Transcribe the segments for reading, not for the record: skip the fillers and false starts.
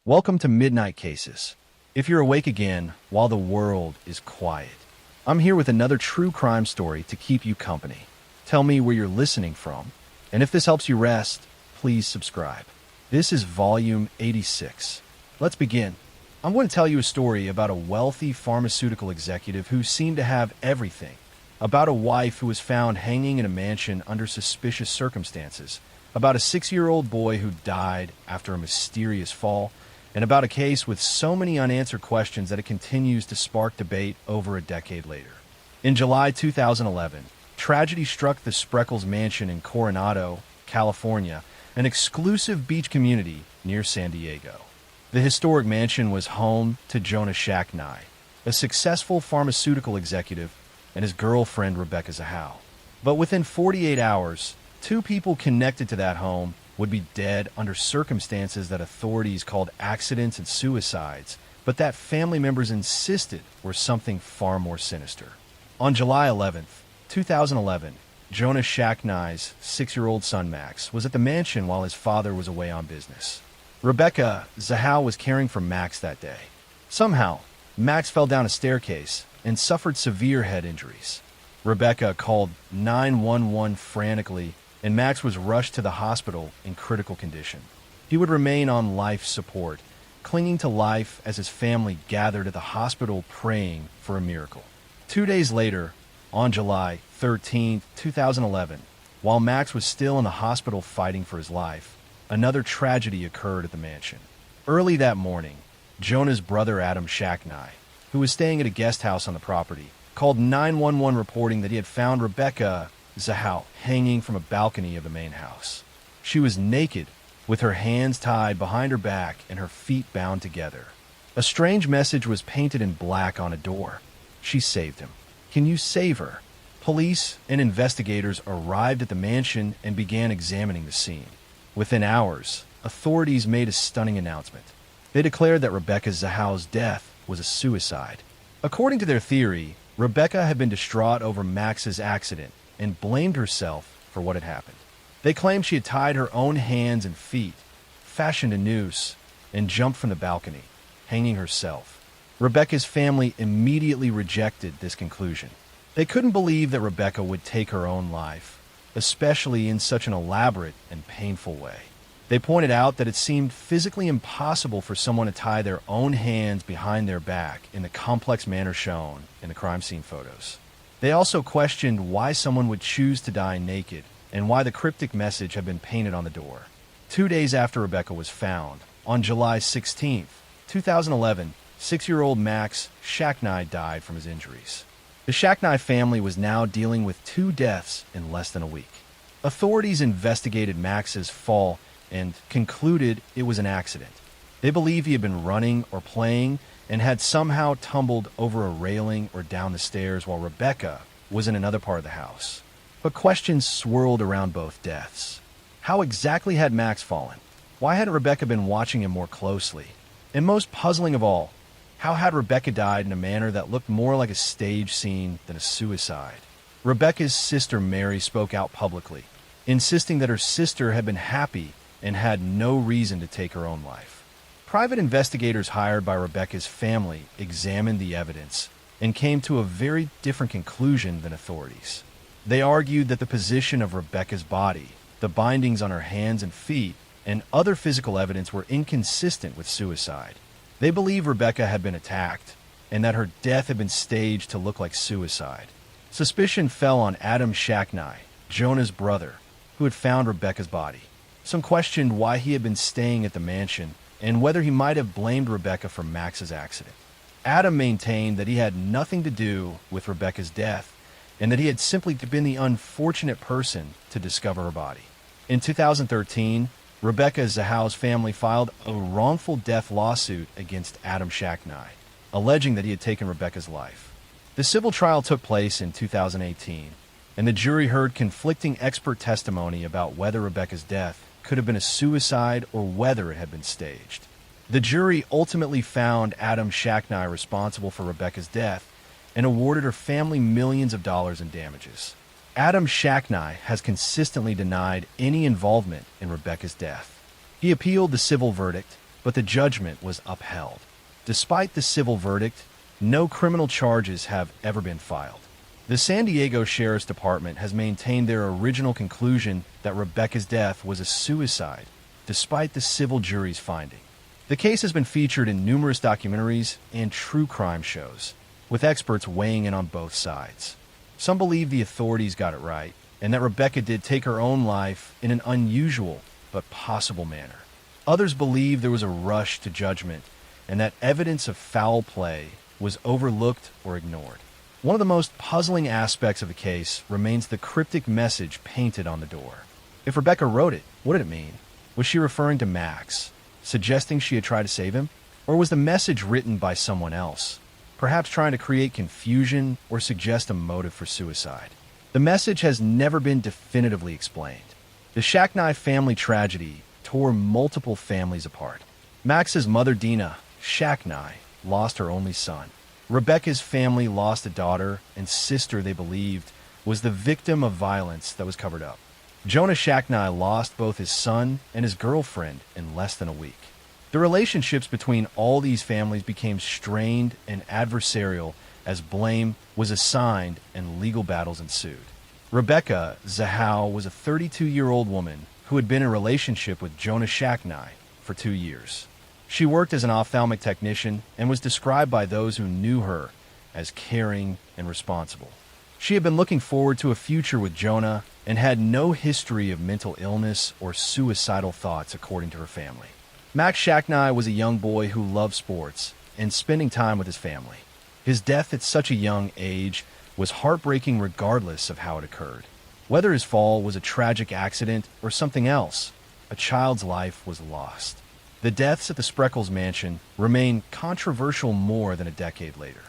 Welcome to Midnight Cases. If you're awake again while the world is quiet, I'm here with another true crime story to keep you company. Tell me where you're listening from, and if this helps you rest, please subscribe. This is Volume 86. Let's begin. I'm going to tell you a story about a wealthy pharmaceutical executive who seemed to have everything, about a wife who was found hanging in a mansion under suspicious circumstances, about a 6-year-old boy who died after a mysterious fall, and about a case with so many unanswered questions that it continues to spark debate over a decade later. In July 2011, tragedy struck the Spreckles Mansion in Coronado, California, an exclusive beach community near San Diego. The historic mansion was home to Jonah Shacknai, a successful pharmaceutical executive, and his girlfriend Rebecca Zahau. But within 48 hours, two people connected to that home would be dead under circumstances that authorities called accidents and suicides, but that family members insisted were something far more sinister. On July 11th, 2011, Jonah Shacknai's 6-year-old son Max was at the mansion while his father was away on business. Rebecca Zahau was caring for Max that day. Somehow, Max fell down a staircase and suffered severe head injuries. Rebecca called 911 frantically, and Max was rushed to the hospital in critical condition. He would remain on life support, clinging to life as his family gathered at the hospital praying for a miracle. 2 days later, on July 13, 2011, while Max was still in the hospital fighting for his life, another tragedy occurred at the mansion. Early that morning, Jonah's brother Adam Shacknai, who was staying at a guest house on the property, called 911 reporting that he had found Rebecca Zahau hanging from a balcony of the main house. She was naked, with her hands tied behind her back and her feet bound together. A strange message was painted in black on a door. She saved him. Can you save her? Police and investigators arrived at the mansion and began examining the scene. Within hours, authorities made a stunning announcement. They declared that Rebecca Zahau's death was a suicide. According to their theory, Rebecca had been distraught over Max's accident and blamed herself for what had happened. They claimed she had tied her own hands and feet, fashioned a noose, and jumped from the balcony, hanging herself. Rebecca's family immediately rejected this conclusion. They couldn't believe that Rebecca would take her own life, especially in such an elaborate and painful way. They pointed out that it seemed physically impossible for someone to tie their own hands behind their back in the complex manner shown in the crime scene photos. They also questioned why someone would choose to die naked and why the cryptic message had been painted on the door. 2 days after Rebecca was found, on July 16, 2011, 6-year-old Max Shacknai died from his injuries. The Shacknai family was now dealing with 2 deaths in less than a week. Authorities investigated Max's fall and concluded it was an accident. They believe he had been running or playing and had somehow tumbled over a railing or down the stairs while Rebecca was in another part of the house. But questions swirled around both deaths. How exactly had Max fallen? Why hadn't Rebecca been watching him more closely? And most puzzling of all, how had Rebecca died in a manner that looked more like a stage scene than a suicide? Rebecca's sister Mary spoke out publicly, insisting that her sister had been happy and had no reason to take her own life. Private investigators hired by Rebecca's family examined the evidence and came to a very different conclusion than authorities. They argued that the position of Rebecca's body, the bindings on her hands and feet, and other physical evidence were inconsistent with suicide. They believe Rebecca had been attacked and that her death had been staged to look like suicide. Suspicion fell on Adam Shacknai, Jonah's brother, who had found Rebecca's body. Some questioned why he had been staying at the mansion and whether he might have blamed Rebecca for Max's accident. Adam maintained that he had nothing to do with Rebecca's death and that he had simply been the unfortunate person to discover her body. In 2013, Rebecca Zahau's family filed a wrongful death lawsuit against Adam Shacknai, alleging that he had taken Rebecca's life. The civil trial took place in 2018, and the jury heard conflicting expert testimony about whether Rebecca's death could have been a suicide or whether it had been staged. The jury ultimately found Adam Shacknai responsible for Rebecca's death and awarded her family millions of dollars in damages. Adam Shacknai has consistently denied any involvement in Rebecca's death. He appealed the civil verdict, but the judgment was upheld. Despite the civil verdict, no criminal charges have ever been filed. The San Diego Sheriff's Department has maintained their original conclusion that Rebecca's death was a suicide, despite the civil jury's finding. The case has been featured in numerous documentaries and true crime shows, with experts weighing in on both sides. Some believe the authorities got it right, and that Rebecca did take her own life in an unusual but possible manner. Others believe there was a rush to judgment, and that evidence of foul play was overlooked or ignored. One of the most puzzling aspects of the case remains the cryptic message painted on the door. If Rebecca wrote it, what did it mean? Was she referring to Max, suggesting she had tried to save him? Or was the message written by someone else, perhaps trying to create confusion or suggest a motive for suicide? The message has never been definitively explained. The Shacknai family tragedy tore multiple families apart. Max's mother, Dina Shacknai, lost her only son. Rebecca's family lost a daughter and sister they believed was the victim of violence that was covered up. Jonah Shacknai lost both his son and his girlfriend in less than a week. The relationships between all these families became strained and adversarial as blame was assigned and legal battles ensued. Rebecca Zahau was a 32-year-old woman who had been in a relationship with Jonah Shacknai for 2 years. She worked as an ophthalmic technician and was described by those who knew her as caring and responsible. She had been looking forward to a future with Jonah and had no history of mental illness or suicidal thoughts, according to her family. Max Shacknai was a young boy who loved sports and spending time with his family. His death at such a young age was heartbreaking regardless of how it occurred. Whether his fall was a tragic accident or something else, a child's life was lost. The deaths at the Spreckles mansion remain controversial more than a decade later.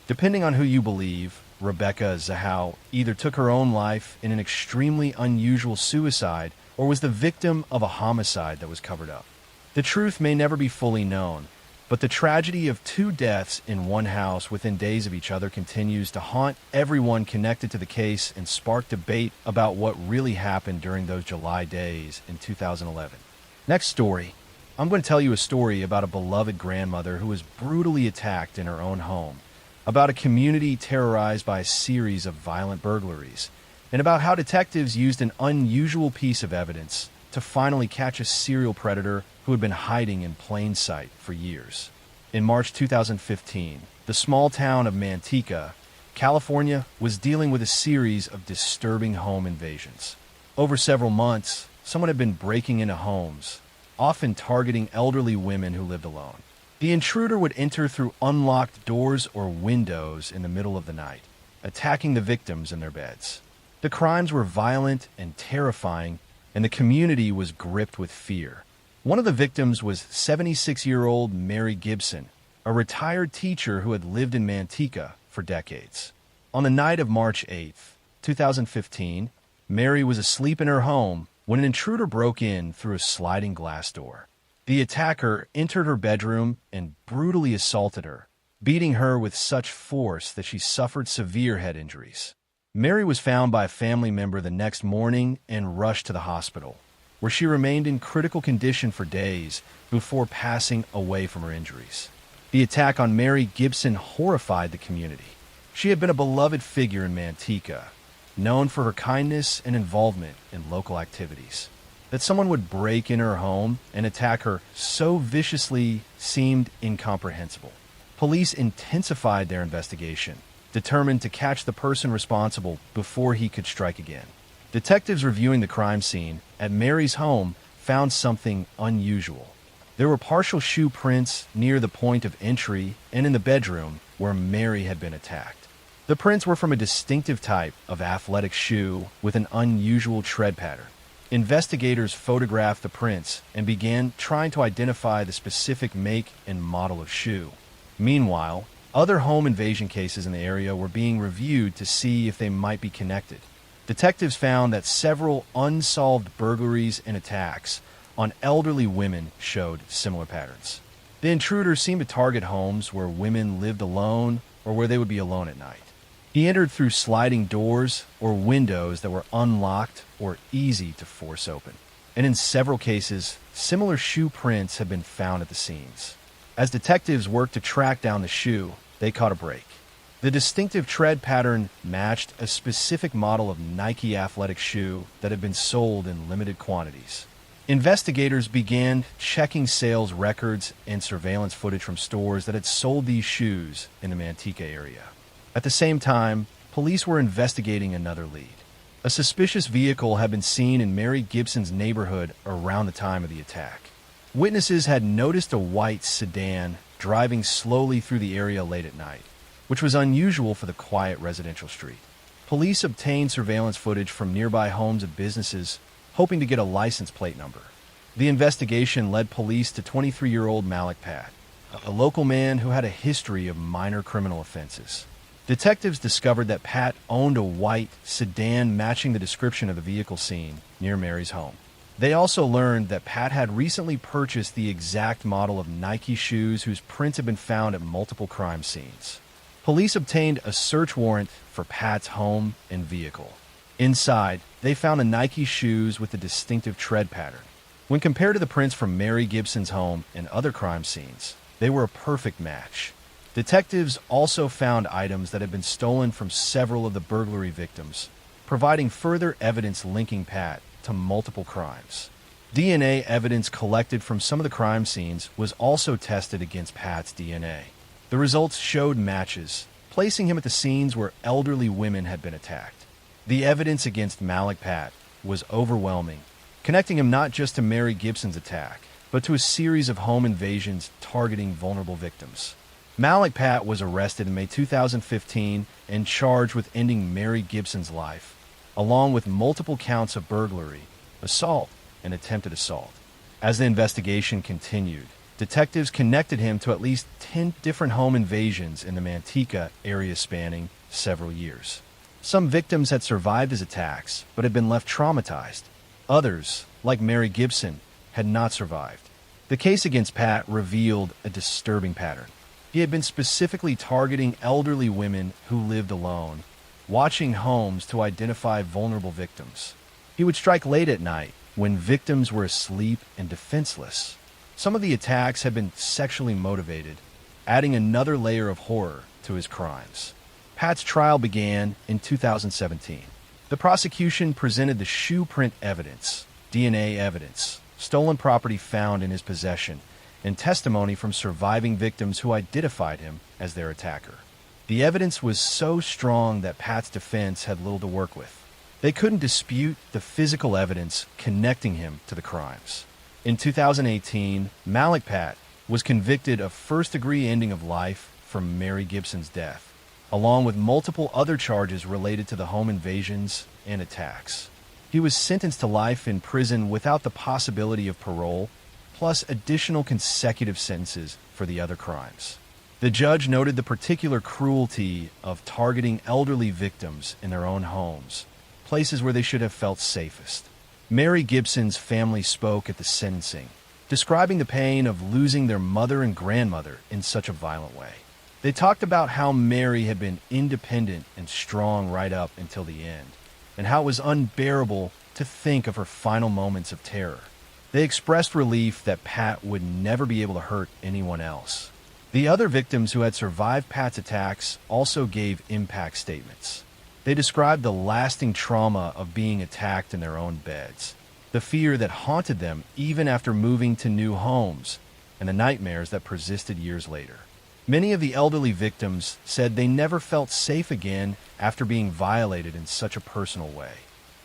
Depending on who you believe, Rebecca Zahau either took her own life in an extremely unusual suicide or was the victim of a homicide that was covered up. The truth may never be fully known, but the tragedy of 2 deaths in one house within days of each other continues to haunt everyone connected to the case and spark debate about what really happened during those July days in 2011. Next story. I'm going to tell you a story about a beloved grandmother who was brutally attacked in her own home, about a community terrorized by a series of violent burglaries, and about how detectives used an unusual piece of evidence to finally catch a serial predator who had been hiding in plain sight for years. In March 2015, the small town of Manteca, California, was dealing with a series of disturbing home invasions. Over several months, someone had been breaking into homes, often targeting elderly women who lived alone. The intruder would enter through unlocked doors or windows in the middle of the night, attacking the victims in their beds. The crimes were violent and terrifying, and the community was gripped with fear. One of the victims was 76-year-old Mary Gibson, a retired teacher who had lived in Manteca for decades. On the night of March 8th, 2015, Mary was asleep in her home when an intruder broke in through a sliding glass door. The attacker entered her bedroom and brutally assaulted her, beating her with such force that she suffered severe head injuries. Mary was found by a family member the next morning and rushed to the hospital, where she remained in critical condition for days before passing away from her injuries. The attack on Mary Gibson horrified the community. She had been a beloved figure in Manteca, known for her kindness and involvement in local activities. That someone would break in her home and attack her so viciously seemed incomprehensible. Police intensified their investigation, determined to catch the person responsible before he could strike again. Detectives reviewing the crime scene at Mary's home found something unusual. There were partial shoe prints near the point of entry and in the bedroom where Mary had been attacked. The prints were from a distinctive type of athletic shoe with an unusual tread pattern. Investigators photographed the prints and began trying to identify the specific make and model of shoe. Meanwhile, other home invasion cases in the area were being reviewed to see if they might be connected. Detectives found that several unsolved burglaries and attacks on elderly women showed similar patterns. The intruder seemed to target homes where women lived alone or where they would be alone at night. He entered through sliding doors or windows that were unlocked or easy to force open. and in several cases, similar shoe prints have been found at the scenes. As detectives worked to track down the shoe, they caught a break. The distinctive tread pattern matched a specific model of Nike athletic shoe that had been sold in limited quantities. Investigators began checking sales records and surveillance footage from stores that had sold these shoes in the Manteca area. At the same time, police were investigating another lead. A suspicious vehicle had been seen in Mary Gibson's neighborhood around the time of the attack. Witnesses had noticed a white sedan driving slowly through the area late at night, which was unusual for the quiet residential street. Police obtained surveillance footage from nearby homes and businesses, hoping to get a license plate number. The investigation led police to 23-year-old Malik Pat, a local man who had a history of minor criminal offenses. Detectives discovered that Pat owned a white sedan matching the description of the vehicle seen near Mary's home. They also learned that Pat had recently purchased the exact model of Nike shoes whose prints had been found at multiple crime scenes. Police obtained a search warrant for Pat's home and vehicle. Inside, they found the Nike shoes with the distinctive tread pattern. When compared to the prints from Mary Gibson's home and other crime scenes, they were a perfect match. Detectives also found items that had been stolen from several of the burglary victims, providing further evidence linking Pat to multiple crimes. DNA evidence collected from some of the crime scenes was also tested against Pat's DNA. The results showed matches, placing him at the scenes where elderly women had been attacked. The evidence against Malik Pat was overwhelming, connecting him not just to Mary Gibson's attack, but to a series of home invasions targeting vulnerable victims. Malik Pat was arrested in May 2015 and charged with ending Mary Gibson's life, along with multiple counts of burglary, assault, and attempted assault. As the investigation continued, detectives connected him to at least 10 different home invasions in the Manteca area spanning several years. Some victims had survived his attacks but had been left traumatized. Others, like Mary Gibson, had not survived. The case against Pat revealed a disturbing pattern. He had been specifically targeting elderly women who lived alone, watching homes to identify vulnerable victims. He would strike late at night when victims were asleep and defenseless. Some of the attacks had been sexually motivated, adding another layer of horror to his crimes. Pat's trial began in 2017. The prosecution presented the shoe print evidence, DNA evidence, stolen property found in his possession, and testimony from surviving victims who identified him as their attacker. The evidence was so strong that Pat's defense had little to work with. They couldn't dispute the physical evidence connecting him to the crimes. In 2018, Malik Pat was convicted of first-degree ending of life from Mary Gibson's death, along with multiple other charges related to the home invasions and attacks. He was sentenced to life in prison without the possibility of parole, plus additional consecutive sentences for the other crimes. The judge noted the particular cruelty of targeting elderly victims in their own homes, places where they should have felt safest. Mary Gibson's family spoke at the sentencing, describing the pain of losing their mother and grandmother in such a violent way. They talked about how Mary had been independent and strong right up until the end, and how it was unbearable to think of her final moments of terror. They expressed relief that Pat would never be able to hurt anyone else. The other victims who had survived Pat's attacks also gave impact statements. They described the lasting trauma of being attacked in their own beds, the fear that haunted them even after moving to new homes, and the nightmares that persisted years later. Many of the elderly victims said they never felt safe again after being violated in such a personal way.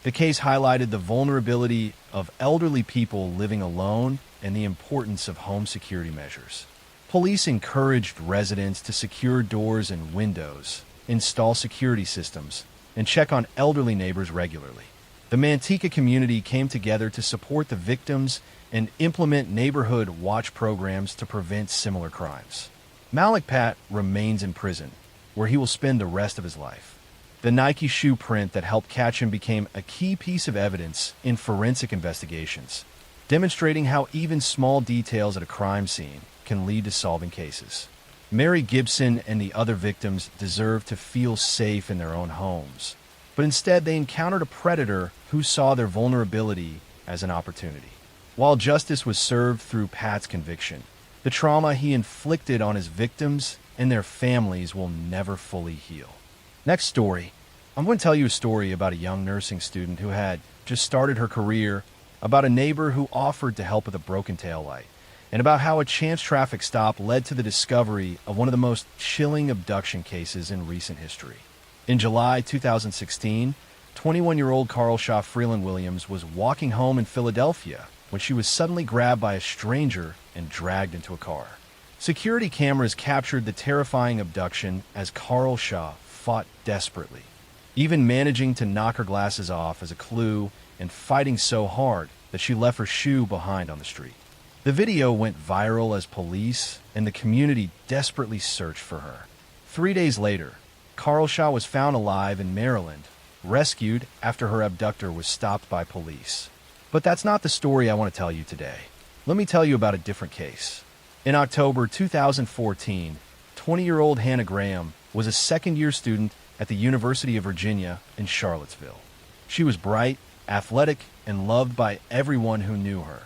The case highlighted the vulnerability of elderly people living alone and the importance of home security measures. Police encouraged residents to secure doors and windows, install security systems, and check on elderly neighbors regularly. The Manteca community came together to support the victims and implement neighborhood watch programs to prevent similar crimes. Malik Pat remains in prison, where he will spend the rest of his life. The Nike shoe print that helped catch him became a key piece of evidence in forensic investigations, demonstrating how even small details at a crime scene can lead to solving cases. Mary Gibson and the other victims deserved to feel safe in their own homes, but instead they encountered a predator who saw their vulnerability as an opportunity. While justice was served through Pat's conviction, the trauma he inflicted on his victims and their families will never fully heal. Next story. I'm going to tell you a story about a young nursing student who had just started her career, about a neighbor who offered to help with a broken taillight, and about how a chance traffic stop led to the discovery of one of the most chilling abduction cases in recent history. In July 2016, 21-year-old Carl Shaw Freeland Williams was walking home in Philadelphia when she was suddenly grabbed by a stranger and dragged into a car. Security cameras captured the terrifying abduction as Carl Shaw fought desperately, even managing to knock her glasses off as a clue and fighting so hard that she left her shoe behind on the street. The video went viral as police and the community desperately searched for her. 3 days later, Carl Shaw was found alive in Maryland, rescued after her abductor was stopped by police. But that's not the story I want to tell you today. Let me tell you about a different case. In October 2014, 20-year-old Hannah Graham was a second-year student at the University of Virginia in Charlottesville. She was bright, athletic, and loved by everyone who knew her.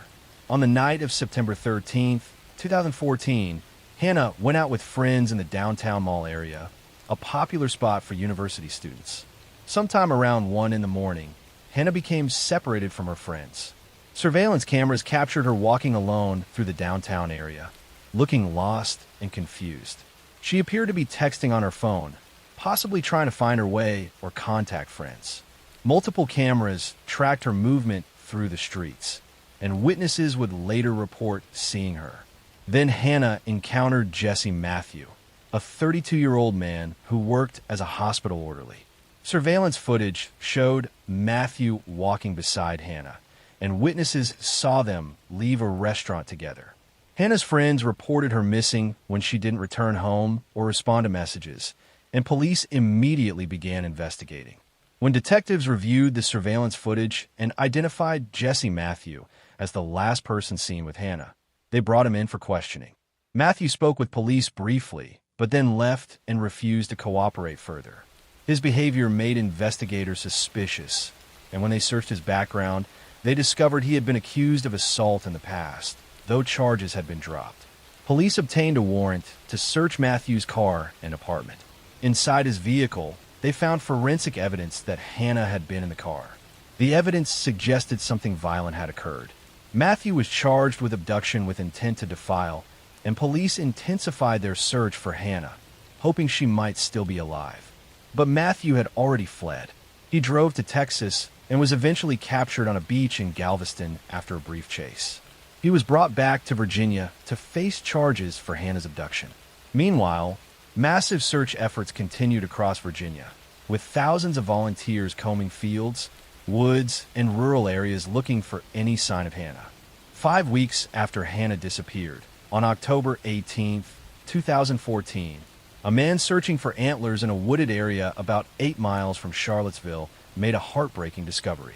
On the night of September 13, 2014, Hannah went out with friends in the downtown mall area, a popular spot for university students. Sometime around 1 in the morning, Hannah became separated from her friends. Surveillance cameras captured her walking alone through the downtown area, looking lost and confused. She appeared to be texting on her phone, possibly trying to find her way or contact friends. Multiple cameras tracked her movement through the streets, and witnesses would later report seeing her. Then Hannah encountered Jesse Matthew, a 32-year-old man who worked as a hospital orderly. Surveillance footage showed Matthew walking beside Hannah, and witnesses saw them leave a restaurant together. Hannah's friends reported her missing when she didn't return home or respond to messages, and police immediately began investigating. When detectives reviewed the surveillance footage and identified Jesse Matthew as the last person seen with Hannah, they brought him in for questioning. Matthew spoke with police briefly, but then left and refused to cooperate further. His behavior made investigators suspicious, and when they searched his background, they discovered he had been accused of assault in the past, though charges had been dropped. Police obtained a warrant to search Matthew's car and apartment. Inside his vehicle, they found forensic evidence that Hannah had been in the car. The evidence suggested something violent had occurred. Matthew was charged with abduction with intent to defile, and police intensified their search for Hannah, hoping she might still be alive. But Matthew had already fled. He drove to Texas and was eventually captured on a beach in Galveston after a brief chase. He was brought back to Virginia to face charges for Hannah's abduction. Meanwhile, massive search efforts continued across Virginia, with thousands of volunteers combing fields, woods, and rural areas looking for any sign of Hannah. 5 weeks after Hannah disappeared, on October 18, 2014, a man searching for antlers in a wooded area about 8 miles from Charlottesville made a heartbreaking discovery.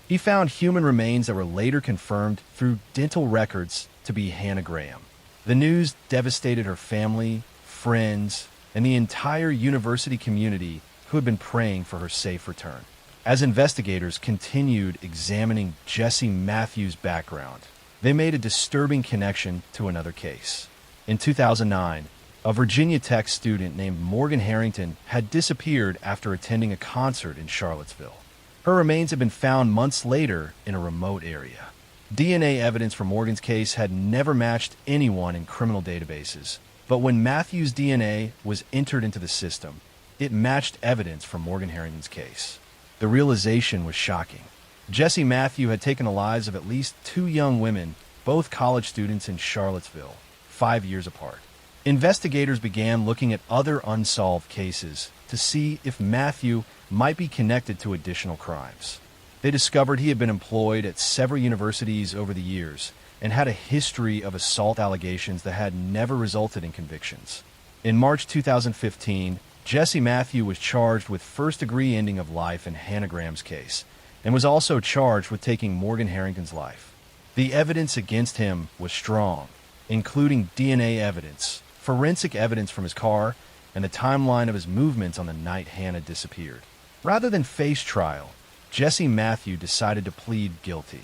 He found human remains that were later confirmed through dental records to be Hannah Graham. The news devastated her family, friends, and the entire university community who had been praying for her safe return. As investigators continued examining Jesse Matthews' background, they made a disturbing connection to another case. In 2009, a Virginia Tech student named Morgan Harrington had disappeared after attending a concert in Charlottesville. Her remains had been found months later in a remote area. DNA evidence for Morgan's case had never matched anyone in criminal databases, but when Matthew's DNA was entered into the system, it matched evidence from Morgan Harrington's case. The realization was shocking. Jesse Matthew had taken the lives of at least 2 young women, both college students in Charlottesville, 5 years apart. Investigators began looking at other unsolved cases to see if Matthew might be connected to additional crimes. They discovered he had been employed at several universities over the years and had a history of assault allegations that had never resulted in convictions. In March 2015, Jesse Matthew was charged with first-degree ending of life in Hannah Graham's case and was also charged with taking Morgan Harrington's life. The evidence against him was strong, including DNA evidence, forensic evidence from his car, and the timeline of his movements on the night Hannah disappeared. Rather than face trial, Jesse Matthew decided to plead guilty.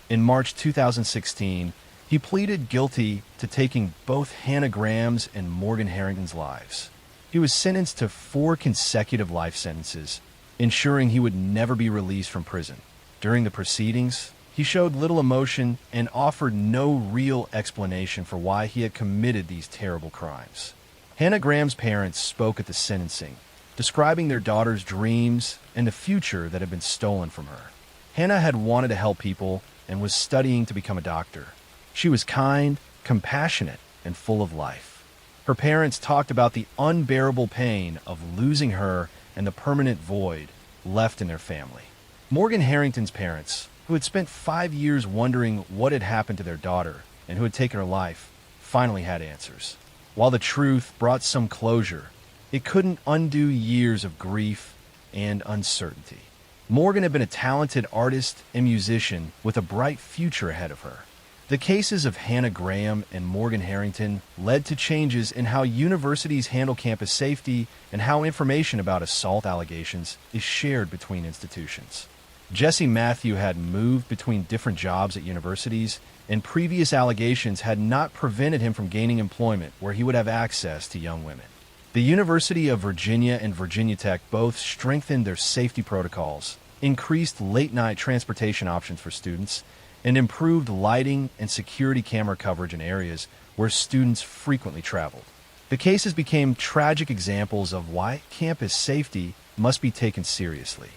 In March 2016, he pleaded guilty to taking both Hannah Graham's and Morgan Harrington's lives. He was sentenced to 4 consecutive life sentences, ensuring he would never be released from prison. During the proceedings, he showed little emotion and offered no real explanation for why he had committed these terrible crimes. Hannah Graham's parents spoke at the sentencing, describing their daughter's dreams and the future that had been stolen from her. Hannah had wanted to help people and was studying to become a doctor. She was kind, compassionate, and full of life. Her parents talked about the unbearable pain of losing her and the permanent void left in their family. Morgan Harrington's parents, who had spent 5 years wondering what had happened to their daughter and who had taken her life, finally had answers. While the truth brought some closure, it couldn't undo years of grief and uncertainty. Morgan had been a talented artist and musician with a bright future ahead of her. The cases of Hannah Graham and Morgan Harrington led to changes in how universities handle campus safety and how information about assault allegations is shared between institutions. Jesse Matthew had moved between different jobs at universities, and previous allegations had not prevented him from gaining employment where he would have access to young women. The University of Virginia and Virginia Tech both strengthened their safety protocols, increased late-night transportation options for students, and improved lighting and security camera coverage in areas where students frequently traveled. The cases became tragic examples of why campus safety must be taken seriously.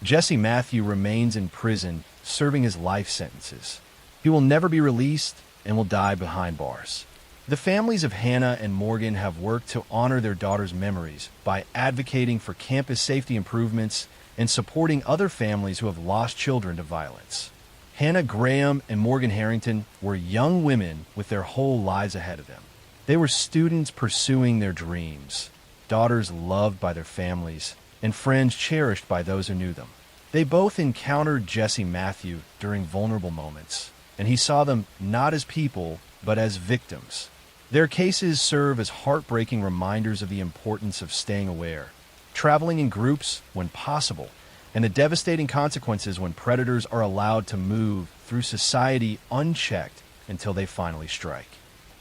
Jesse Matthew remains in prison, serving his life sentences. He will never be released and will die behind bars. The families of Hannah and Morgan have worked to honor their daughter's memories by advocating for campus safety improvements and supporting other families who have lost children to violence. Hannah Graham and Morgan Harrington were young women with their whole lives ahead of them. They were students pursuing their dreams, daughters loved by their families, and friends cherished by those who knew them. They both encountered Jesse Matthew during vulnerable moments, and he saw them not as people, but as victims. Their cases serve as heartbreaking reminders of the importance of staying aware, traveling in groups when possible, and the devastating consequences when predators are allowed to move through society unchecked until they finally strike.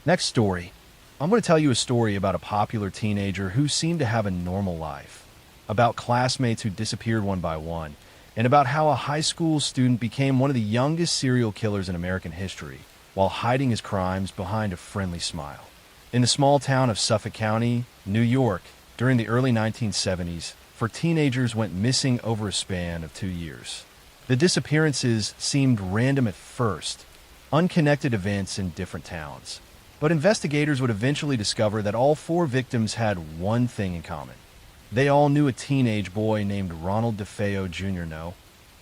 Next story. I'm going to tell you a story about a popular teenager who seemed to have a normal life, about classmates who disappeared one by one, and about how a high school student became one of the youngest serial killers in American history while hiding his crimes behind a friendly smile. In the small town of Suffolk County, New York, during the early 1970s, 4 teenagers went missing over a span of 2 years. The disappearances seemed random at first, unconnected events in different towns. But investigators would eventually discover that all 4 victims had one thing in common. They all knew a teenage boy named Ronald DeFeo Jr. No,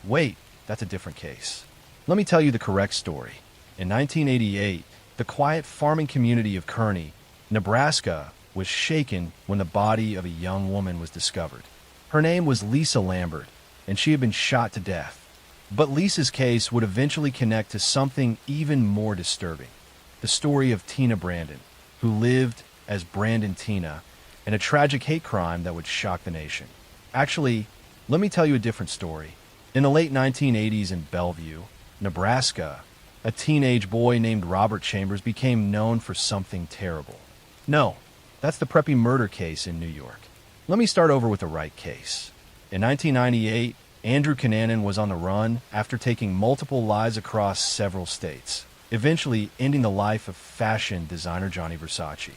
wait, that's a different case. Let me tell you the correct story. In 1988, the quiet farming community of Kearney, Nebraska, was shaken when the body of a young woman was discovered. Her name was Lisa Lambert, and she had been shot to death. But Lisa's case would eventually connect to something even more disturbing. The story of Tina Brandon, who lived as Brandon Tina, in a tragic hate crime that would shock the nation. Actually, let me tell you a different story. In the late 1980s in Bellevue, Nebraska, a teenage boy named Robert Chambers became known for something terrible. No, that's the Preppy murder case in New York. Let me start over with the right case. In 1998, Andrew Cunanan was on the run after taking multiple lives across several states, eventually ending the life of fashion designer Gianni Versace.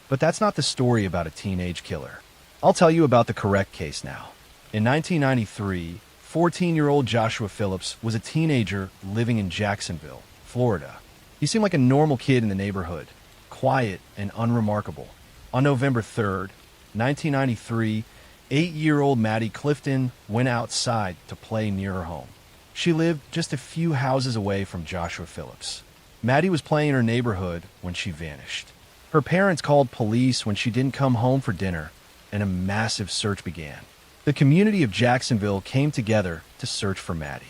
But that's not the story about a teenage killer. I'll tell you about the correct case now. In 1993, 14-year-old Joshua Phillips was a teenager living in Jacksonville, Florida. He seemed like a normal kid in the neighborhood, quiet and unremarkable. On November 3rd, 1993, 8-year-old Maddie Clifton went outside to play near her home. She lived just a few houses away from Joshua Phillips. Maddie was playing in her neighborhood when she vanished. Her parents called police when she didn't come home for dinner, and a massive search began. The community of Jacksonville came together to search for Maddie.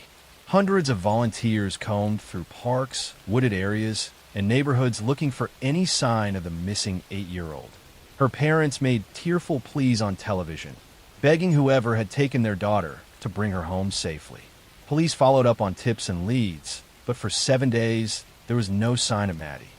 Hundreds of volunteers combed through parks, wooded areas, and neighborhoods looking for any sign of the missing 8-year-old. Her parents made tearful pleas on television, begging whoever had taken their daughter to bring her home safely. Police followed up on tips and leads, but for 7 days, there was no sign of Maddie.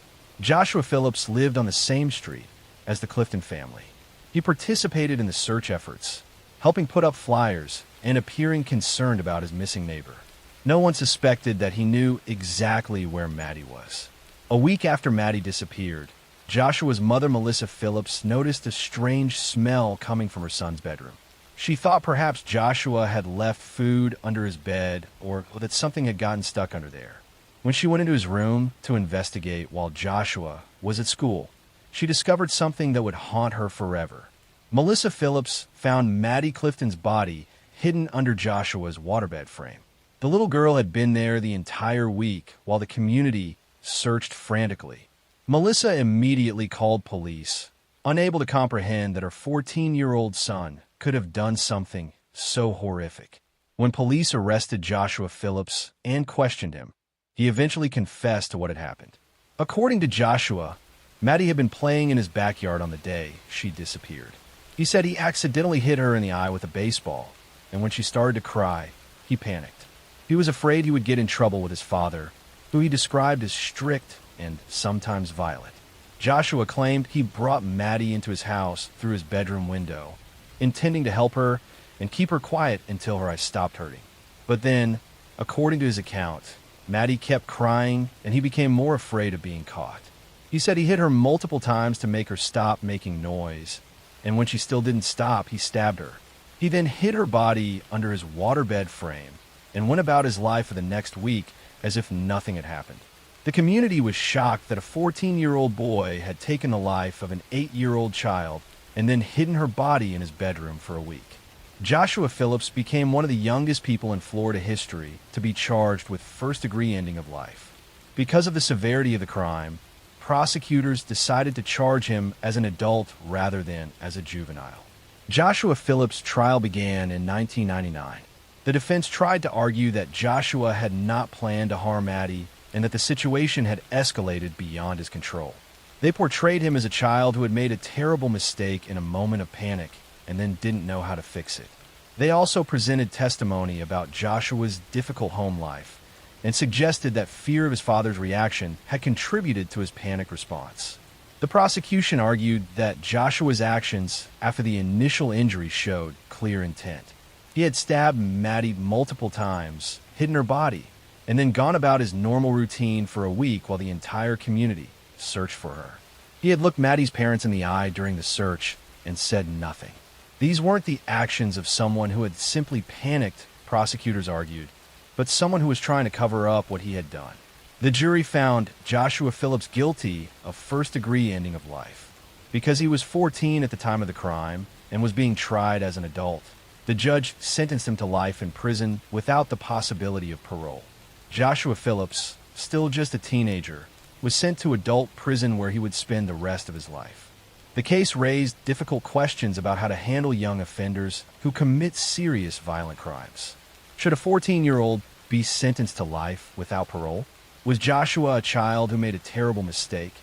Joshua Phillips lived on the same street as the Clifton family. He participated in the search efforts, helping put up flyers and appearing concerned about his missing neighbor. No one suspected that he knew exactly where Maddie was. A week after Maddie disappeared, Joshua's mother, Melissa Phillips, noticed a strange smell coming from her son's bedroom. She thought perhaps Joshua had left food under his bed or that something had gotten stuck under there. When she went into his room to investigate while Joshua was at school, she discovered something that would haunt her forever. Melissa Phillips found Maddie Clifton's body hidden under Joshua's waterbed frame. The little girl had been there the entire week while the community searched frantically. Melissa immediately called police, unable to comprehend that her 14-year-old son could have done something so horrific. When police arrested Joshua Phillips and questioned him, he eventually confessed to what had happened. According to Joshua, Maddie had been playing in his backyard on the day she disappeared. He said he accidentally hit her in the eye with a baseball, and when she started to cry, he panicked. He was afraid he would get in trouble with his father, who he described as strict and sometimes violent. Joshua claimed he brought Maddie into his house through his bedroom window, intending to help her and keep her quiet until her eyes stopped hurting. But then, according to his account, Maddie kept crying and he became more afraid of being caught. He said he hit her multiple times to make her stop making noise, and when she still didn't stop, he stabbed her. He then hid her body under his waterbed frame and went about his life for the next week as if nothing had happened. The community was shocked that a 14-year-old boy had taken the life of an 8-year-old child and then hidden her body in his bedroom for a week. Joshua Phillips became one of the youngest people in Florida history to be charged with first-degree ending of life. Because of the severity of the crime, prosecutors decided to charge him as an adult rather than as a juvenile. Joshua Phillips' trial began in 1999. The defense tried to argue that Joshua had not planned to harm Maddie and that the situation had escalated beyond his control. They portrayed him as a child who had made a terrible mistake in a moment of panic and then didn't know how to fix it. They also presented testimony about Joshua's difficult home life and suggested that fear of his father's reaction had contributed to his panic response. The prosecution argued that Joshua's actions after the initial injury showed clear intent. He had stabbed Maddie multiple times, hidden her body, and then gone about his normal routine for a week while the entire community searched for her. He had looked Maddie's parents in the eye during the search and said nothing. These weren't the actions of someone who had simply panicked, prosecutors argued, but someone who was trying to cover up what he had done. The jury found Joshua Phillips guilty of first-degree ending of life. Because he was 14 at the time of the crime and was being tried as an adult, the judge sentenced him to life in prison without the possibility of parole. Joshua Phillips, still just a teenager, was sent to adult prison where he would spend the rest of his life. The case raised difficult questions about how to handle young offenders who commit serious violent crimes. Should a 14-year-old be sentenced to life without parole? Was Joshua a child who made a terrible mistake?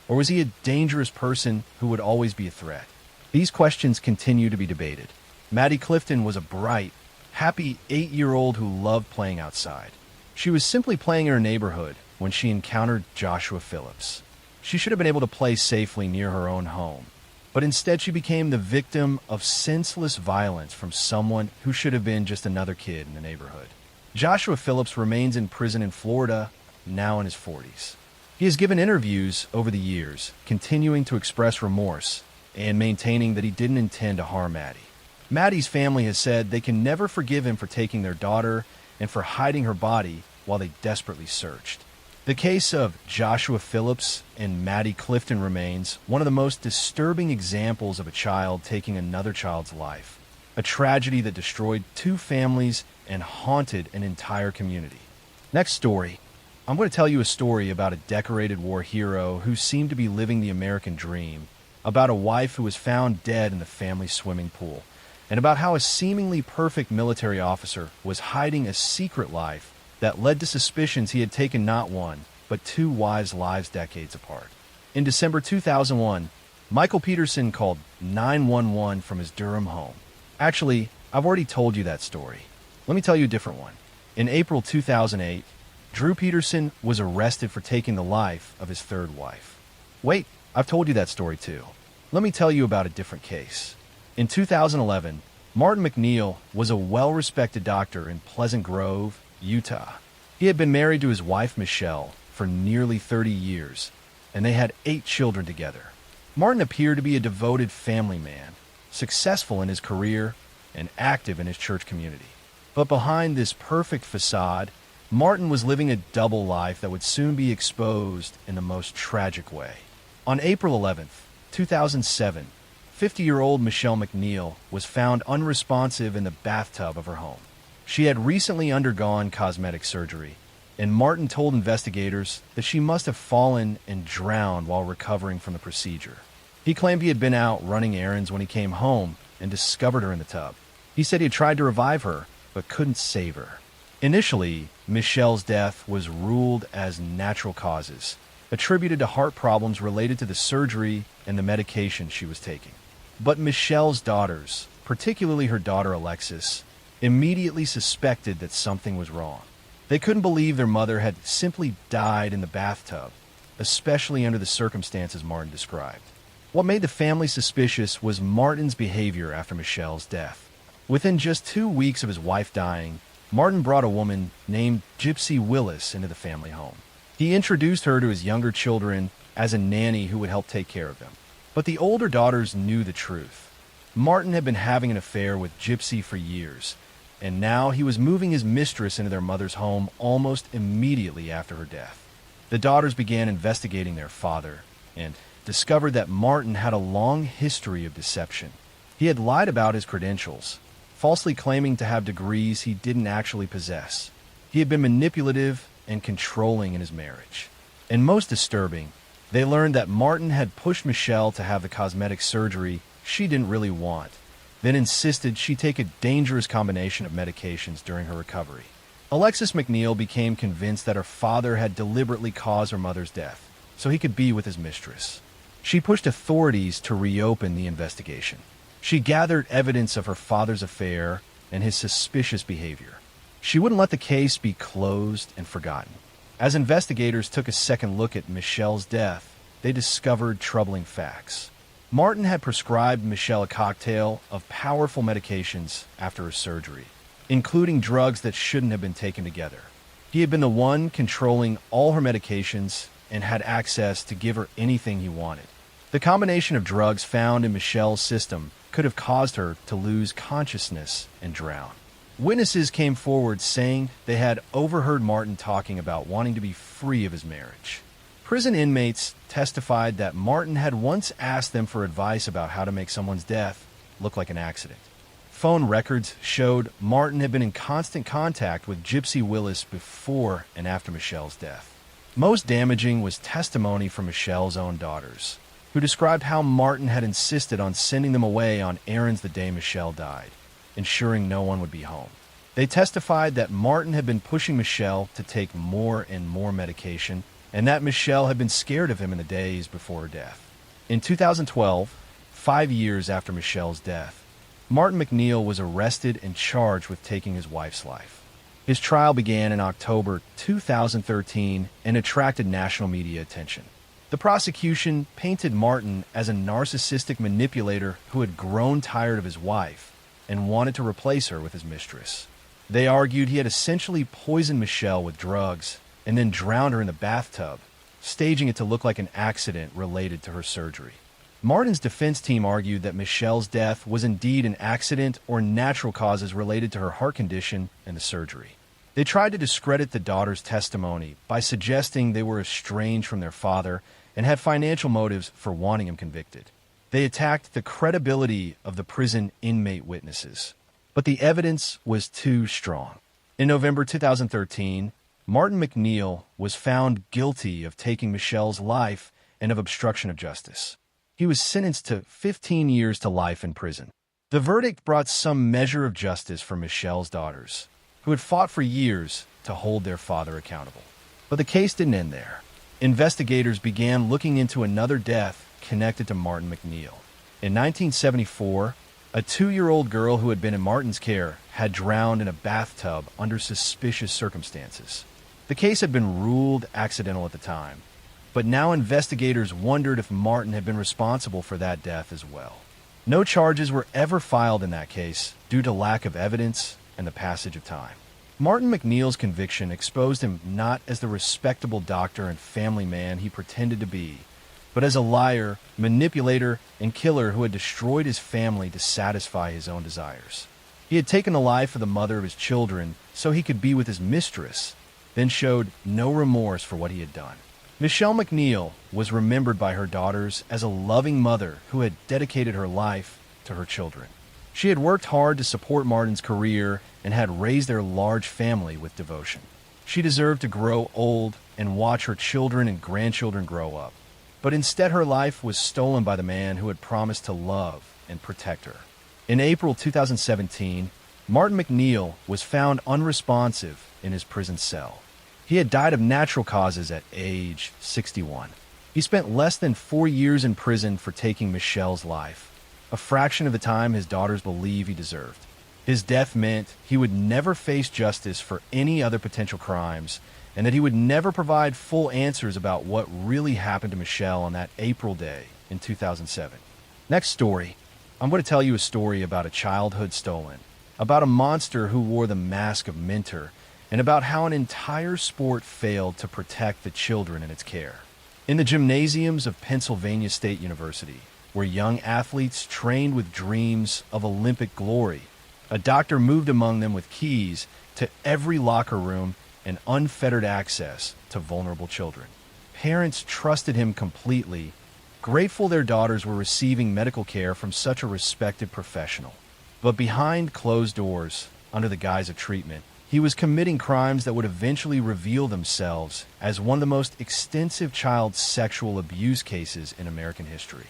Or was he a dangerous person who would always be a threat? These questions continue to be debated. Maddie Clifton was a bright, happy 8-year-old who loved playing outside. She was simply playing in her neighborhood when she encountered Joshua Phillips. She should have been able to play safely near her own home, but instead she became the victim of senseless violence from someone who should have been just another kid in the neighborhood. Joshua Phillips remains in prison in Florida, now in his 40s. He has given interviews over the years, continuing to express remorse and maintaining that he didn't intend to harm Maddie. Maddie's family has said they can never forgive him for taking their daughter and for hiding her body while they desperately searched. The case of Joshua Phillips and Maddie Clifton remains one of the most disturbing examples of a child taking another child's life, a tragedy that destroyed 2 families and haunted an entire community. Next story, I'm going to tell you a story about a decorated war hero who seemed to be living the American dream, about a wife who was found dead in the family swimming pool, and about how a seemingly perfect military officer was hiding a secret life that led to suspicions he had taken not one, but 2 wives' lives decades apart. In December 2001, Michael Peterson called 911 from his Durham home. Actually, I've already told you that story. Let me tell you a different one. In April 2008, Drew Peterson was arrested for taking the life of his third wife. Wait, I've told you that story too. Let me tell you about a different case. In 2011, Martin McNeil was a well-respected doctor in Pleasant Grove, Utah. He had been married to his wife Michelle for nearly 30 years, and they had 8 children together. Martin appeared to be a devoted family man, successful in his career and active in his church community. But behind this perfect facade, Martin was living a double life that would soon be exposed in the most tragic way. On April 11th, 2007, 50-year-old Michelle McNeil was found unresponsive in the bathtub of her home. She had recently undergone cosmetic surgery, and Martin told investigators that she must have fallen and drowned while recovering from the procedure. He claimed he had been out running errands when he came home and discovered her in the tub. He said he had tried to revive her, but couldn't save her. Initially, Michelle's death was ruled as natural causes, attributed to heart problems related to the surgery and the medication she was taking. But Michelle's daughters, particularly her daughter Alexis, immediately suspected that something was wrong. They couldn't believe their mother had simply died in the bathtub, especially under the circumstances Martin described. What made the family suspicious was Martin's behavior after Michelle's death. Within just 2 weeks of his wife dying, Martin brought a woman named Gypsy Willis into the family home. He introduced her to his younger children as a nanny who would help take care of them. But the older daughters knew the truth. Martin had been having an affair with Gypsy for years, and now he was moving his mistress into their mother's home almost immediately after her death. The daughters began investigating their father and discovered that Martin had a long history of deception. He had lied about his credentials, falsely claiming to have degrees he didn't actually possess. He had been manipulative and controlling in his marriage. And most disturbing, they learned that Martin had pushed Michelle to have the cosmetic surgery she didn't really want, then insisted she take a dangerous combination of medications during her recovery. Alexis McNeil became convinced that her father had deliberately caused her mother's death, so he could be with his mistress. She pushed authorities to reopen the investigation. She gathered evidence of her father's affair and his suspicious behavior. She wouldn't let the case be closed and forgotten. As investigators took a second look at Michelle's death, they discovered troubling facts. Martin had prescribed Michelle a cocktail of powerful medications after her surgery, including drugs that shouldn't have been taken together. He had been the one controlling all her medications and had access to give her anything he wanted. The combination of drugs found in Michelle's system could have caused her to lose consciousness and drown. Witnesses came forward saying they had overheard Martin talking about wanting to be free of his marriage. Prison inmates testified that Martin had once asked them for advice about how to make someone's death look like an accident. Phone records showed Martin had been in constant contact with Gypsy Willis before and after Michelle's death. Most damaging was testimony from Michelle's own daughters, who described how Martin had insisted on sending them away on errands the day Michelle died, ensuring no one would be home. They testified that Martin had been pushing Michelle to take more and more medication, and that Michelle had been scared of him in the days before her death. In 2012, 5 years after Michelle's death, Martin McNeil was arrested and charged with taking his wife's life. His trial began in October 2013 and attracted national media attention. The prosecution painted Martin as a narcissistic manipulator who had grown tired of his wife and wanted to replace her with his mistress. They argued he had essentially poisoned Michelle with drugs and then drowned her in the bathtub, staging it to look like an accident related to her surgery. Martin's defense team argued that Michelle's death was indeed an accident or natural causes related to her heart condition and the surgery. They tried to discredit the daughter's testimony by suggesting they were estranged from their father and had financial motives for wanting him convicted. They attacked the credibility of the prison inmate witnesses, but the evidence was too strong. In November 2013, Martin McNeil was found guilty of taking Michelle's life and of obstruction of justice. He was sentenced to 15 years to life in prison. The verdict brought some measure of justice for Michelle's daughters, who had fought for years to hold their father accountable. But the case didn't end there. Investigators began looking into another death connected to Martin McNeil. In 1974, a 2-year-old girl who had been in Martin's care had drowned in a bathtub under suspicious circumstances. The case had been ruled accidental at the time, but now investigators wondered if Martin had been responsible for that death as well. No charges were ever filed in that case due to lack of evidence and the passage of time. Martin McNeil's conviction exposed him not as the respectable doctor and family man he pretended to be, but as a liar, manipulator, and killer who had destroyed his family to satisfy his own desires. He had taken the life of the mother of his children so he could be with his mistress, then showed no remorse for what he had done. Michelle McNeil was remembered by her daughters as a loving mother who had dedicated her life to her children. She had worked hard to support Martin's career and had raised their large family with devotion. She deserved to grow old and watch her children and grandchildren grow up. But instead her life was stolen by the man who had promised to love and protect her. In April 2017, Martin McNeil was found unresponsive in his prison cell. He had died of natural causes at age 61. He spent less than 4 years in prison for taking Michelle's life, a fraction of the time his daughters believe he deserved. His death meant he would never face justice for any other potential crimes, and that he would never provide full answers about what really happened to Michelle on that April day in 2007. Next story, I'm going to tell you a story about a childhood stolen, about a monster who wore the mask of Mentor, and about how an entire sport failed to protect the children in its care. In the gymnasiums of Pennsylvania State University, where young athletes trained with dreams of Olympic glory, a doctor moved among them with keys to every locker room and unfettered access to vulnerable children. Parents trusted him completely, grateful their daughters were receiving medical care from such a respected professional. But behind closed doors, under the guise of treatment, he was committing crimes that would eventually reveal themselves as one of the most extensive child sexual abuse cases in American history.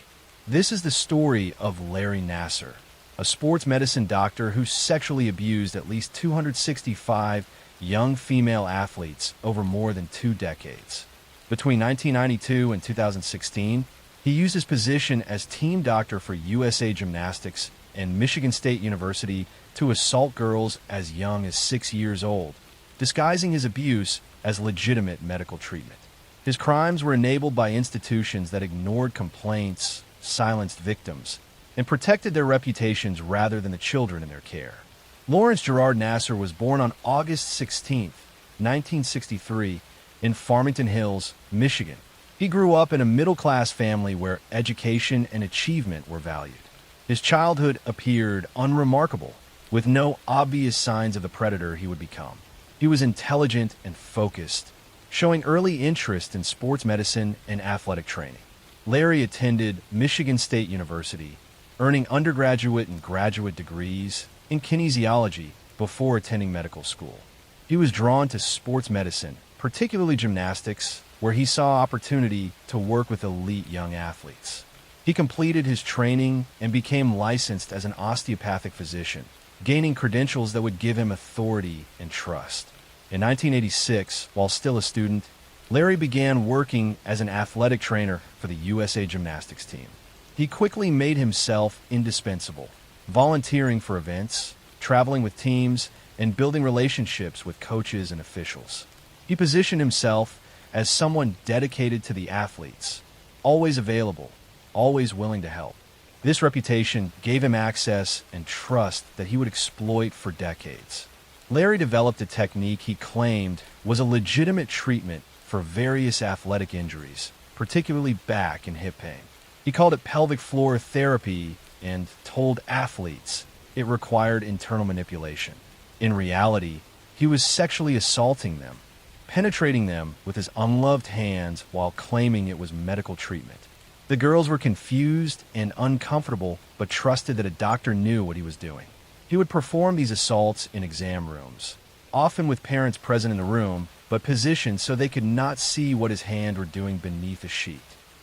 This is the story of Larry Nassar, a sports medicine doctor who sexually abused at least 265 young female athletes over more than 2 decades. Between 1992 and 2016, he used his position as team doctor for USA Gymnastics and Michigan State University to assault girls as young as 6 years old, disguising his abuse as legitimate medical treatment. His crimes were enabled by institutions that ignored complaints, silenced victims, and protected their reputations rather than the children in their care. Lawrence Gerard Nassar was born on August 16, 1963, in Farmington Hills, Michigan. He grew up in a middle-class family where education and achievement were valued. His childhood appeared unremarkable, with no obvious signs of the predator he would become. He was intelligent and focused, showing early interest in sports medicine and athletic training. Larry attended Michigan State University, earning undergraduate and graduate degrees in kinesiology before attending medical school. He was drawn to sports medicine, particularly gymnastics, where he saw opportunity to work with elite young athletes. He completed his training and became licensed as an osteopathic physician, gaining credentials that would give him authority and trust. In 1986, while still a student, Larry began working as an athletic trainer for the USA Gymnastics team. He quickly made himself indispensable, volunteering for events, traveling with teams, and building relationships with coaches and officials. He positioned himself as someone dedicated to the athletes, always available, always willing to help. This reputation gave him access and trust that he would exploit for decades. Larry developed a technique he claimed was a legitimate treatment for various athletic injuries, particularly back and hip pain. He called it pelvic floor therapy and told athletes it required internal manipulation. In reality, he was sexually assaulting them, penetrating them with his unloved hands while claiming it was medical treatment. The girls were confused and uncomfortable, but trusted that a doctor knew what he was doing. He would perform these assaults in exam rooms, often with parents present in the room, but positioned so they could not see what his hands were doing beneath a sheet.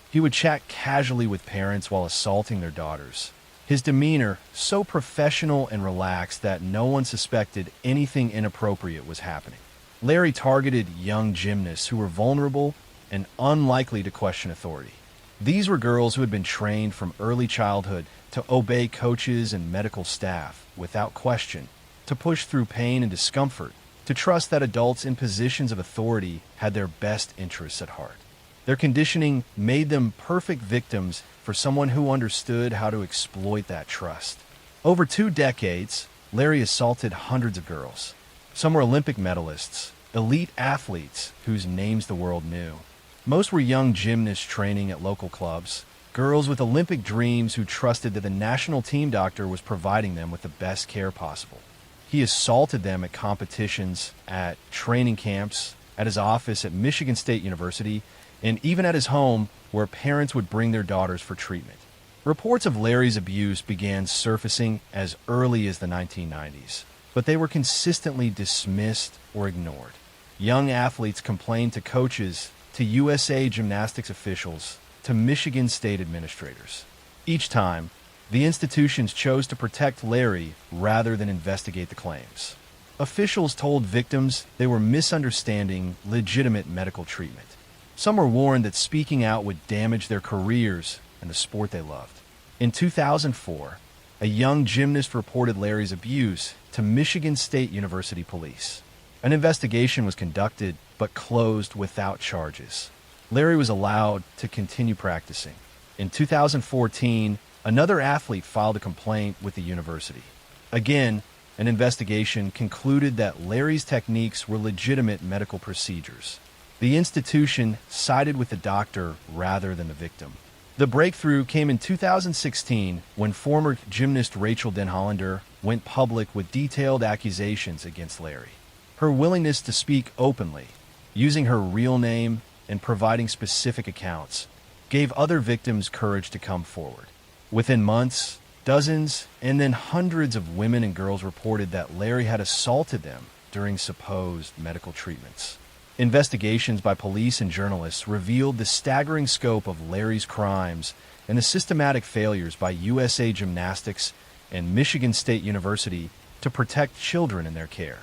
He would chat casually with parents while assaulting their daughters. His demeanor so professional and relaxed that no one suspected anything inappropriate was happening. Larry targeted young gymnasts who were vulnerable and unlikely to question authority. These were girls who had been trained from early childhood to obey coaches and medical staff without question, to push through pain and discomfort, to trust that adults in positions of authority had their best interests at heart. Their conditioning made them perfect victims for someone who understood how to exploit that trust. Over 2 decades, Larry assaulted hundreds of girls. Some were Olympic medalists, elite athletes whose names the world knew. Most were young gymnasts training at local clubs, girls with Olympic dreams who trusted that the national team doctor was providing them with the best care possible. He assaulted them at competitions, at training camps, at his office at Michigan State University, and even at his home where parents would bring their daughters for treatment. Reports of Larry's abuse began surfacing as early as the 1990s, but they were consistently dismissed or ignored. Young athletes complained to coaches, to USA Gymnastics officials, to Michigan State administrators. Each time, the institutions chose to protect Larry rather than investigate the claims. Officials told victims they were misunderstanding legitimate medical treatment. Some were warned that speaking out would damage their careers and the sport they loved. In 2004, a young gymnast reported Larry's abuse to Michigan State University police. An investigation was conducted but closed without charges. Larry was allowed to continue practicing. In 2014, another athlete filed a complaint with the university. Again, an investigation concluded that Larry's techniques were legitimate medical procedures. The institution sided with the doctor rather than the victim. The breakthrough came in 2016 when former gymnast Rachel Denhollander went public with detailed accusations against Larry. Her willingness to speak openly, using her real name and providing specific accounts, gave other victims courage to come forward. Within months, dozens and then hundreds of women and girls reported that Larry had assaulted them during supposed medical treatments. Investigations by police and journalists revealed the staggering scope of Larry's crimes and the systematic failures by USA Gymnastics and Michigan State University to protect children in their care.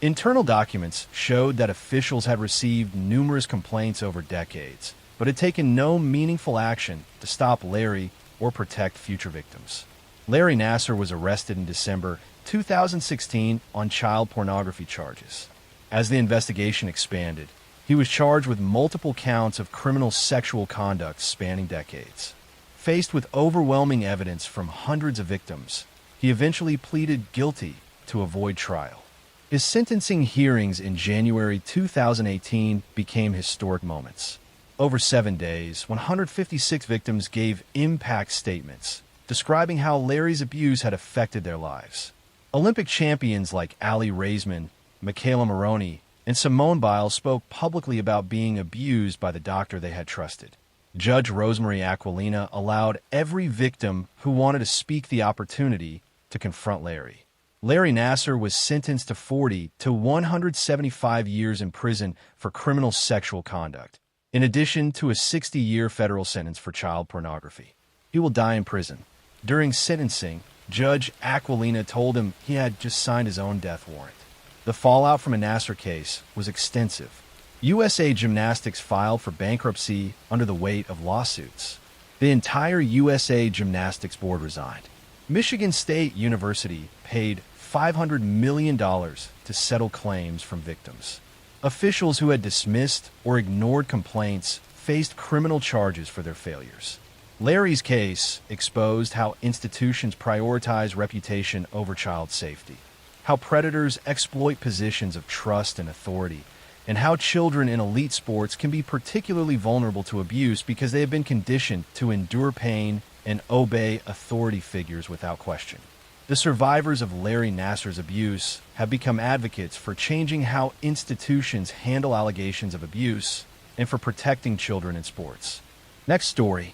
Internal documents showed that officials had received numerous complaints over decades, but had taken no meaningful action to stop Larry or protect future victims. Larry Nassar was arrested in December 2016 on child pornography charges. As the investigation expanded, he was charged with multiple counts of criminal sexual conduct spanning decades. Faced with overwhelming evidence from hundreds of victims, he eventually pleaded guilty to avoid trial. His sentencing hearings in January 2018 became historic moments. Over 7 days, 156 victims gave impact statements describing how Larry's abuse had affected their lives. Olympic champions like Ali Raisman, Michaela Maroney, and Simone Biles spoke publicly about being abused by the doctor they had trusted. Judge Rosemary Aquilina allowed every victim who wanted to speak the opportunity to confront Larry. Larry Nassar was sentenced to 40 to 175 years in prison for criminal sexual conduct, in addition to a 60-year federal sentence for child pornography. He will die in prison. During sentencing, Judge Aquilina told him he had just signed his own death warrant. The fallout from a Nassar case was extensive. USA Gymnastics filed for bankruptcy under the weight of lawsuits. The entire USA Gymnastics board resigned. Michigan State University paid $500 million to settle claims from victims. Officials who had dismissed or ignored complaints faced criminal charges for their failures. Larry's case exposed how institutions prioritize reputation over child safety, how predators exploit positions of trust and authority, and how children in elite sports can be particularly vulnerable to abuse because they have been conditioned to endure pain and obey authority figures without question. The survivors of Larry Nassar's abuse have become advocates for changing how institutions handle allegations of abuse and for protecting children in sports. Next story.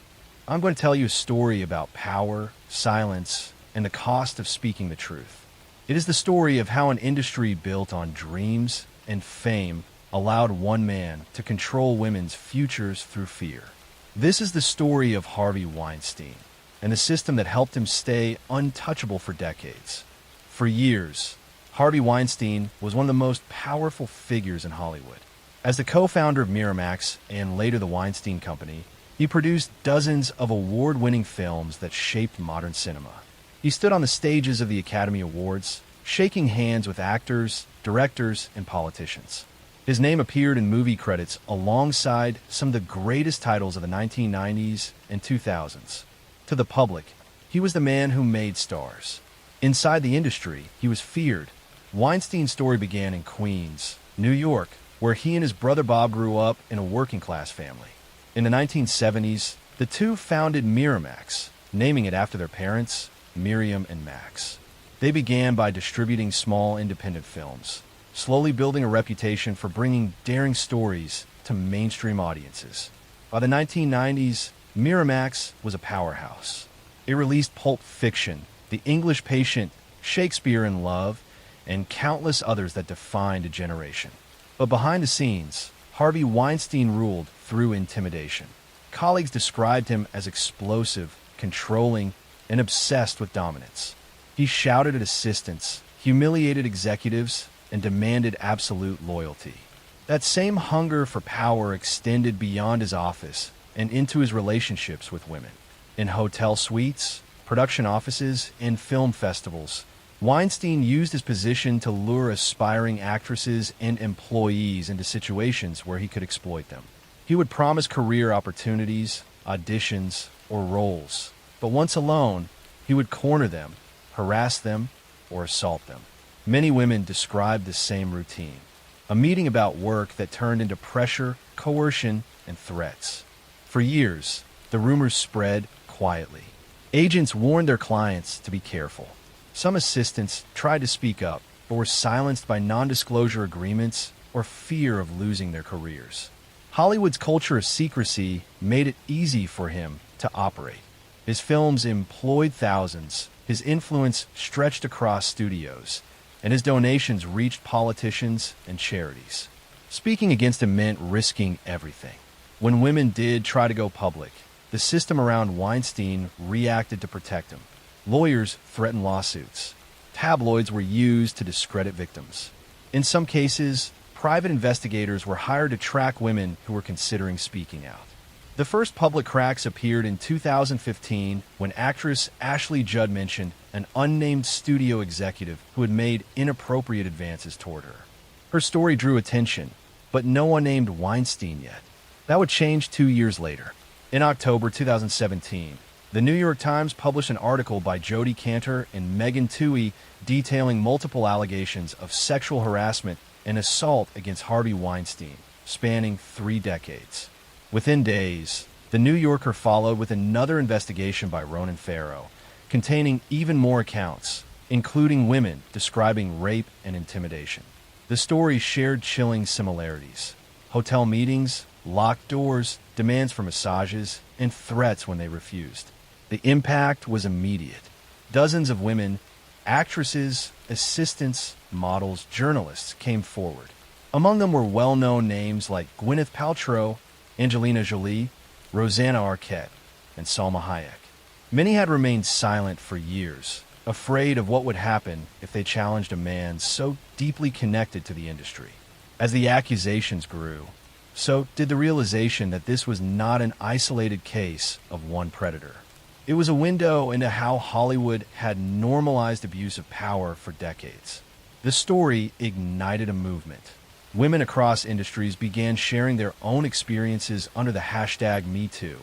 I'm going to tell you a story about power, silence, and the cost of speaking the truth. It is the story of how an industry built on dreams and fame allowed one man to control women's futures through fear. This is the story of Harvey Weinstein and the system that helped him stay untouchable for decades. For years, Harvey Weinstein was one of the most powerful figures in Hollywood. As the co-founder of Miramax and later the Weinstein Company, he produced dozens of award-winning films that shaped modern cinema. He stood on the stages of the Academy Awards, shaking hands with actors directors, and politicians. His name appeared in movie credits alongside some of the greatest titles of the 1990s and 2000s. To the public, he was the man who made stars. Inside the industry, he was feared. Weinstein's story began in Queens, New York, where he and his brother Bob grew up in a working-class family. In the 1970s, the two founded Miramax, naming it after their parents, Miriam and Max. They began by distributing small independent films, slowly building a reputation for bringing daring stories to mainstream audiences. By the 1990s, Miramax was a powerhouse. It released Pulp Fiction, The English Patient, Shakespeare in Love, and countless others that defined a generation. But behind the scenes, Harvey Weinstein ruled through intimidation. Colleagues described him as explosive, controlling, and obsessed with dominance. He shouted at assistants, humiliated executives, and demanded absolute loyalty. That same hunger for power extended beyond his office and into his relationships with women. In hotel suites, production offices, and film festivals, Weinstein used his position to lure aspiring actresses and employees into situations where he could exploit them. He would promise career opportunities, auditions, or roles, but once alone, he would corner them, harass them, or assault them. Many women described the same routine, a meeting about work that turned into pressure, coercion, and threats. For years, the rumors spread quietly. Agents warned their clients to be careful. Some assistants tried to speak up, but were silenced by non-disclosure agreements or fear of losing their careers. Hollywood's culture of secrecy made it easy for him to operate. His films employed thousands, his influence stretched across studios, and his donations reached politicians and charities. Speaking against him meant risking everything. When women did try to go public, the system around Weinstein reacted to protect him. Lawyers threatened lawsuits. Tabloids were used to discredit victims. In some cases, private investigators were hired to track women who were considering speaking out. The first public cracks appeared in 2015 when actress Ashley Judd mentioned an unnamed studio executive who had made inappropriate advances toward her. Her story drew attention, but no one named Weinstein yet. That would change 2 years later. In October 2017, the New York Times published an article by Jodi Kantor and Megan Twohey detailing multiple allegations of sexual harassment and assault against Harvey Weinstein, spanning 3 decades. Within days, The New Yorker followed with another investigation by Ronan Farrow, containing even more accounts, including women describing rape and intimidation. The stories shared chilling similarities: hotel meetings, locked doors, demands for massages, and threats when they refused. The impact was immediate. Dozens of women, actresses, assistants, models, journalists came forward. Among them were well-known names like Gwyneth Paltrow, Angelina Jolie, Rosanna Arquette, and Salma Hayek. Many had remained silent for years, afraid of what would happen if they challenged a man so deeply connected to the industry. As the accusations grew, so did the realization that this was not an isolated case of one predator. It was a window into how Hollywood had normalized abuse of power for decades. The story ignited a movement. Women across industries began sharing their own experiences under the hashtag #MeToo,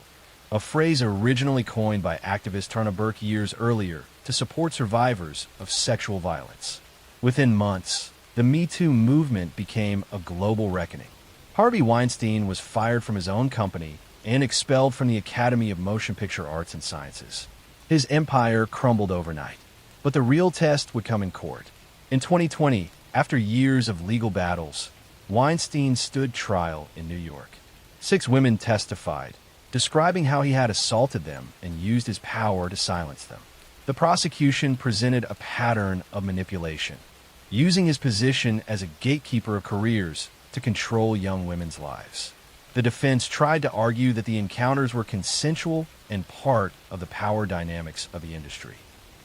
a phrase originally coined by activist Tarna Burke years earlier to support survivors of sexual violence. Within months, the #MeToo movement became a global reckoning. Harvey Weinstein was fired from his own company and expelled from the Academy of Motion Picture Arts and Sciences. His empire crumbled overnight. But the real test would come in court. In 2020, after years of legal battles, Weinstein stood trial in New York. 6 women testified, describing how he had assaulted them and used his power to silence them. The prosecution presented a pattern of manipulation, using his position as a gatekeeper of careers to control young women's lives. The defense tried to argue that the encounters were consensual and part of the power dynamics of the industry.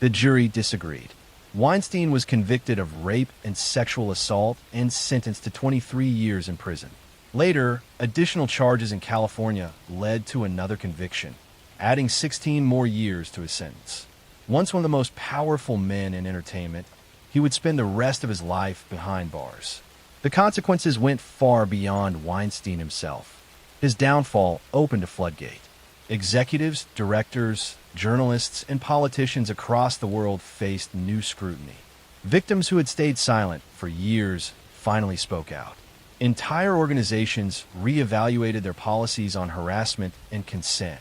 The jury disagreed. Weinstein was convicted of rape and sexual assault and sentenced to 23 years in prison. Later, additional charges in California led to another conviction, adding 16 more years to his sentence. Once one of the most powerful men in entertainment, he would spend the rest of his life behind bars. The consequences went far beyond Weinstein himself. His downfall opened a floodgate. Executives, directors, journalists, and politicians across the world faced new scrutiny. Victims who had stayed silent for years finally spoke out. Entire organizations reevaluated their policies on harassment and consent.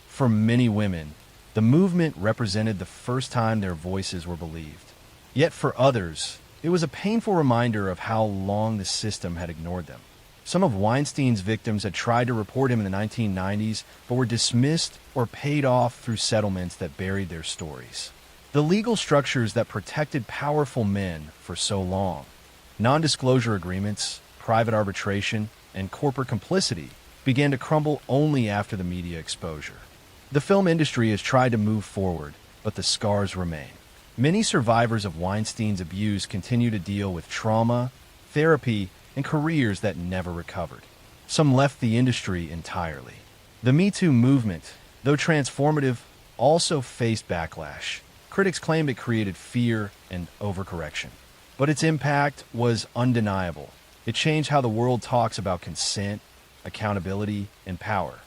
For many women, the movement represented the first time their voices were believed. Yet for others, it was a painful reminder of how long the system had ignored them. Some of Weinstein's victims had tried to report him in the 1990s, but were dismissed or paid off through settlements that buried their stories. The legal structures that protected powerful men for so long, non-disclosure agreements, private arbitration, and corporate complicity, began to crumble only after the media exposure. The film industry has tried to move forward, but the scars remain. Many survivors of Weinstein's abuse continue to deal with trauma, therapy, and careers that never recovered. Some left the industry entirely. The Me Too movement, though transformative, also faced backlash. Critics claimed it created fear and overcorrection. But its impact was undeniable. It changed how the world talks about consent, accountability, and power.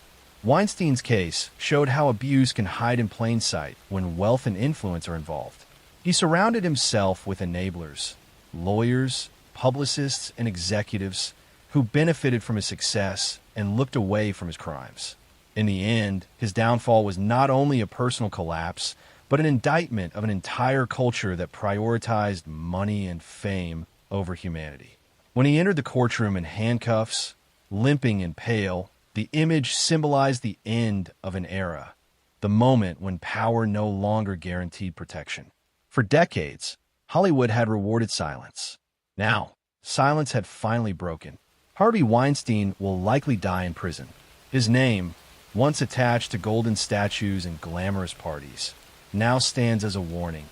Weinstein's case showed how abuse can hide in plain sight when wealth and influence are involved. He surrounded himself with enablers, lawyers, publicists, and executives who benefited from his success and looked away from his crimes. In the end, his downfall was not only a personal collapse, but an indictment of an entire culture that prioritized money and fame over humanity. When he entered the courtroom in handcuffs, limping and pale, the image symbolized the end of an era, the moment when power no longer guaranteed protection. For decades, Hollywood had rewarded silence. Now, silence had finally broken. Harvey Weinstein will likely die in prison. His name, once attached to golden statues and glamorous parties, now stands as a warning,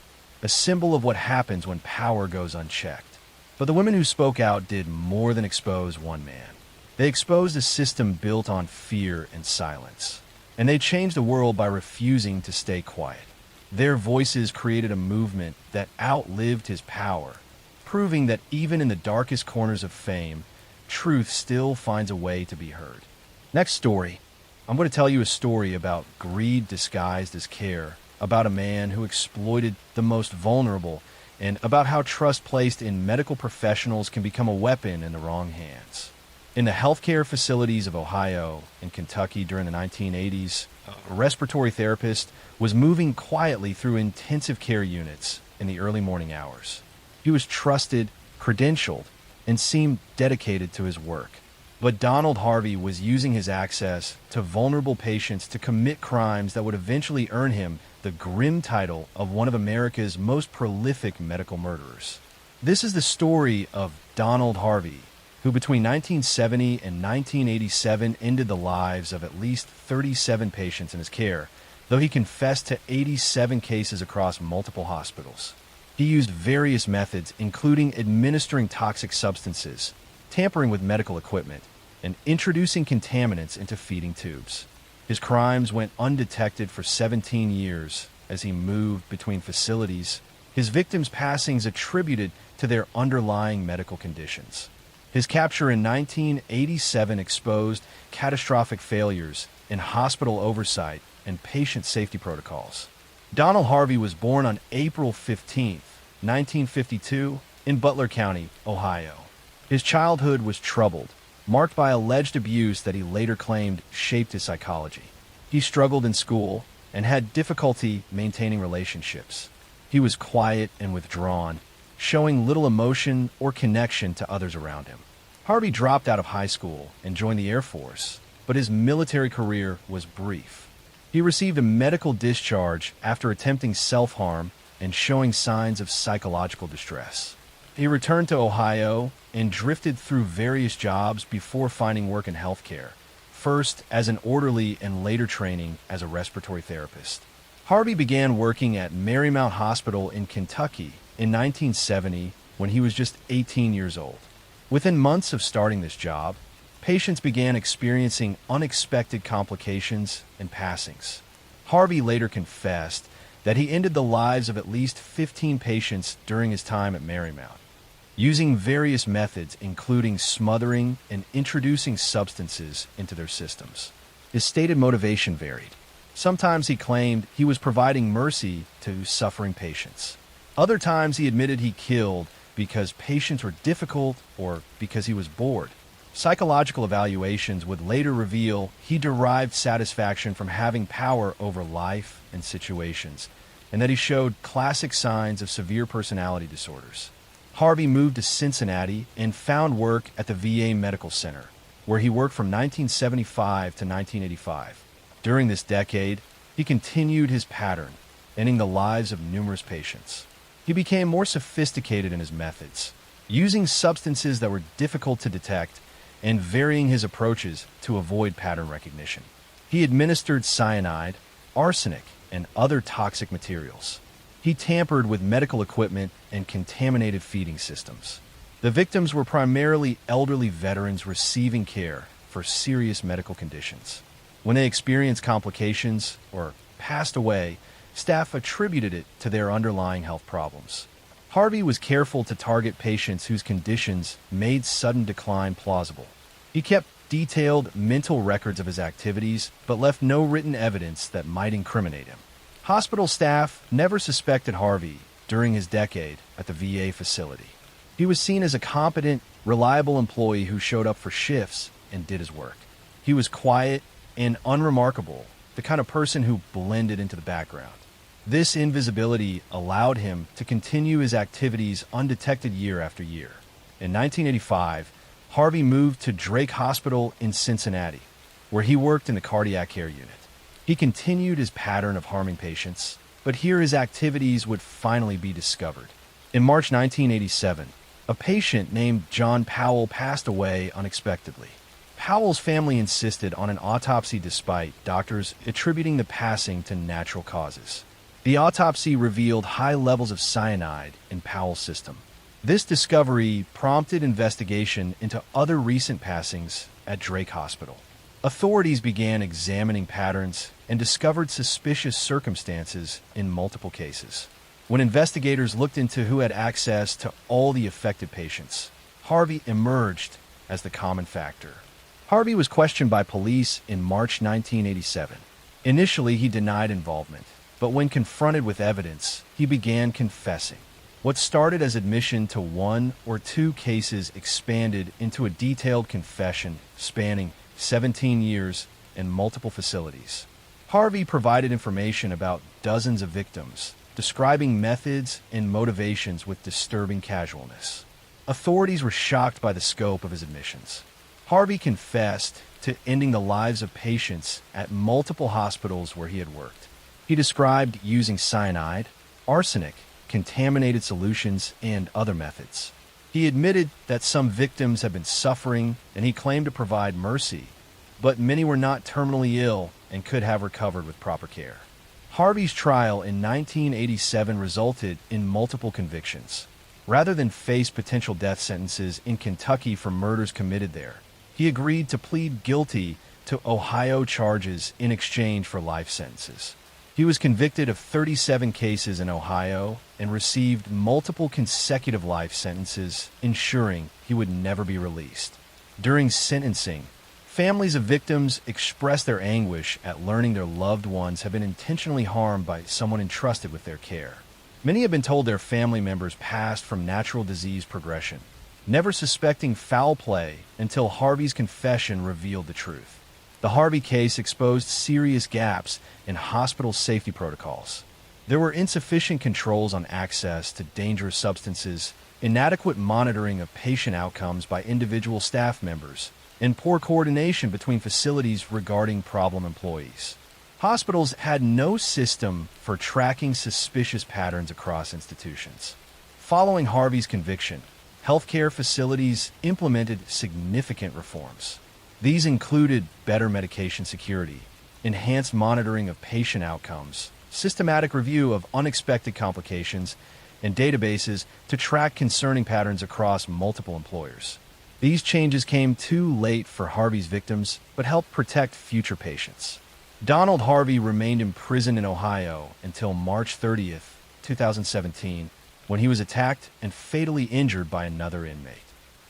a symbol of what happens when power goes unchecked. But the women who spoke out did more than expose one man. They exposed a system built on fear and silence. And they changed the world by refusing to stay quiet. Their voices created a movement that outlived his power, proving that even in the darkest corners of fame, truth still finds a way to be heard. Next story, I'm going to tell you a story about greed disguised as care, about a man who exploited the most vulnerable, and about how trust placed in medical professionals can become a weapon in the wrong hands. In the healthcare facilities of Ohio and Kentucky during the 1980s, a respiratory therapist was moving quietly through intensive care units in the early morning hours. He was trusted, credentialed, and seemed dedicated to his work. But Donald Harvey was using his access to vulnerable patients to commit crimes that would eventually earn him the grim title of one of America's most prolific medical murderers. This is the story of Donald Harvey, who between 1970 and 1987 ended the lives of at least 37 patients in his care, though he confessed to 87 cases across multiple hospitals. He used various methods, including administering toxic substances, tampering with medical equipment, and introducing contaminants into feeding tubes. His crimes went undetected for 17 years as he moved between facilities, his victims' passings attributed to their underlying medical conditions. His capture in 1987 exposed catastrophic failures in hospital oversight and patient safety protocols. Donald Harvey was born on April 15, 1952, in Butler County, Ohio. His childhood was troubled, marked by alleged abuse that he later claimed shaped his psychology. He struggled in school and had difficulty maintaining relationships. He was quiet and withdrawn, showing little emotion or connection to others around him. Harvey dropped out of high school and joined the Air Force, but his military career was brief. He received a medical discharge after attempting self-harm and showing signs of psychological distress. He returned to Ohio and drifted through various jobs before finding work in healthcare, first as an orderly and later training as a respiratory therapist. Harvey began working at Marymount Hospital in Kentucky in 1970 when he was just 18 years old. Within months of starting this job, patients began experiencing unexpected complications and passings. Harvey later confessed that he ended the lives of at least 15 patients during his time at Marymount, using various methods including smothering and introducing substances into their systems. His stated motivation varied. Sometimes he claimed he was providing mercy to suffering patients. Other times he admitted he killed because patients were difficult or because he was bored. Psychological evaluations would later reveal he derived satisfaction from having power over life and situations, and that he showed classic signs of severe personality disorders. Harvey moved to Cincinnati and found work at the VA Medical Center, where he worked from 1975 to 1985. During this decade, he continued his pattern, ending the lives of numerous patients. He became more sophisticated in his methods, using substances that were difficult to detect and varying his approaches to avoid pattern recognition. He administered cyanide, arsenic, and other toxic materials. He tampered with medical equipment and contaminated feeding systems. The victims were primarily elderly veterans receiving care for serious medical conditions. When they experienced complications or passed away, staff attributed it to their underlying health problems. Harvey was careful to target patients whose conditions made sudden decline plausible. He kept detailed mental records of his activities, but left no written evidence that might incriminate him. Hospital staff never suspected Harvey during his decade at the VA facility. He was seen as a competent, reliable employee who showed up for shifts and did his work. He was quiet and unremarkable, the kind of person who blended into the background. This invisibility allowed him to continue his activities undetected year after year. In 1985, Harvey moved to Drake Hospital in Cincinnati, where he worked in the cardiac care unit. He continued his pattern of harming patients, but here his activities would finally be discovered. In March 1987, a patient named John Powell passed away unexpectedly. Powell's family insisted on an autopsy despite doctors attributing the passing to natural causes. The autopsy revealed high levels of cyanide in Powell's system. This discovery prompted investigation into other recent passings at Drake Hospital. Authorities began examining patterns and discovered suspicious circumstances in multiple cases. When investigators looked into who had access to all the affected patients, Harvey emerged as the common factor. Harvey was questioned by police in March 1987. Initially, he denied involvement, but when confronted with evidence, he began confessing. What started as admission to one or two cases expanded into a detailed confession spanning 17 years and multiple facilities. Harvey provided information about dozens of victims, describing methods and motivations with disturbing casualness. Authorities were shocked by the scope of his admissions. Harvey confessed to ending the lives of patients at multiple hospitals where he had worked. He described using cyanide, arsenic, contaminated solutions, and other methods. He admitted that some victims had been suffering, and he claimed to provide mercy, but many were not terminally ill and could have recovered with proper care. Harvey's trial in 1987 resulted in multiple convictions. Rather than face potential death sentences in Kentucky for murders committed there, he agreed to plead guilty to Ohio charges in exchange for life sentences. He was convicted of 37 cases in Ohio and received multiple consecutive life sentences, ensuring he would never be released. During sentencing, families of victims expressed their anguish at learning their loved ones had been intentionally harmed by someone entrusted with their care. Many have been told their family members passed from natural disease progression, never suspecting foul play until Harvey's confession revealed the truth. The Harvey case exposed serious gaps in hospital safety protocols. There were insufficient controls on access to dangerous substances, inadequate monitoring of patient outcomes by individual staff members, and poor coordination between facilities regarding problem employees. Hospitals had no system for tracking suspicious patterns across institutions. Following Harvey's conviction, healthcare facilities implemented significant reforms. These included better medication security, enhanced monitoring of patient outcomes, systematic review of unexpected complications, and databases to track concerning patterns across multiple employers. These changes came too late for Harvey's victims, but helped protect future patients. Donald Harvey remained in prison in Ohio until March 30th, 2017, when he was attacked and fatally injured by another inmate.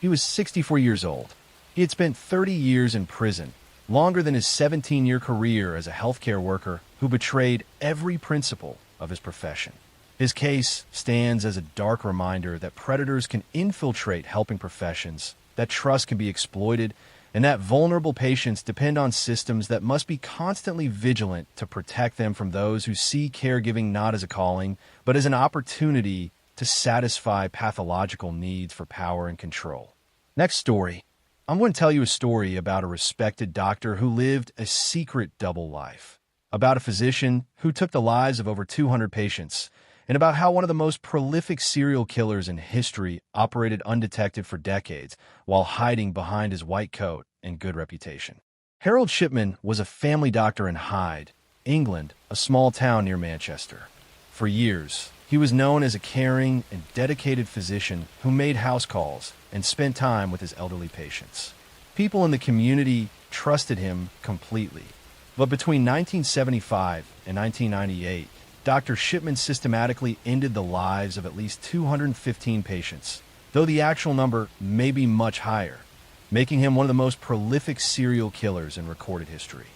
He was 64 years old. He had spent 30 years in prison, longer than his 17-year career as a healthcare worker who betrayed every principle of his profession. His case stands as a dark reminder that predators can infiltrate helping professions, that trust can be exploited, and that vulnerable patients depend on systems that must be constantly vigilant to protect them from those who see caregiving not as a calling, but as an opportunity to satisfy pathological needs for power and control. Next story. I'm going to tell you a story about a respected doctor who lived a secret double life, about a physician who took the lives of over 200 patients, and about how one of the most prolific serial killers in history operated undetected for decades while hiding behind his white coat and good reputation. Harold Shipman was a family doctor in Hyde, England, a small town near Manchester. For years, he was known as a caring and dedicated physician who made house calls and spent time with his elderly patients. People in the community trusted him completely. But between 1975 and 1998, Dr. Shipman systematically ended the lives of at least 215 patients, though the actual number may be much higher, making him one of the most prolific serial killers in recorded history.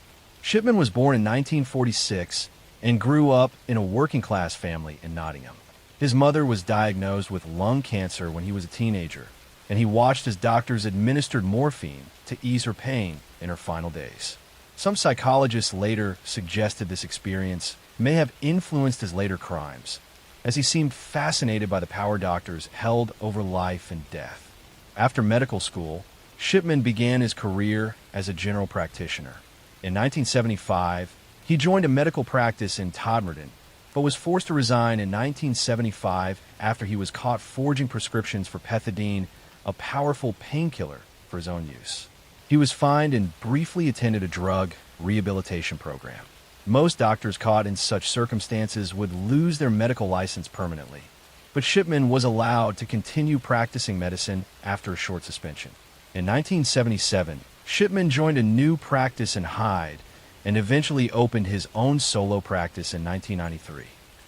Shipman was born in 1946 and grew up in a working-class family in Nottingham. His mother was diagnosed with lung cancer when he was a teenager, and he watched as doctors administered morphine to ease her pain in her final days. Some psychologists later suggested this experience may have influenced his later crimes, as he seemed fascinated by the power doctors held over life and death. After medical school, Shipman began his career as a general practitioner. In 1975, he joined a medical practice in Todmorden, but was forced to resign in 1975 after he was caught forging prescriptions for pethidine, a powerful painkiller, for his own use. He was fined and briefly attended a drug rehabilitation program. Most doctors caught in such circumstances would lose their medical license permanently, but Shipman was allowed to continue practicing medicine after a short suspension. In 1977, Shipman joined a new practice in Hyde and eventually opened his own solo practice in 1993.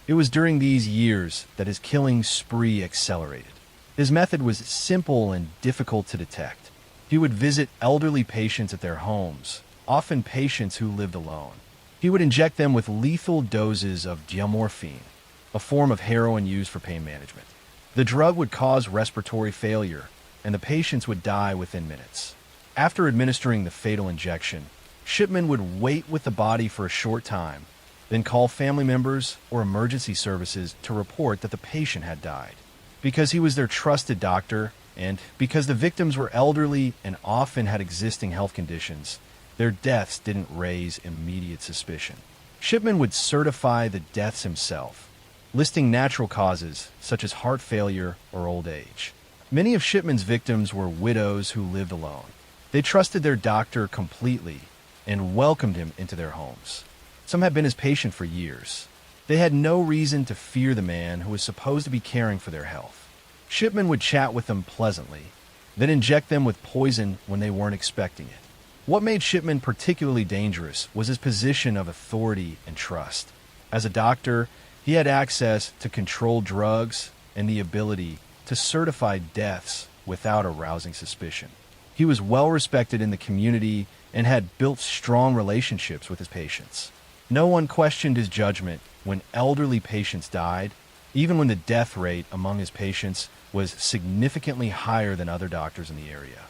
It was during these years that his killing spree accelerated. His method was simple and difficult to detect. He would visit elderly patients at their homes, often patients who lived alone. He would inject them with lethal doses of diamorphine, a form of heroin used for pain management. The drug would cause respiratory failure, and the patients would die within minutes. After administering the fatal injection, Shipman would wait with the body for a short time, then call family members or emergency services to report that the patient had died. Because he was their trusted doctor, and because the victims were elderly and often had existing health conditions, their deaths didn't raise immediate suspicion. Shipman would certify the deaths himself, listing natural causes such as heart failure or old age. Many of Shipman's victims were widows who lived alone. They trusted their doctor completely and welcomed him into their homes. Some had been his patient for years. They had no reason to fear the man who was supposed to be caring for their health. Shipman would chat with them pleasantly, then inject them with poison when they weren't expecting it. What made Shipman particularly dangerous was his position of authority and trust. As a doctor, he had access to controlled drugs and the ability to certify deaths without arousing suspicion. He was well respected in the community and had built strong relationships with his patients. No one questioned his judgment when elderly patients died, even when the death rate among his patients was significantly higher than other doctors in the area.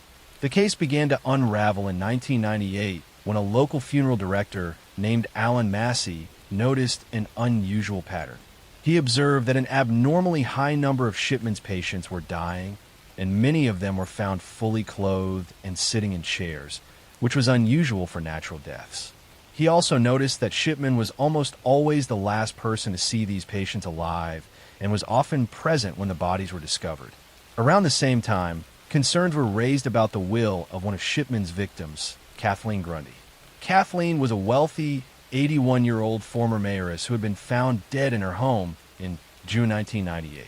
The case began to unravel in 1998 when a local funeral director named Alan Massey noticed an unusual pattern. He observed that an abnormally high number of Shipman's patients were dying, and many of them were found fully clothed and sitting in chairs, which was unusual for natural deaths. He also noticed that Shipman was almost always the last person to see these patients alive and was often present when the bodies were discovered. Around the same time, concerns were raised about the will of one of Shipman's victims, Kathleen Grundy. Kathleen was a wealthy, 81-year-old former mayoress who had been found dead in her home in June 1998.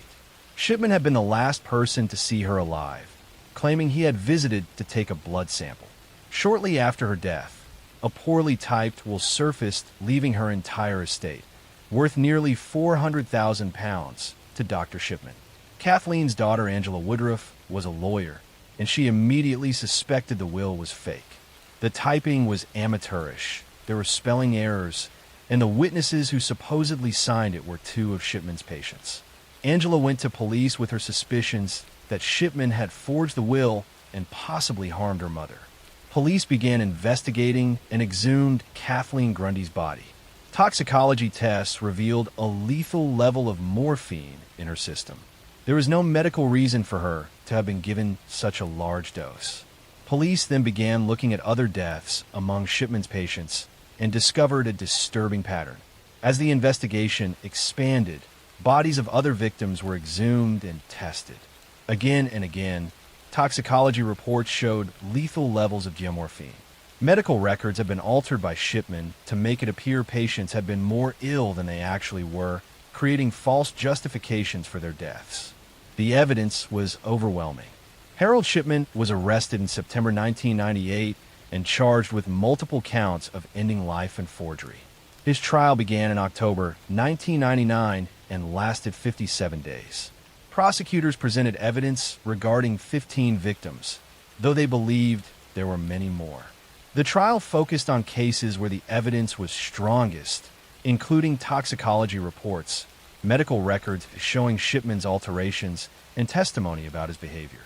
Shipman had been the last person to see her alive, claiming he had visited to take a blood sample. Shortly after her death, a poorly typed will surfaced, leaving her entire estate, worth nearly £400,000, to Dr. Shipman. Kathleen's daughter, Angela Woodruff, was a lawyer, and she immediately suspected the will was fake. The typing was amateurish, there were spelling errors, and the witnesses who supposedly signed it were two of Shipman's patients. Angela went to police with her suspicions that Shipman had forged the will and possibly harmed her mother. Police began investigating and exhumed Kathleen Grundy's body. Toxicology tests revealed a lethal level of morphine in her system. There was no medical reason for her to have been given such a large dose. Police then began looking at other deaths among Shipman's patients and discovered a disturbing pattern. As the investigation expanded, bodies of other victims were exhumed and tested. Again and again, toxicology reports showed lethal levels of geomorphine. Medical records have been altered by Shipman to make it appear patients had been more ill than they actually were, creating false justifications for their deaths. The evidence was overwhelming. Harold Shipman was arrested in September 1998 and charged with multiple counts of ending life and forgery. His trial began in October 1999 and lasted 57 days. Prosecutors presented evidence regarding 15 victims, though they believed there were many more. The trial focused on cases where the evidence was strongest, including toxicology reports, medical records showing Shipman's alterations, and testimony about his behavior.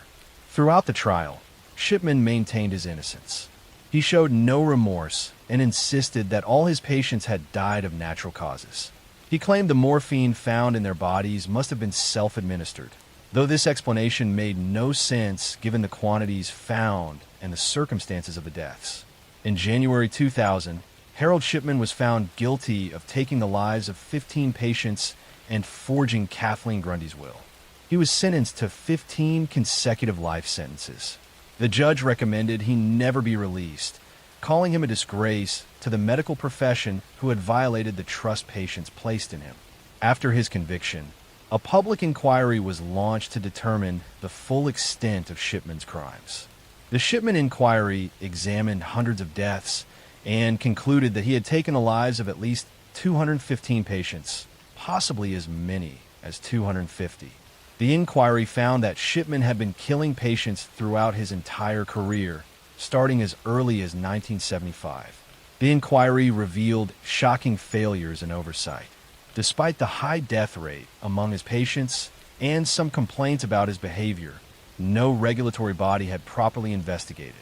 Throughout the trial, Shipman maintained his innocence. He showed no remorse and insisted that all his patients had died of natural causes. He claimed the morphine found in their bodies must have been self-administered, though this explanation made no sense given the quantities found and the circumstances of the deaths. In January 2000, Harold Shipman was found guilty of taking the lives of 15 patients and forging Kathleen Grundy's will. He was sentenced to 15 consecutive life sentences. The judge recommended he never be released, calling him a disgrace to the medical profession who had violated the trust patients placed in him. After his conviction, a public inquiry was launched to determine the full extent of Shipman's crimes. The Shipman inquiry examined hundreds of deaths and concluded that he had taken the lives of at least 215 patients, possibly as many as 250. The inquiry found that Shipman had been killing patients throughout his entire career, starting as early as 1975. The inquiry revealed shocking failures and oversight. Despite the high death rate among his patients and some complaints about his behavior, no regulatory body had properly investigated.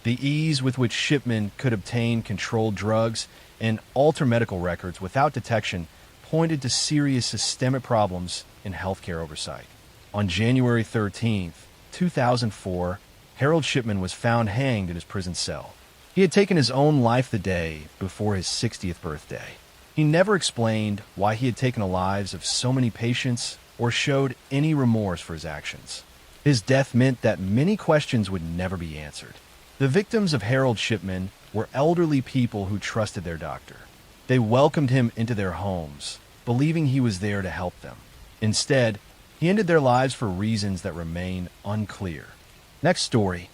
The ease with which Shipman could obtain controlled drugs and alter medical records without detection pointed to serious systemic problems in healthcare oversight. On January 13, 2004, Harold Shipman was found hanged in his prison cell. He had taken his own life the day before his 60th birthday. He never explained why he had taken the lives of so many patients or showed any remorse for his actions. His death meant that many questions would never be answered. The victims of Harold Shipman were elderly people who trusted their doctor. They welcomed him into their homes, believing he was there to help them. Instead, he ended their lives for reasons that remain unclear. Next story.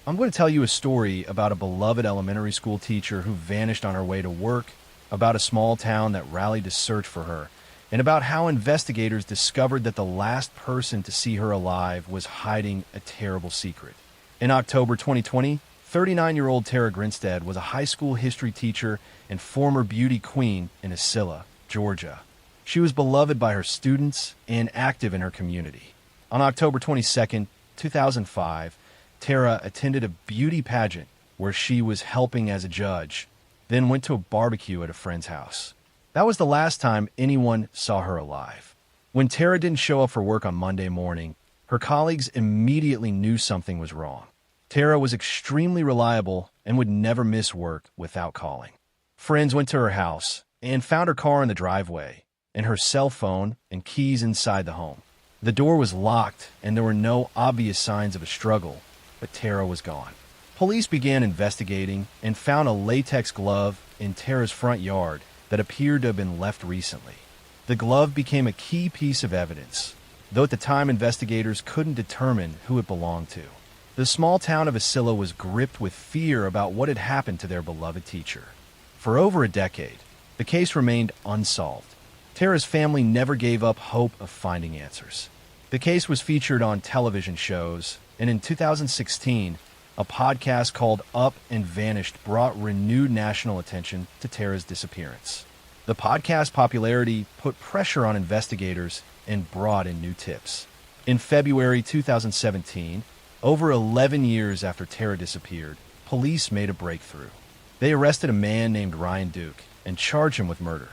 I'm going to tell you a story about a beloved elementary school teacher who vanished on her way to work, about a small town that rallied to search for her, and about how investigators discovered that the last person to see her alive was hiding a terrible secret. In October 2020, 39-year-old Tara Grinstead was a high school history teacher and former beauty queen in Isilla, Georgia. She was beloved by her students and active in her community. On October 22, 2005, Tara attended a beauty pageant where she was helping as a judge, then went to a barbecue at a friend's house. That was the last time anyone saw her alive. When Tara didn't show up for work on Monday morning, her colleagues immediately knew something was wrong. Tara was extremely reliable and would never miss work without calling. Friends went to her house and found her car in the driveway and her cell phone and keys inside the home. The door was locked and there were no obvious signs of a struggle, but Tara was gone. Police began investigating and found a latex glove in Tara's front yard that appeared to have been left recently. The glove became a key piece of evidence. though at the time investigators couldn't determine who it belonged to. The small town of Asilla was gripped with fear about what had happened to their beloved teacher. For over a decade, the case remained unsolved. Tara's family never gave up hope of finding answers. The case was featured on television shows, and in 2016, a podcast called Up and Vanished brought renewed national attention to Tara's disappearance. The podcast's popularity put pressure on investigators and brought in new tips. In February 2017, over 11 years after Tara disappeared, police made a breakthrough. They arrested a man named Ryan Duke and charged him with murder.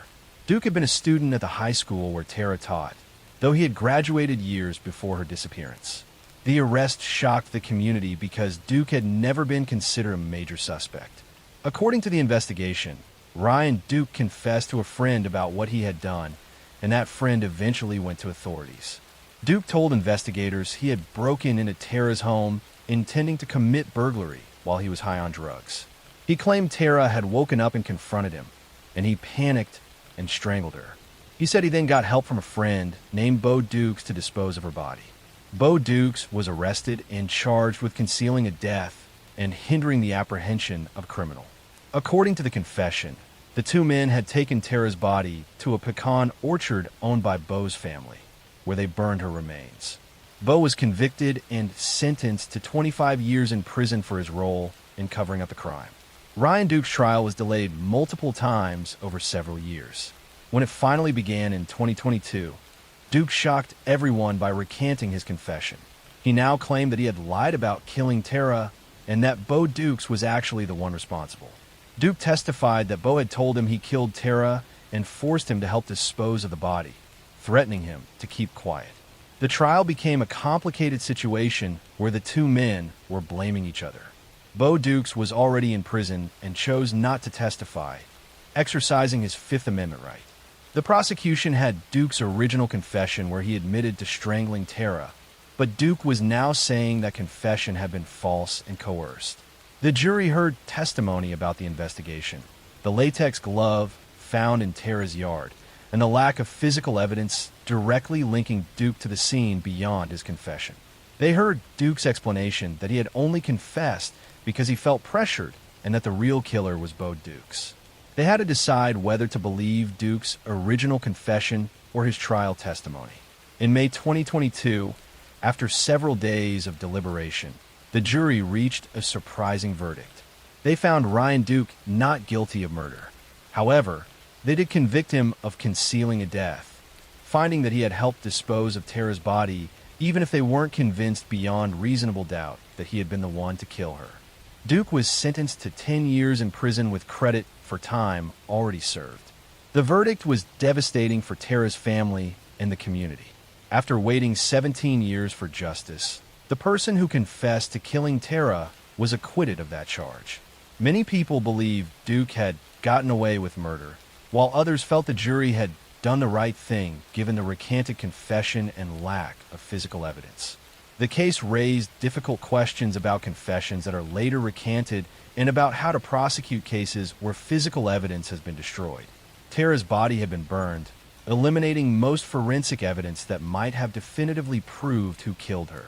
Duke had been a student at the high school where Tara taught, though he had graduated years before her disappearance. The arrest shocked the community because Duke had never been considered a major suspect. According to the investigation, Ryan Duke confessed to a friend about what he had done, and that friend eventually went to authorities. Duke told investigators he had broken into Tara's home intending to commit burglary while he was high on drugs. He claimed Tara had woken up and confronted him, and he panicked and strangled her. He said he then got help from a friend named Bo Dukes to dispose of her body. Bo Dukes was arrested and charged with concealing a death and hindering the apprehension of a criminal. According to the confession, the two men had taken Tara's body to a pecan orchard owned by Bo's family, where they burned her remains. Bo was convicted and sentenced to 25 years in prison for his role in covering up the crime. Ryan Duke's trial was delayed multiple times over several years. When it finally began in 2022, Duke shocked everyone by recanting his confession. He now claimed that he had lied about killing Tara and that Bo Dukes was actually the one responsible. Duke testified that Bo had told him he killed Tara and forced him to help dispose of the body, threatening him to keep quiet. The trial became a complicated situation where the two men were blaming each other. Bo Dukes was already in prison and chose not to testify, exercising his Fifth Amendment right. The prosecution had Duke's original confession where he admitted to strangling Tara, but Duke was now saying that confession had been false and coerced. The jury heard testimony about the investigation, the latex glove found in Tara's yard, and the lack of physical evidence directly linking Duke to the scene beyond his confession. They heard Duke's explanation that he had only confessed because he felt pressured and that the real killer was Bo Dukes. They had to decide whether to believe Duke's original confession or his trial testimony. In May 2022, after several days of deliberation, the jury reached a surprising verdict. They found Ryan Duke not guilty of murder. However, they did convict him of concealing a death, finding that he had helped dispose of Tara's body even if they weren't convinced beyond reasonable doubt that he had been the one to kill her. Duke was sentenced to 10 years in prison with credit for time already served. The verdict was devastating for Tara's family and the community. After waiting 17 years for justice, the person who confessed to killing Tara was acquitted of that charge. Many people believe Duke had gotten away with murder, while others felt the jury had done the right thing given the recanted confession and lack of physical evidence. The case raised difficult questions about confessions that are later recanted and about how to prosecute cases where physical evidence has been destroyed. Tara's body had been burned, eliminating most forensic evidence that might have definitively proved who killed her.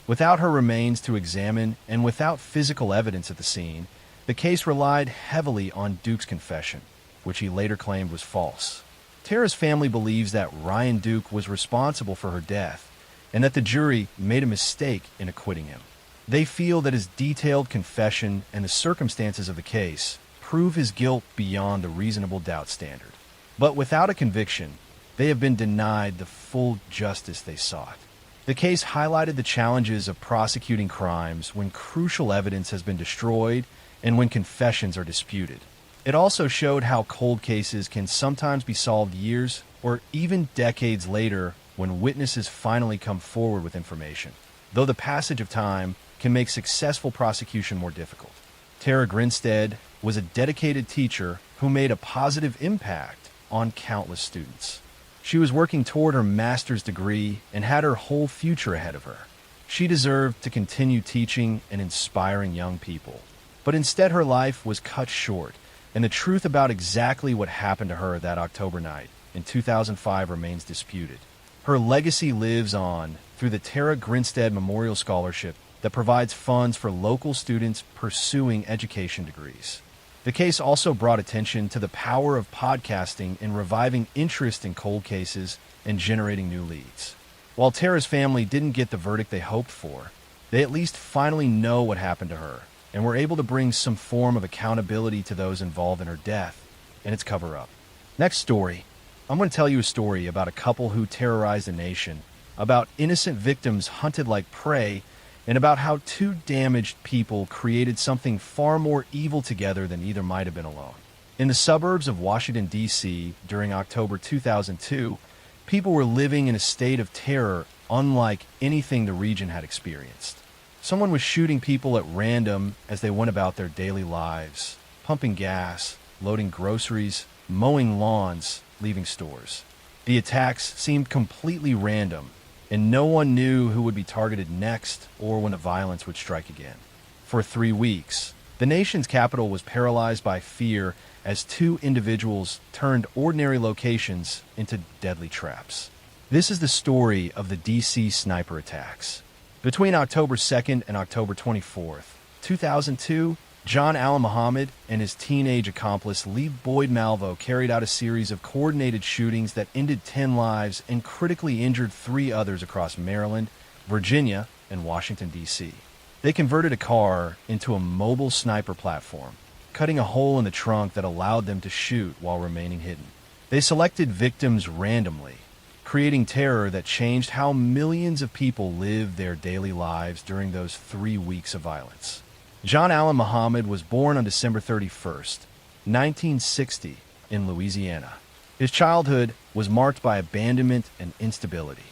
Without her remains to examine and without physical evidence at the scene, the case relied heavily on Duke's confession, which he later claimed was false. Tara's family believes that Ryan Duke was responsible for her death and that the jury made a mistake in acquitting him. They feel that his detailed confession and the circumstances of the case prove his guilt beyond the reasonable doubt standard. But without a conviction, they have been denied the full justice they sought. The case highlighted the challenges of prosecuting crimes when crucial evidence has been destroyed and when confessions are disputed. It also showed how cold cases can sometimes be solved years or even decades later when witnesses finally come forward with information, though the passage of time can make successful prosecution more difficult. Tara Grinstead was a dedicated teacher who made a positive impact on countless students. She was working toward her master's degree and had her whole future ahead of her. She deserved to continue teaching and inspiring young people. But instead her life was cut short, and the truth about exactly what happened to her that October night in 2005 remains disputed. Her legacy lives on through the Tara Grinstead Memorial Scholarship that provides funds for local students pursuing education degrees. The case also brought attention to the power of podcasting in reviving interest in cold cases and generating new leads. While Tara's family didn't get the verdict they hoped for, they at least finally know what happened to her and were able to bring some form of accountability to those involved in her death and its cover-up. Next story. I'm going to tell you a story about a couple who terrorized a nation, about innocent victims hunted like prey, and about how two damaged people created something far more evil together than either might have been alone. In the suburbs of Washington, D.C., during October 2002, people were living in a state of terror unlike anything the region had experienced. Someone was shooting people at random as they went about their daily lives, pumping gas, loading groceries, mowing lawns, leaving stores. The attacks seemed completely random, and no one knew who would be targeted next or when the violence would strike again. For 3 weeks, the nation's capital was paralyzed by fear as two individuals turned ordinary locations into deadly traps. This is the story of the D.C. sniper attacks. Between October 2nd and October 24th, 2002, John Allen Muhammad and his teenage accomplice Lee Boyd Malvo carried out a series of coordinated shootings that ended 10 lives and critically injured 3 others across Maryland, Virginia, and Washington, D.C. They converted a car into a mobile sniper platform, cutting a hole in the trunk that allowed them to shoot while remaining hidden. They selected victims randomly, creating terror that changed how millions of people lived their daily lives during those 3 weeks of violence. John Allen Muhammad was born on December 31st, 1960, in Louisiana. His childhood was marked by abandonment and instability.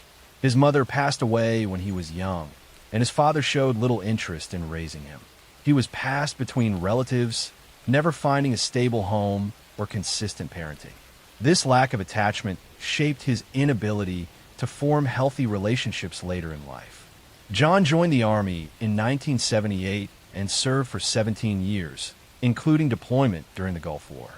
His mother passed away when he was young, and his father showed little interest in raising him. He was passed between relatives, never finding a stable home or consistent parenting. This lack of attachment shaped his inability to form healthy relationships later in life. John joined the Army in 1978 and served for 17 years, including deployment during the Gulf War.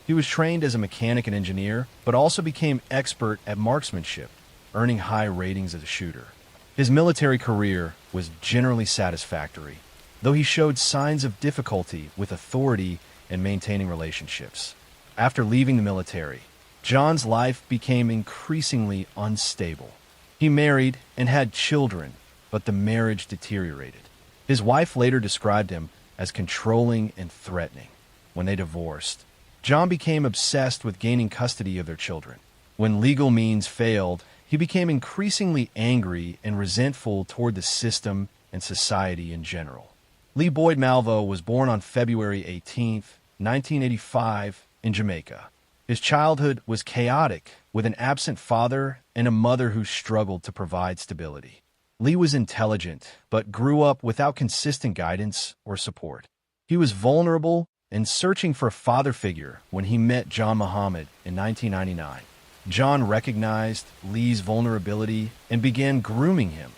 He was trained as a mechanic and engineer, but also became expert at marksmanship, earning high ratings as a shooter. His military career was generally satisfactory, though he showed signs of difficulty with authority and maintaining relationships. After leaving the military, John's life became increasingly unstable. He married and had children, but the marriage deteriorated. His wife later described him as controlling and threatening. When they divorced, John became obsessed with gaining custody of their children. When legal means failed, he became increasingly angry and resentful toward the system and society in general. Lee Boyd Malvo was born on February 18, 1985, in Jamaica. His childhood was chaotic, with an absent father and a mother who struggled to provide stability. Lee was intelligent, but grew up without consistent guidance or support. He was vulnerable and searching for a father figure when he met John Muhammad in 1999. John recognized Lee's vulnerability and began grooming him,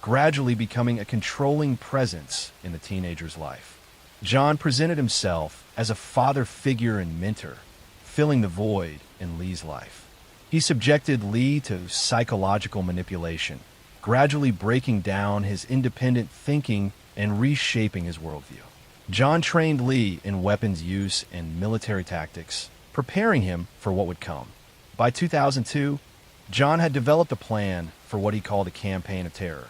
gradually becoming a controlling presence in the teenager's life. John presented himself as a father figure and mentor, filling the void in Lee's life. He subjected Lee to psychological manipulation, gradually breaking down his independent thinking and reshaping his worldview. John trained Lee in weapons use and military tactics, preparing him for what would come. By 2002, John had developed a plan for what he called a campaign of terror.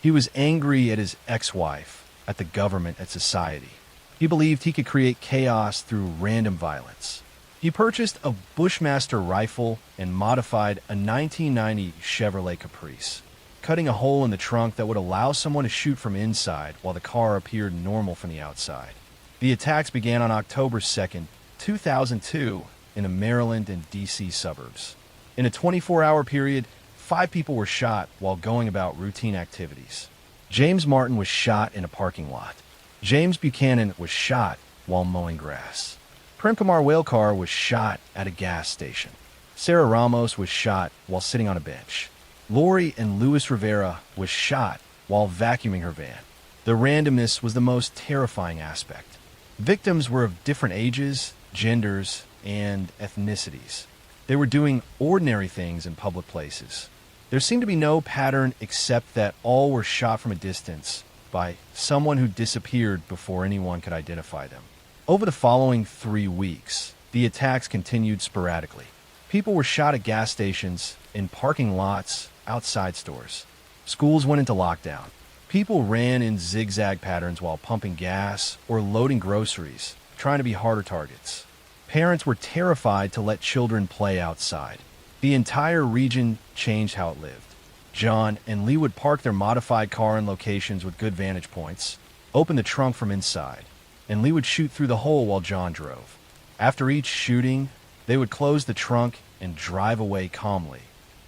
He was angry at his ex-wife, at the government, at society. He believed he could create chaos through random violence. He purchased a Bushmaster rifle and modified a 1990 Chevrolet Caprice, cutting a hole in the trunk that would allow someone to shoot from inside while the car appeared normal from the outside. The attacks began on October 2nd, 2002, in the Maryland and D.C. suburbs. In a 24-hour period, 5 people were shot while going about routine activities. James Martin was shot in a parking lot. James Buchanan was shot while mowing grass. Prem Kumar Walekar was shot at a gas station. Sarah Ramos was shot while sitting on a bench. Lori and Luis Rivera was shot while vacuuming her van. The randomness was the most terrifying aspect. Victims were of different ages, genders, and ethnicities. They were doing ordinary things in public places. There seemed to be no pattern except that all were shot from a distance by someone who disappeared before anyone could identify them. Over the following 3 weeks, the attacks continued sporadically. People were shot at gas stations, in parking lots, outside stores. Schools went into lockdown. People ran in zigzag patterns while pumping gas or loading groceries, trying to be harder targets. Parents were terrified to let children play outside. The entire region changed how it lived. John and Lee would park their modified car in locations with good vantage points, open the trunk from inside, and Lee would shoot through the hole while John drove. After each shooting, they would close the trunk and drive away calmly,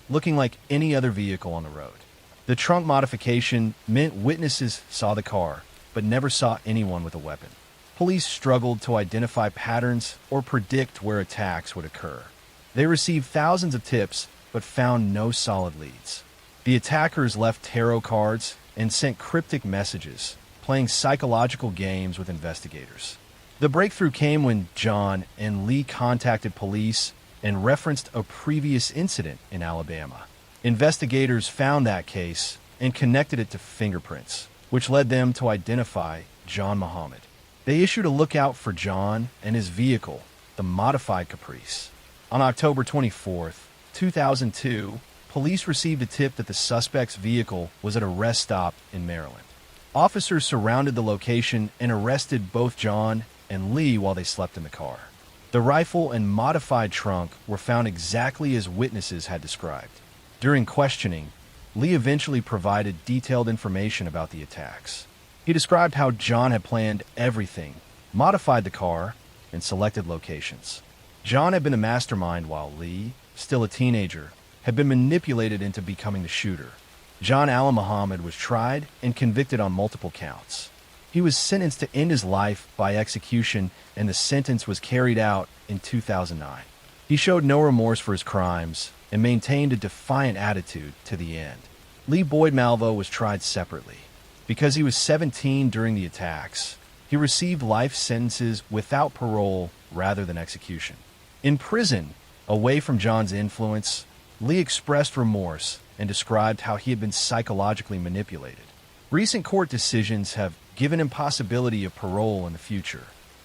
looking like any other vehicle on the road. The trunk modification meant witnesses saw the car, but never saw anyone with a weapon. Police struggled to identify patterns or predict where attacks would occur. They received thousands of tips, but found no solid leads. The attackers left tarot cards and sent cryptic messages, playing psychological games with investigators. The breakthrough came when John and Lee contacted police and referenced a previous incident in Alabama. Investigators found that case and connected it to fingerprints, which led them to identify John Muhammad. They issued a lookout for John and his vehicle, the modified Caprice. On October 24th, 2002, police received a tip that the suspect's vehicle was at a rest stop in Maryland. Officers surrounded the location and arrested both John and Lee while they slept in the car. The rifle and modified trunk were found exactly as witnesses had described. During questioning, Lee eventually provided detailed information about the attacks. He described how John had planned everything, modified the car, and selected locations. John had been the mastermind while Lee, still a teenager, had been manipulated into becoming the shooter. John Allen Muhammad was tried and convicted on multiple counts. He was sentenced to end his life by execution, and the sentence was carried out in 2009. He showed no remorse for his crimes and maintained a defiant attitude to the end. Lee Boyd Malvo was tried separately. Because he was 17 during the attacks, he received life sentences without parole rather than execution. In prison, away from John's influence, Lee expressed remorse and described how he had been psychologically manipulated. Recent court decisions have given him possibility of parole in the future.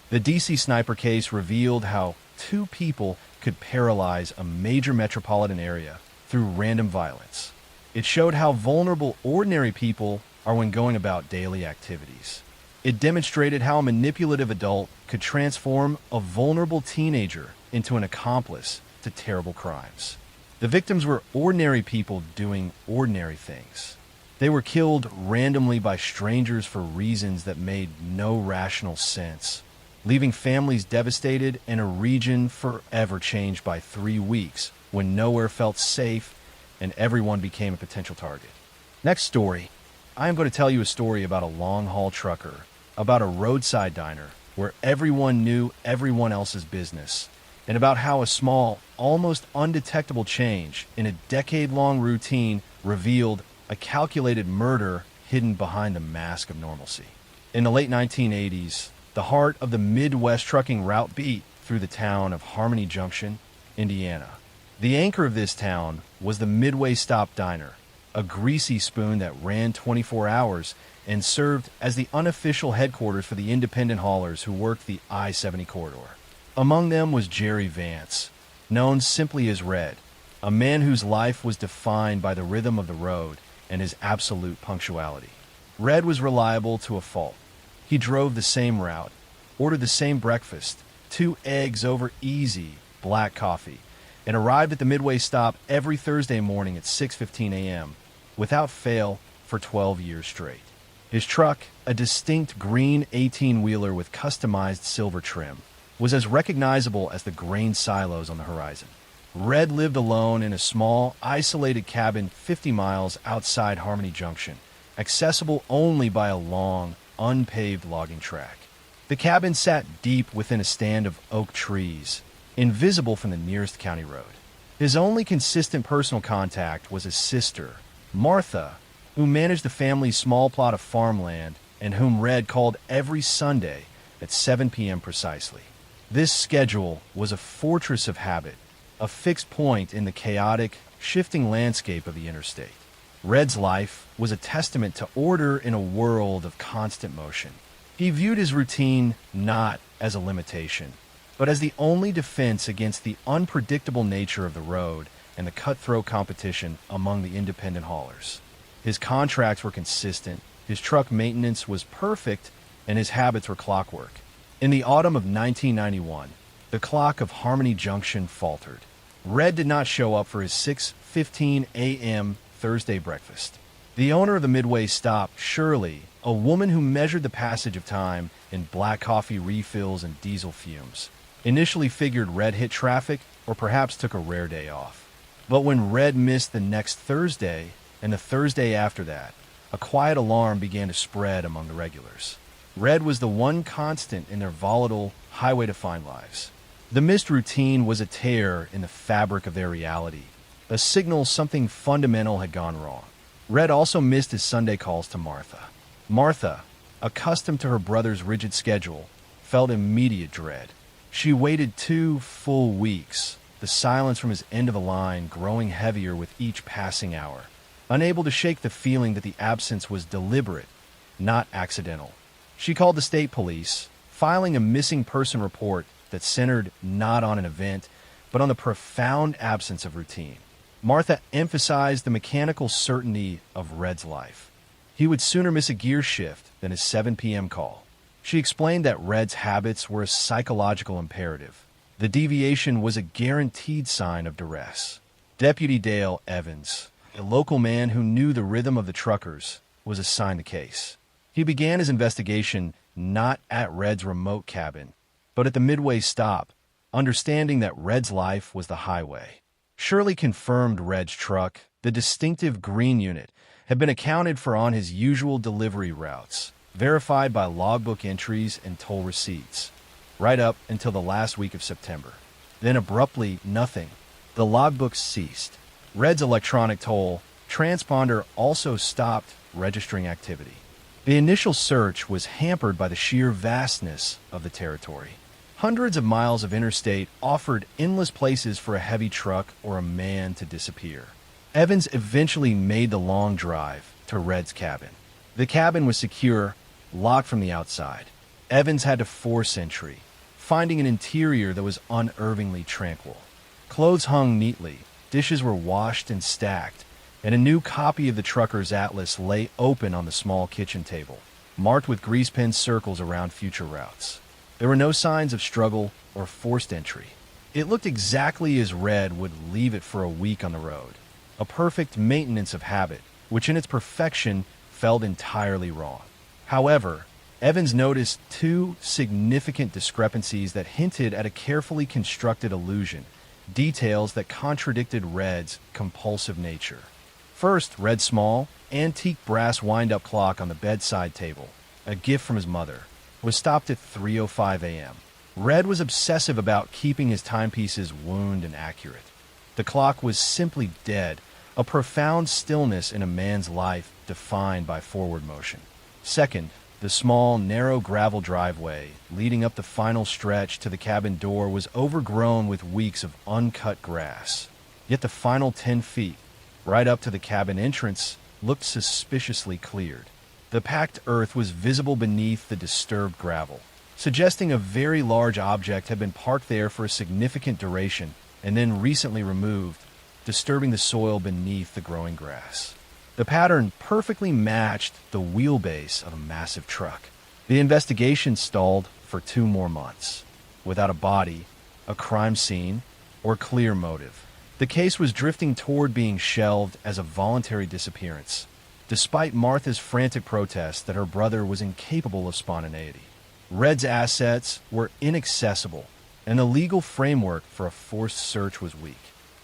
The DC sniper case revealed how 2 people could paralyze a major metropolitan area through random violence. It showed how vulnerable ordinary people are when going about daily activities. It demonstrated how a manipulative adult could transform a vulnerable teenager into an accomplice to terrible crimes. The victims were ordinary people doing ordinary things. They were killed randomly by strangers for reasons that made no rational sense, leaving families devastated and a region forever changed by 3 weeks when nowhere felt safe and everyone became a potential target. Next story. I am going to tell you a story about a long-haul trucker, about a roadside diner where everyone knew everyone else's business, and about how a small, almost undetectable change in a decade-long routine revealed a calculated murder hidden behind the mask of normalcy. In the late 1980s, the heart of the Midwest trucking route beat through the town of Harmony Junction, Indiana. The anchor of this town was the Midway Stop Diner, a greasy spoon that ran 24 hours and served as the unofficial headquarters for the independent haulers who worked the I-70 corridor. Among them was Jerry Vance, known simply as Red, a man whose life was defined by the rhythm of the road and his absolute punctuality. Red was reliable to a fault. He drove the same route, ordered the same breakfast, 2 eggs over easy black coffee, and arrived at the Midway stop every Thursday morning at 6:15 a.m., without fail for 12 years straight. His truck, a distinct green 18-wheeler with customized silver trim, was as recognizable as the grain silos on the horizon. Red lived alone in a small, isolated cabin 50 miles outside Harmony Junction, accessible only by a long, unpaved logging track. The cabin sat deep within a stand of oak trees, invisible from the nearest county road. His only consistent personal contact was his sister, Martha, who managed the family's small plot of farmland and whom Red called every Sunday at 7 p.m. precisely. This schedule was a fortress of habit, a fixed point in the chaotic, shifting landscape of the interstate. Red's life was a testament to order in a world of constant motion. He viewed his routine not as a limitation, but as the only defense against the unpredictable nature of the road and the cutthroat competition among the independent haulers. His contracts were consistent, his truck maintenance was perfect, and his habits were clockwork. In the autumn of 1991, the clock of Harmony Junction faltered. Red did not show up for his 6:15 a.m. Thursday breakfast. The owner of the Midway stop, Shirley, a woman who measured the passage of time in black coffee refills and diesel fumes, initially figured Red hit traffic or perhaps took a rare day off. But when Red missed the next Thursday and the Thursday after that, a quiet alarm began to spread among the regulars. Red was the one constant in their volatile, highway-defined lives. The missed routine was a tear in the fabric of their reality, a signal something fundamental had gone wrong. Red also missed his Sunday calls to Martha. Martha, accustomed to her brother's rigid schedule, felt immediate dread. She waited 2 full weeks, the silence from his end of the line growing heavier with each passing hour, unable to shake the feeling that the absence was deliberate, not accidental. She called the state police, filing a missing person report that centered not on an event, but on the profound absence of routine. Martha emphasized the mechanical certainty of Red's life. He would sooner miss a gear shift than his 7 p.m. call. She explained that Red's habits were a psychological imperative. The deviation was a guaranteed sign of duress. Deputy Dale Evans, a local man who knew the rhythm of the truckers, was assigned the case. He began his investigation not at Red's remote cabin, but at the Midway stop, understanding that Red's life was the highway. Shirley confirmed Red's truck, the distinctive green unit, had been accounted for on his usual delivery routes, verified by logbook entries and toll receipts, right up until the last week of September. Then abruptly, nothing. The logbooks ceased. Red's electronic toll transponder also stopped registering activity. The initial search was hampered by the sheer vastness of the territory. Hundreds of miles of interstate offered endless places for a heavy truck or a man to disappear. Evans eventually made the long drive to Red's cabin. The cabin was secure, locked from the outside. Evans had to force entry, finding an interior that was unnervingly tranquil. Clothes hung neatly, dishes were washed and stacked, and a new copy of the trucker's atlas lay open on the small kitchen table, marked with grease pen circles around future routes. There were no signs of struggle or forced entry. It looked exactly as Red would leave it for a week on the road, a perfect maintenance of habit, which in its perfection felt entirely wrong. However, Evans noticed 2 significant discrepancies that hinted at a carefully constructed illusion, details that contradicted Red's compulsive nature. First, Red's small, antique brass wind-up clock on the bedside table, a gift from his mother, was stopped at 3:05 a.m. Red was obsessive about keeping his timepieces wound and accurate. The clock was simply dead, a profound stillness in a man's life defined by forward motion. Second, the small, narrow gravel driveway leading up the final stretch to the cabin door was overgrown with weeks of uncut grass. Yet the final 10 feet, right up to the cabin entrance, looked suspiciously cleared. The packed earth was visible beneath the disturbed gravel, suggesting a very large object had been parked there for a significant duration and then recently removed, disturbing the soil beneath the growing grass. The pattern perfectly matched the wheelbase of a massive truck. The investigation stalled for 2 more months, without a body, a crime scene, or clear motive. The case was drifting toward being shelved as a voluntary disappearance, despite Martha's frantic protest that her brother was incapable of spontaneity. Red's assets were inaccessible, and the legal framework for a forced search was weak.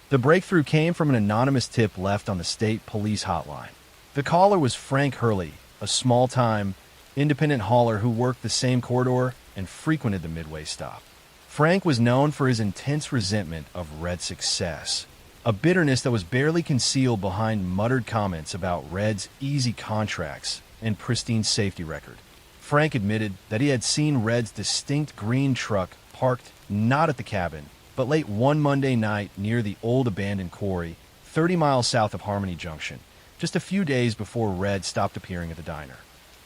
The breakthrough came from an anonymous tip left on the state police hotline. The caller was Frank Hurley, a small-time, independent hauler who worked the same corridor and frequented the Midway stop. Frank was known for his intense resentment of Red's success, a bitterness that was barely concealed behind muttered comments about Red's easy contracts and pristine safety record. Frank admitted that he had seen Red's distinct green truck parked not at the cabin, but late one Monday night near the old abandoned quarry 30 miles south of Harmony Junction, just a few days before Red stopped appearing at the diner.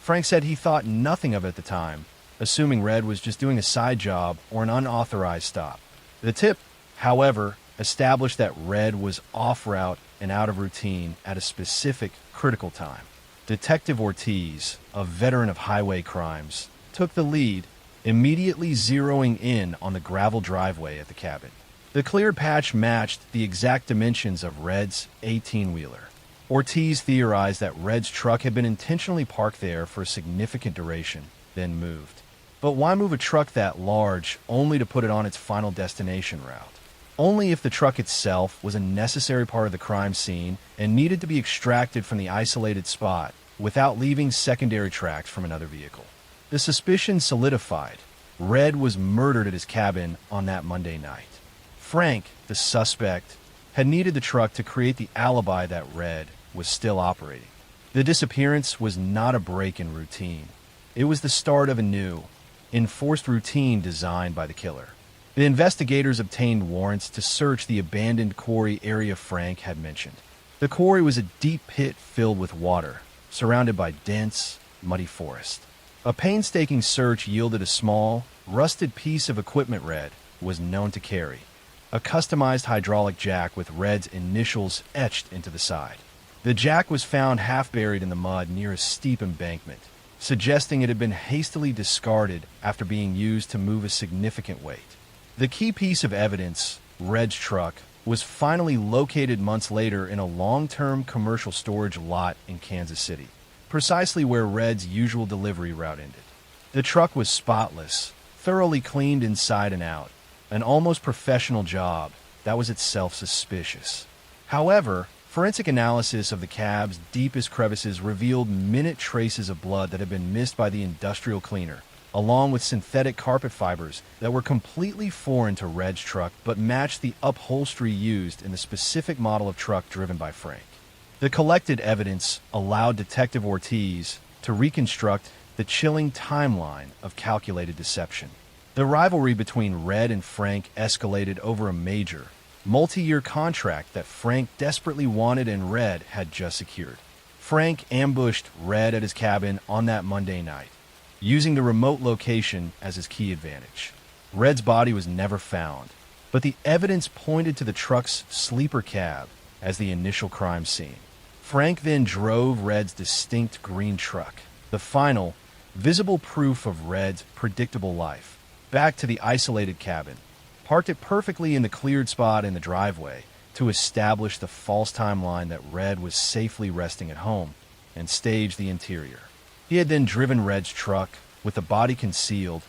Frank said he thought nothing of it at the time, assuming Red was just doing a side job or an unauthorized stop. The tip, however, established that Red was off route and out of routine at a specific critical time. Detective Ortiz, a veteran of highway crimes, took the lead, immediately zeroing in on the gravel driveway at the cabin. The cleared patch matched the exact dimensions of Red's 18-wheeler. Ortiz theorized that Red's truck had been intentionally parked there for a significant duration, then moved. But why move a truck that large only to put it on its final destination route? Only if the truck itself was a necessary part of the crime scene and needed to be extracted from the isolated spot without leaving secondary tracks from another vehicle. The suspicion solidified. Red was murdered at his cabin on that Monday night. Frank, the suspect, had needed the truck to create the alibi that Red was still operating. The disappearance was not a break in routine. It was the start of a new, enforced routine designed by the killer. The investigators obtained warrants to search the abandoned quarry area Frank had mentioned. The quarry was a deep pit filled with water, surrounded by dense, muddy forest. A painstaking search yielded a small, rusted piece of equipment Red was known to carry, a customized hydraulic jack with Red's initials etched into the side. The jack was found half buried in the mud near a steep embankment, suggesting it had been hastily discarded after being used to move a significant weight. The key piece of evidence, Red's truck, was finally located months later in a long-term commercial storage lot in Kansas City, precisely where Red's usual delivery route ended. The truck was spotless, thoroughly cleaned inside and out, an almost professional job that was itself suspicious. However, forensic analysis of the cab's deepest crevices revealed minute traces of blood that had been missed by the industrial cleaner, along with synthetic carpet fibers that were completely foreign to Red's truck but matched the upholstery used in the specific model of truck driven by Frank. The collected evidence allowed Detective Ortiz to reconstruct the chilling timeline of calculated deception. The rivalry between Red and Frank escalated over a major, multi-year contract that Frank desperately wanted and Red had just secured. Frank ambushed Red at his cabin on that Monday night, using the remote location as his key advantage. Red's body was never found, but the evidence pointed to the truck's sleeper cab as the initial crime scene. Frank then drove Red's distinct green truck, the final, visible proof of Red's predictable life, back to the isolated cabin, parked it perfectly in the cleared spot in the driveway to establish the false timeline that Red was safely resting at home, and staged the interior. He had then driven Red's truck, with the body concealed,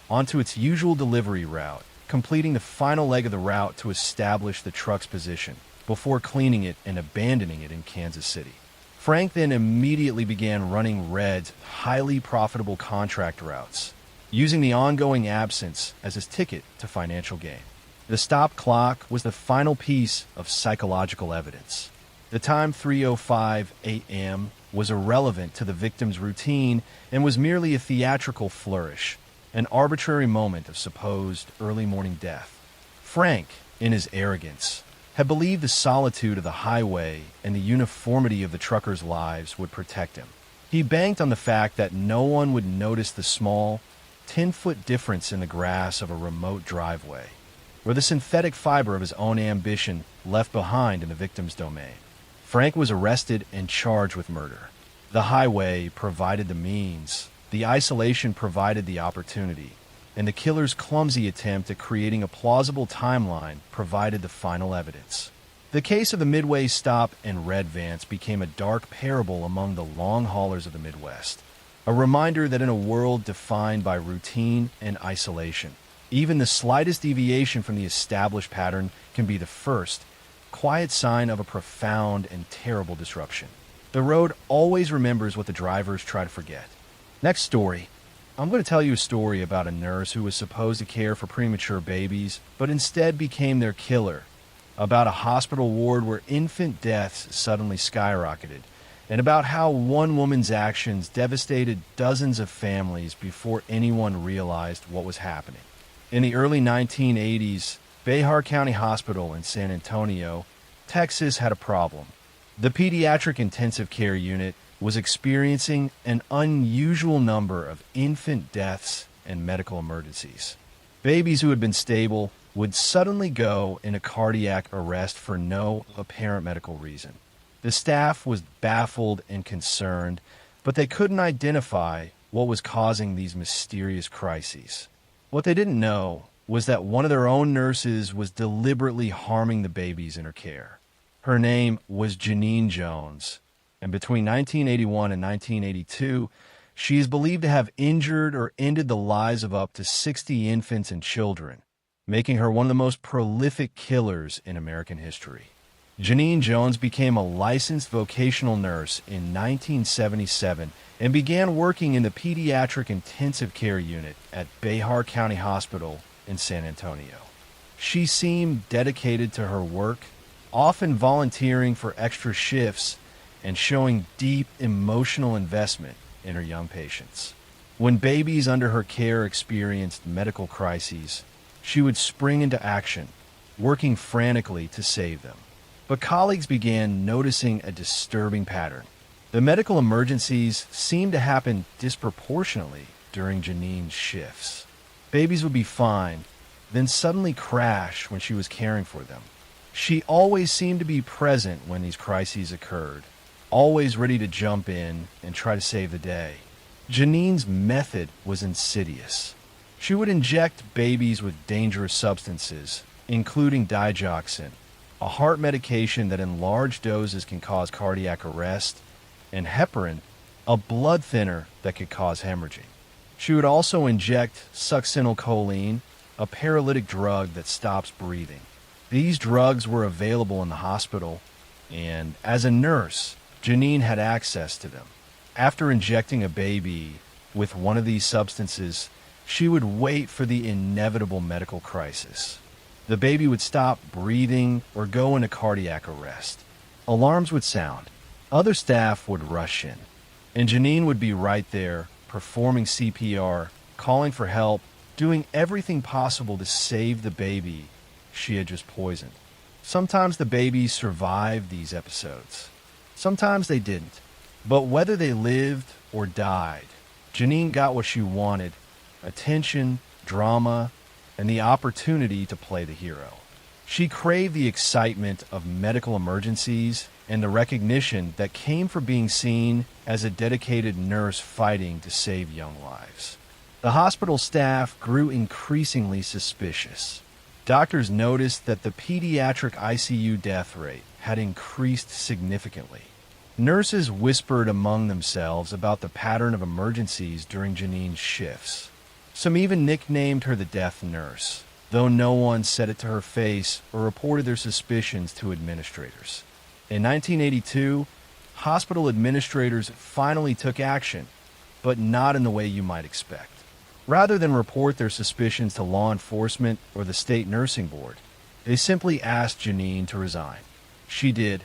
onto its usual delivery route, completing the final leg of the route to establish the truck's position, before cleaning it and abandoning it in Kansas City. Frank then immediately began running Red's highly profitable contract routes, using the ongoing absence as his ticket to financial gain. The stop clock was the final piece of psychological evidence. The time 3:05 a.m. was irrelevant to the victim's routine and was merely a theatrical flourish, an arbitrary moment of supposed early morning death. Frank, in his arrogance, had believed the solitude of the highway and the uniformity of the truckers' lives would protect him. He banked on the fact that no one would notice the small, 10-foot difference in the grass of a remote driveway, or the synthetic fiber of his own ambition left behind in the victim's domain. Frank was arrested and charged with murder. The highway provided the means, the isolation provided the opportunity, and the killer's clumsy attempt at creating a plausible timeline provided the final evidence. The case of the Midway stop and Red Vance became a dark parable among the long haulers of the Midwest, a reminder that in a world defined by routine and isolation, even the slightest deviation from the established pattern can be the first, quiet sign of a profound and terrible disruption. The road always remembers what the drivers try to forget. Next story. I'm going to tell you a story about a nurse who was supposed to care for premature babies, but instead became their killer. About a hospital ward where infant deaths suddenly skyrocketed, and about how one woman's actions devastated dozens of families before anyone realized what was happening. In the early 1980s, Behar County Hospital in San Antonio Texas had a problem. The pediatric intensive care unit was experiencing an unusual number of infant deaths and medical emergencies. Babies who had been stable would suddenly go into cardiac arrest for no apparent medical reason. The staff was baffled and concerned, but they couldn't identify what was causing these mysterious crises. What they didn't know was that one of their own nurses was deliberately harming the babies in her care. Her name was Janine Jones, and between 1981 and 1982, she is believed to have injured or ended the lives of up to 60 infants and children, making her one of the most prolific killers in American history. Janine Jones became a licensed vocational nurse in 1977 and began working in the pediatric intensive care unit at Behar County Hospital in San Antonio. She seemed dedicated to her work, often volunteering for extra shifts and showing deep emotional investment in her young patients. When babies under her care experienced medical crises, she would spring into action, working frantically to save them. But colleagues began noticing a disturbing pattern. The medical emergencies seemed to happen disproportionately during Janine's shifts. Babies would be fine, then suddenly crash when she was caring for them. She always seemed to be present when these crises occurred, always ready to jump in and try to save the day. Janine's method was insidious. She would inject babies with dangerous substances, including digoxin, a heart medication that in large doses can cause cardiac arrest, and heparin, a blood thinner that could cause hemorrhaging. She would also inject succinylcholine, a paralytic drug that stops breathing. These drugs were available in the hospital, and as a nurse, Janine had access to them. After injecting a baby with one of these substances, she would wait for the inevitable medical crisis. The baby would stop breathing or go into cardiac arrest. Alarms would sound. Other staff would rush in, and Janine would be right there, performing CPR, calling for help, doing everything possible to save the baby she had just poisoned. Sometimes the babies survived these episodes. Sometimes they didn't. But whether they lived or died, Janine got what she wanted: attention, drama, and the opportunity to play the hero. She craved the excitement of medical emergencies and the recognition that came from being seen as a dedicated nurse fighting to save young lives. The hospital staff grew increasingly suspicious. Doctors noticed that the pediatric ICU death rate had increased significantly. Nurses whispered among themselves about the pattern of emergencies during Janine's shifts. Some even nicknamed her the death nurse, though no one said it to her face or reported their suspicions to administrators. In 1982, hospital administrators finally took action, but not in the way you might expect. Rather than report their suspicions to law enforcement or the state nursing board, they simply asked Janine to resign. She did,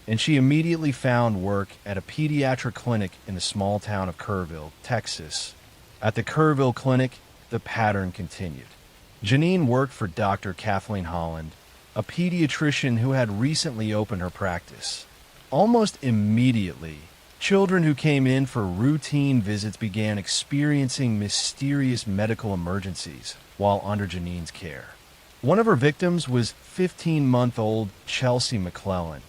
and she immediately found work at a pediatric clinic in the small town of Kerrville, Texas. At the Kerrville clinic, the pattern continued. Janine worked for Dr. Kathleen Holland, a pediatrician who had recently opened her practice. Almost immediately, children who came in for routine visits began experiencing mysterious medical emergencies while under Janine's care. One of her victims was 15-month-old Chelsea McClellan,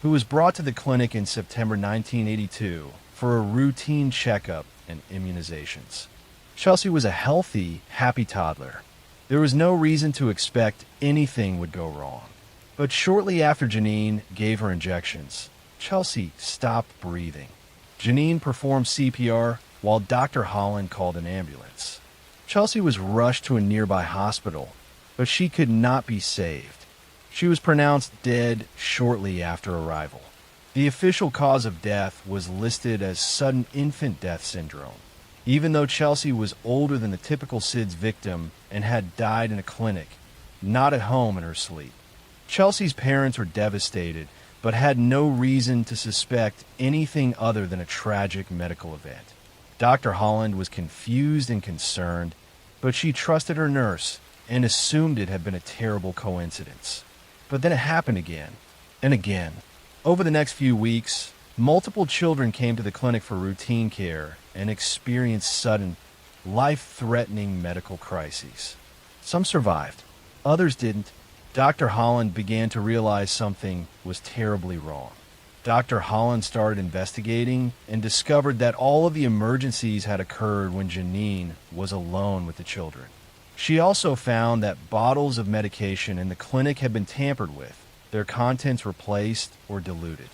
who was brought to the clinic in September 1982 for a routine checkup and immunizations. Chelsea was a healthy, happy toddler. There was no reason to expect anything would go wrong. But shortly after Janine gave her injections, Chelsea stopped breathing. Janine performed CPR while Dr. Holland called an ambulance. Chelsea was rushed to a nearby hospital, but she could not be saved. She was pronounced dead shortly after arrival. The official cause of death was listed as sudden infant death syndrome, even though Chelsea was older than the typical SIDS victim and had died in a clinic, not at home in her sleep. Chelsea's parents were devastated, but had no reason to suspect anything other than a tragic medical event. Dr. Holland was confused and concerned, but she trusted her nurse and assumed it had been a terrible coincidence. But then it happened again. and again. Over the next few weeks, multiple children came to the clinic for routine care and experienced sudden, life-threatening medical crises. Some survived, others didn't. Dr. Holland began to realize something was terribly wrong. Dr. Holland started investigating and discovered that all of the emergencies had occurred when Janine was alone with the children. She also found that bottles of medication in the clinic had been tampered with, their contents replaced or diluted.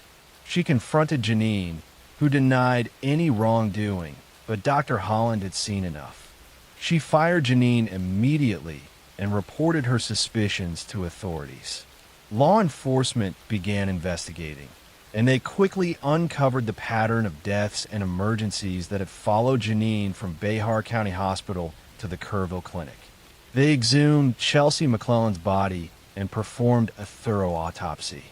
She confronted Janine, who denied any wrongdoing, but Dr. Holland had seen enough. She fired Janine immediately and reported her suspicions to authorities. Law enforcement began investigating, and they quickly uncovered the pattern of deaths and emergencies that had followed Janine from Behar County Hospital to the Kerrville Clinic. They exhumed Chelsea McClellan's body and performed a thorough autopsy.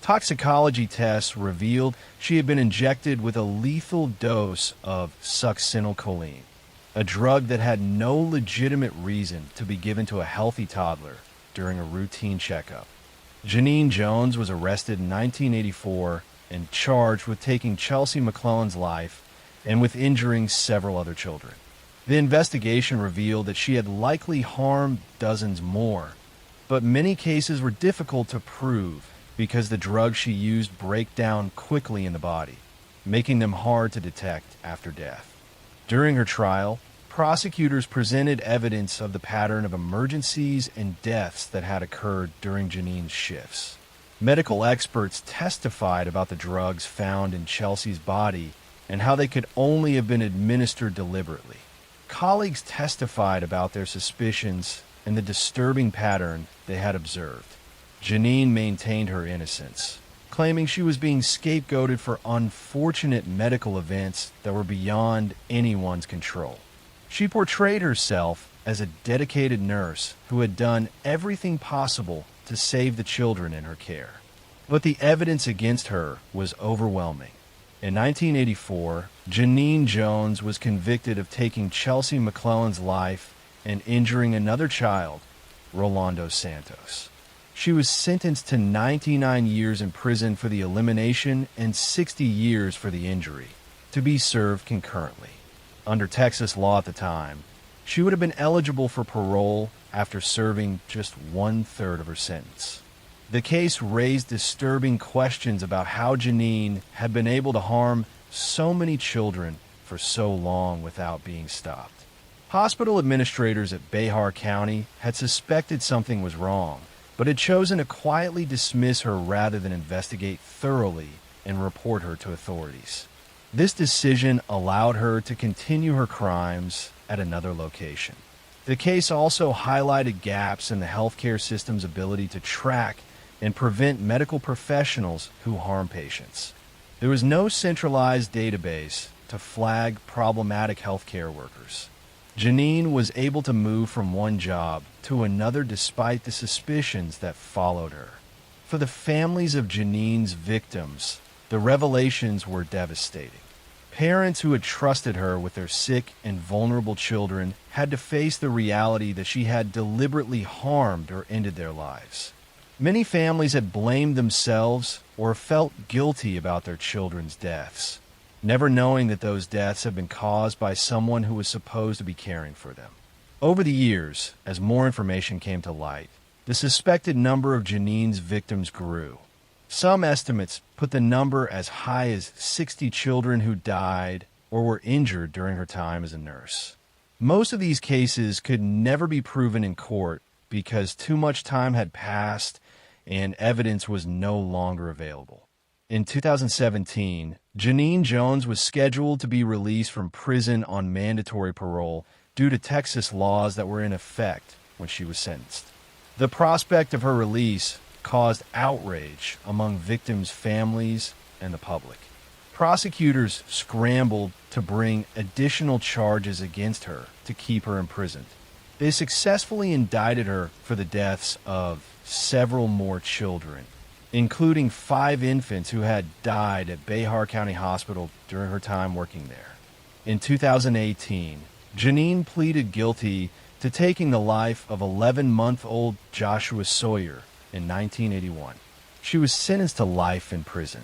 Toxicology tests revealed she had been injected with a lethal dose of suspenseful, a drug that had no legitimate reason to be given to a healthy toddler during a routine checkup. Janine Jones was arrested in 1984 and charged with taking Chelsea McClellan's life and with injuring several other children. The investigation revealed that she had likely harmed dozens more, but many cases were difficult to prove because the drugs she used break down quickly in the body, making them hard to detect after death. During her trial, prosecutors presented evidence of the pattern of emergencies and deaths that had occurred during Janine's shifts. Medical experts testified about the drugs found in Chelsea's body and how they could only have been administered deliberately. Colleagues testified about their suspicions and the disturbing pattern they had observed. Janine maintained her innocence, claiming she was being scapegoated for unfortunate medical events that were beyond anyone's control. She portrayed herself as a dedicated nurse who had done everything possible to save the children in her care. But the evidence against her was overwhelming. In 1984, Janine Jones was convicted of taking Chelsea McClellan's life and injuring another child, Rolando Santos. She was sentenced to 99 years in prison for the elimination and 60 years for the injury, to be served concurrently. Under Texas law at the time, she would have been eligible for parole after serving just 1/3 of her sentence. The case raised disturbing questions about how Janine had been able to harm so many children for so long without being stopped. Hospital administrators at Behar County had suspected something was wrong, but had chosen to quietly dismiss her rather than investigate thoroughly and report her to authorities. This decision allowed her to continue her crimes at another location. The case also highlighted gaps in the healthcare system's ability to track and prevent medical professionals who harm patients. There was no centralized database to flag problematic healthcare workers. Janine was able to move from one job to another despite the suspicions that followed her. For the families of Janine's victims, the revelations were devastating. Parents who had trusted her with their sick and vulnerable children had to face the reality that she had deliberately harmed or ended their lives. Many families had blamed themselves or felt guilty about their children's deaths, never knowing that those deaths had been caused by someone who was supposed to be caring for them. Over the years, as more information came to light, the suspected number of Janine's victims grew. Some estimates put the number as high as 60 children who died or were injured during her time as a nurse. Most of these cases could never be proven in court because too much time had passed and evidence was no longer available. In 2017, Janine Jones was scheduled to be released from prison on mandatory parole due to Texas laws that were in effect when she was sentenced. The prospect of her release caused outrage among victims' families and the public. Prosecutors scrambled to bring additional charges against her to keep her imprisoned. They successfully indicted her for the deaths of several more children, including 5 infants who had died at Behar County Hospital during her time working there. In 2018, Janine pleaded guilty to taking the life of 11-month-old Joshua Sawyer in 1981. she was sentenced to life in prison.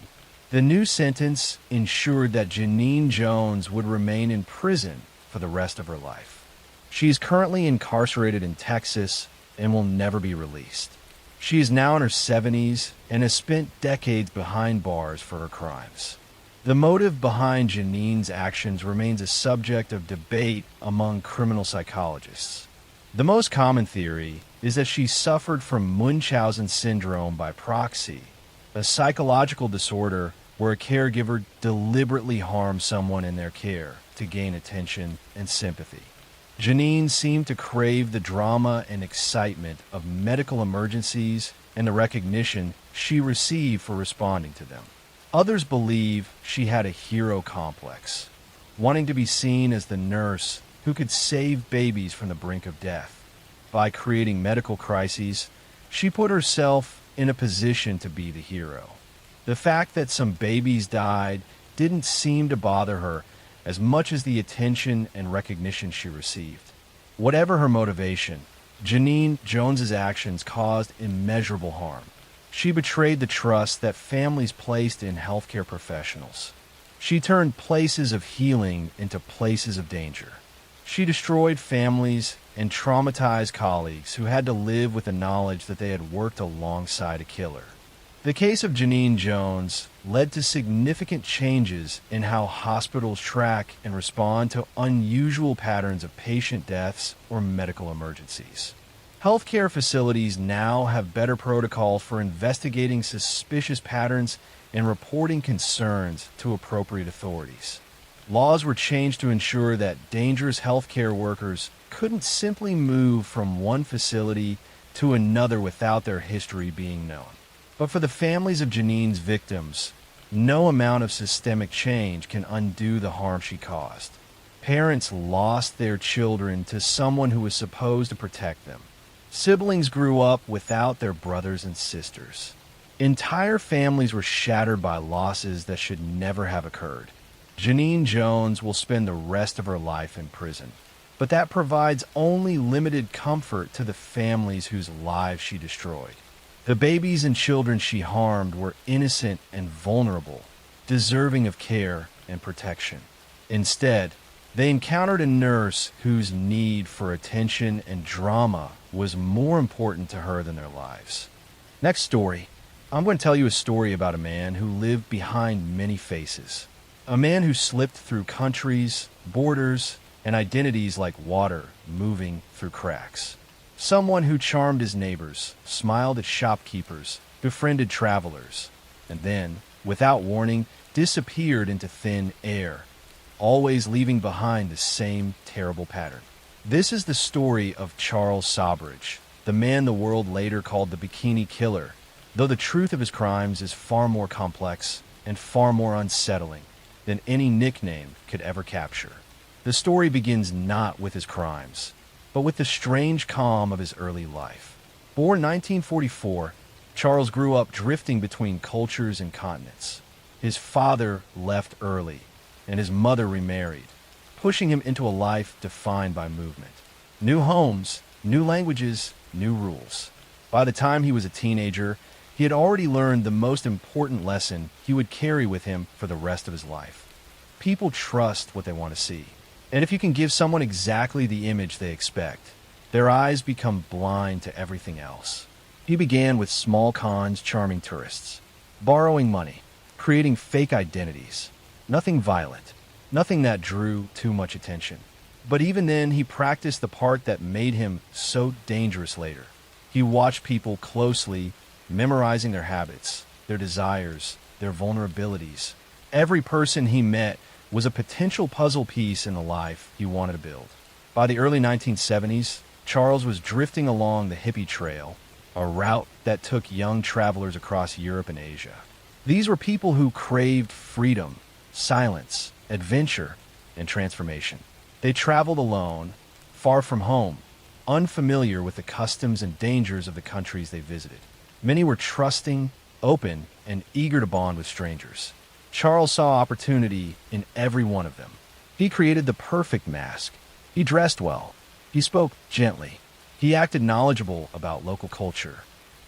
The new sentence ensured that Janine Jones would remain in prison for the rest of her life. She is currently incarcerated in Texas and will never be released. She is now in her 70s and has spent decades behind bars for her crimes. The motive behind Janine's actions remains a subject of debate among criminal psychologists. The most common theory is that she suffered from Munchausen syndrome by proxy, a psychological disorder where a caregiver deliberately harms someone in their care to gain attention and sympathy. Janine seemed to crave the drama and excitement of medical emergencies and the recognition she received for responding to them. Others believe she had a hero complex, wanting to be seen as the nurse who could save babies from the brink of death. By creating medical crises, she put herself in a position to be the hero. The fact that some babies died didn't seem to bother her as much as the attention and recognition she received. Whatever her motivation, Janine Jones's actions caused immeasurable harm. She betrayed the trust that families placed in healthcare professionals. She turned places of healing into places of danger. She destroyed families and traumatized colleagues who had to live with the knowledge that they had worked alongside a killer. The case of Janine Jones led to significant changes in how hospitals track and respond to unusual patterns of patient deaths or medical emergencies. Healthcare facilities now have better protocols for investigating suspicious patterns and reporting concerns to appropriate authorities. Laws were changed to ensure that dangerous healthcare workers couldn't simply move from one facility to another without their history being known. But for the families of Janine's victims, no amount of systemic change can undo the harm she caused. Parents lost their children to someone who was supposed to protect them. Siblings grew up without their brothers and sisters. Entire families were shattered by losses that should never have occurred. Janine Jones will spend the rest of her life in prison, but that provides only limited comfort to the families whose lives she destroyed. The babies and children she harmed were innocent and vulnerable, deserving of care and protection. Instead, they encountered a nurse whose need for attention and drama was more important to her than their lives. Next story. I'm going to tell you a story about a man who lived behind many faces. A man who slipped through countries, borders, and identities like water moving through cracks. Someone who charmed his neighbors, smiled at shopkeepers, befriended travelers, and then, without warning, disappeared into thin air, always leaving behind the same terrible pattern. This is the story of Charles Sobridge, the man the world later called the Bikini Killer, though the truth of his crimes is far more complex and far more unsettling than any nickname could ever capture. The story begins not with his crimes, but with the strange calm of his early life. Born 1944, Charles grew up drifting between cultures and continents. His father left early, and his mother remarried, pushing him into a life defined by movement. New homes, new languages, new rules. By the time he was a teenager, he had already learned the most important lesson he would carry with him for the rest of his life. People trust what they want to see. And if you can give someone exactly the image they expect, their eyes become blind to everything else. He began with small cons charming tourists, borrowing money, creating fake identities. Nothing violent, nothing that drew too much attention. But even then, he practiced the part that made him so dangerous later. He watched people closely, memorizing their habits, their desires, their vulnerabilities. Every person he met was a potential puzzle piece in the life he wanted to build. By the early 1970s, Charles was drifting along the hippie trail, a route that took young travelers across Europe and Asia. These were people who craved freedom, silence, adventure, and transformation. They traveled alone, far from home, unfamiliar with the customs and dangers of the countries they visited. Many were trusting, open, and eager to bond with strangers. Charles saw opportunity in every one of them. He created the perfect mask. He dressed well. He spoke gently. He acted knowledgeable about local culture.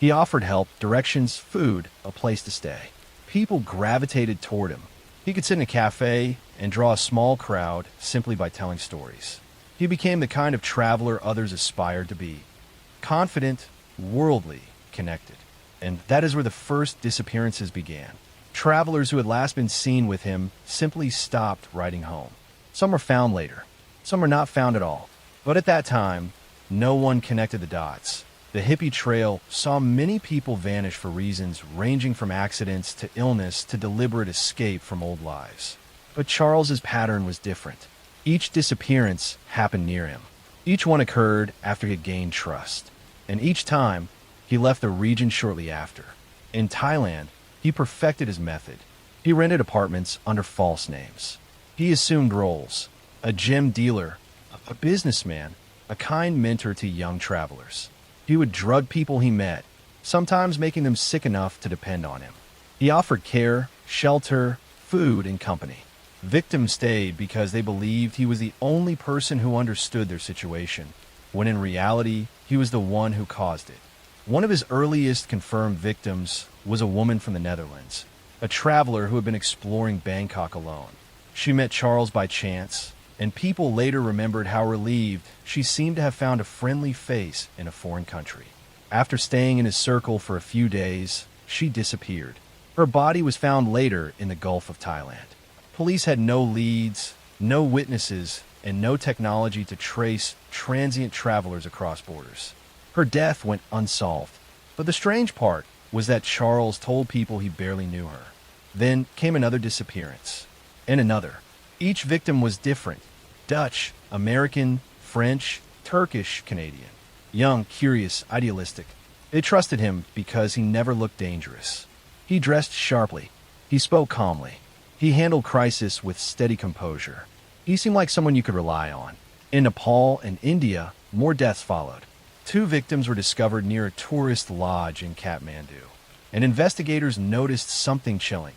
He offered help, directions, food, a place to stay. People gravitated toward him. He could sit in a cafe and draw a small crowd simply by telling stories. He became the kind of traveler others aspired to be: confident, worldly, connected. And that is where the first disappearances began. Travelers who had last been seen with him simply stopped writing home. Some were found later. Some were not found at all. But at that time, no one connected the dots. The hippie trail saw many people vanish for reasons ranging from accidents to illness to deliberate escape from old lives. But Charles's pattern was different. Each disappearance happened near him. Each one occurred after he had gained trust. And each time, he left the region shortly after. In Thailand, he perfected his method. He rented apartments under false names. He assumed roles: a gem dealer, a businessman, a kind mentor to young travelers. He would drug people he met, sometimes making them sick enough to depend on him. He offered care, shelter, food, and company. Victims stayed because they believed he was the only person who understood their situation, when in reality, he was the one who caused it. One of his earliest confirmed victims was a woman from the Netherlands, a traveler who had been exploring Bangkok alone. She met Charles by chance, and people later remembered how relieved she seemed to have found a friendly face in a foreign country. After staying in his circle for a few days, she disappeared. Her body was found later in the Gulf of Thailand. Police had no leads, no witnesses, and no technology to trace transient travelers across borders. Her death went unsolved. But the strange part was that Charles told people he barely knew her. Then came another disappearance, and another. Each victim was different: Dutch, American, French, Turkish, Canadian. Young, curious, idealistic. They trusted him because he never looked dangerous. He dressed sharply. He spoke calmly. He handled crisis with steady composure. He seemed like someone you could rely on. In Nepal and India, more deaths followed. 2 victims were discovered near a tourist lodge in Kathmandu, and investigators noticed something chilling.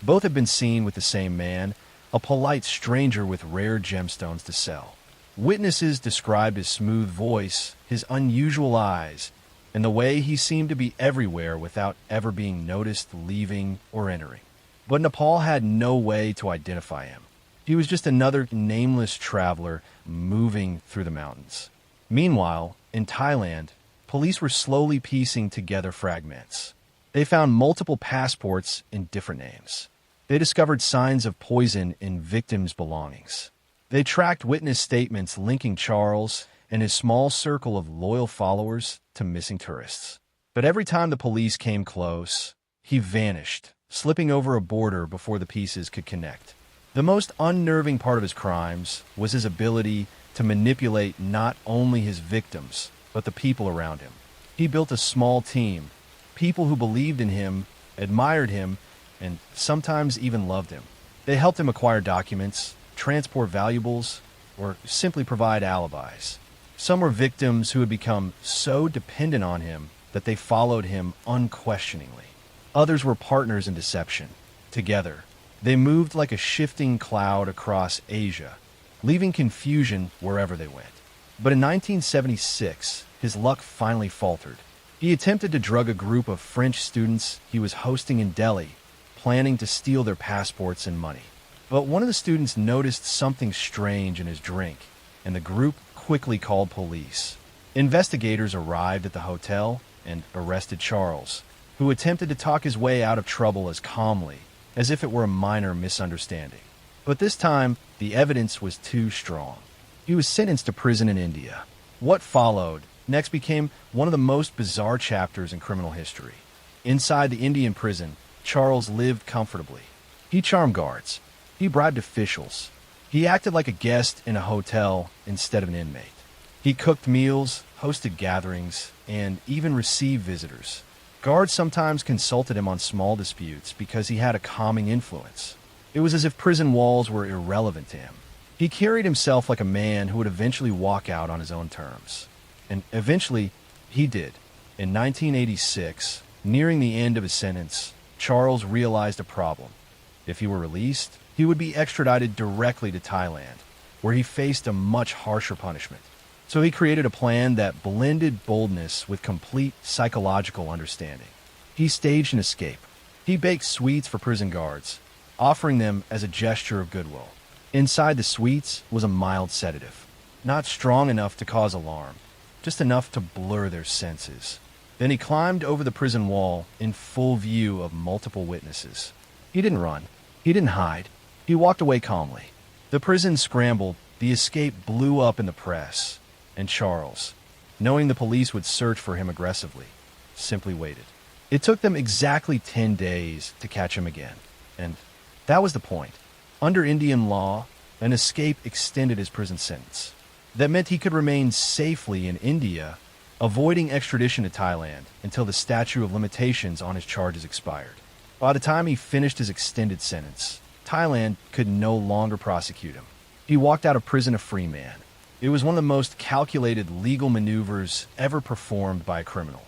Both had been seen with the same man, a polite stranger with rare gemstones to sell. Witnesses described his smooth voice, his unusual eyes, and the way he seemed to be everywhere without ever being noticed leaving or entering. But Nepal had no way to identify him. He was just another nameless traveler moving through the mountains. Meanwhile, in Thailand, police were slowly piecing together fragments. They found multiple passports in different names. They discovered signs of poison in victims' belongings. They tracked witness statements linking Charles and his small circle of loyal followers to missing tourists. But every time the police came close, he vanished, slipping over a border before the pieces could connect. The most unnerving part of his crimes was his ability to manipulate not only his victims, but the people around him. He built a small team, people who believed in him, admired him, and sometimes even loved him. They helped him acquire documents, transport valuables, or simply provide alibis. Some were victims who had become so dependent on him that they followed him unquestioningly. Others were partners in deception. Together, they moved like a shifting cloud across Asia, leaving confusion wherever they went. But in 1976, his luck finally faltered. He attempted to drug a group of French students he was hosting in Delhi, planning to steal their passports and money. But one of the students noticed something strange in his drink, and the group quickly called police. Investigators arrived at the hotel and arrested Charles, who attempted to talk his way out of trouble as calmly as if it were a minor misunderstanding. But this time, the evidence was too strong. He was sentenced to prison in India. What followed next became one of the most bizarre chapters in criminal history. Inside the Indian prison, Charles lived comfortably. He charmed guards. He bribed officials. He acted like a guest in a hotel instead of an inmate. He cooked meals, hosted gatherings, and even received visitors. Guards sometimes consulted him on small disputes because he had a calming influence. It was as if prison walls were irrelevant to him. He carried himself like a man who would eventually walk out on his own terms. And eventually, he did. In 1986, nearing the end of his sentence, Charles realized a problem. If he were released, he would be extradited directly to Thailand, where he faced a much harsher punishment. So he created a plan that blended boldness with complete psychological understanding. He staged an escape. He baked sweets for prison guards, offering them as a gesture of goodwill. Inside the sweets was a mild sedative, not strong enough to cause alarm, just enough to blur their senses. Then he climbed over the prison wall in full view of multiple witnesses. He didn't run. He didn't hide. He walked away calmly. The prison scrambled. The escape blew up in the press. And Charles, knowing the police would search for him aggressively, simply waited. It took them exactly 10 days to catch him again. And that was the point. Under Indian law, an escape extended his prison sentence. That meant he could remain safely in India, avoiding extradition to Thailand until the statute of limitations on his charges expired. By the time he finished his extended sentence, Thailand could no longer prosecute him. He walked out of prison a free man. It was one of the most calculated legal maneuvers ever performed by a criminal.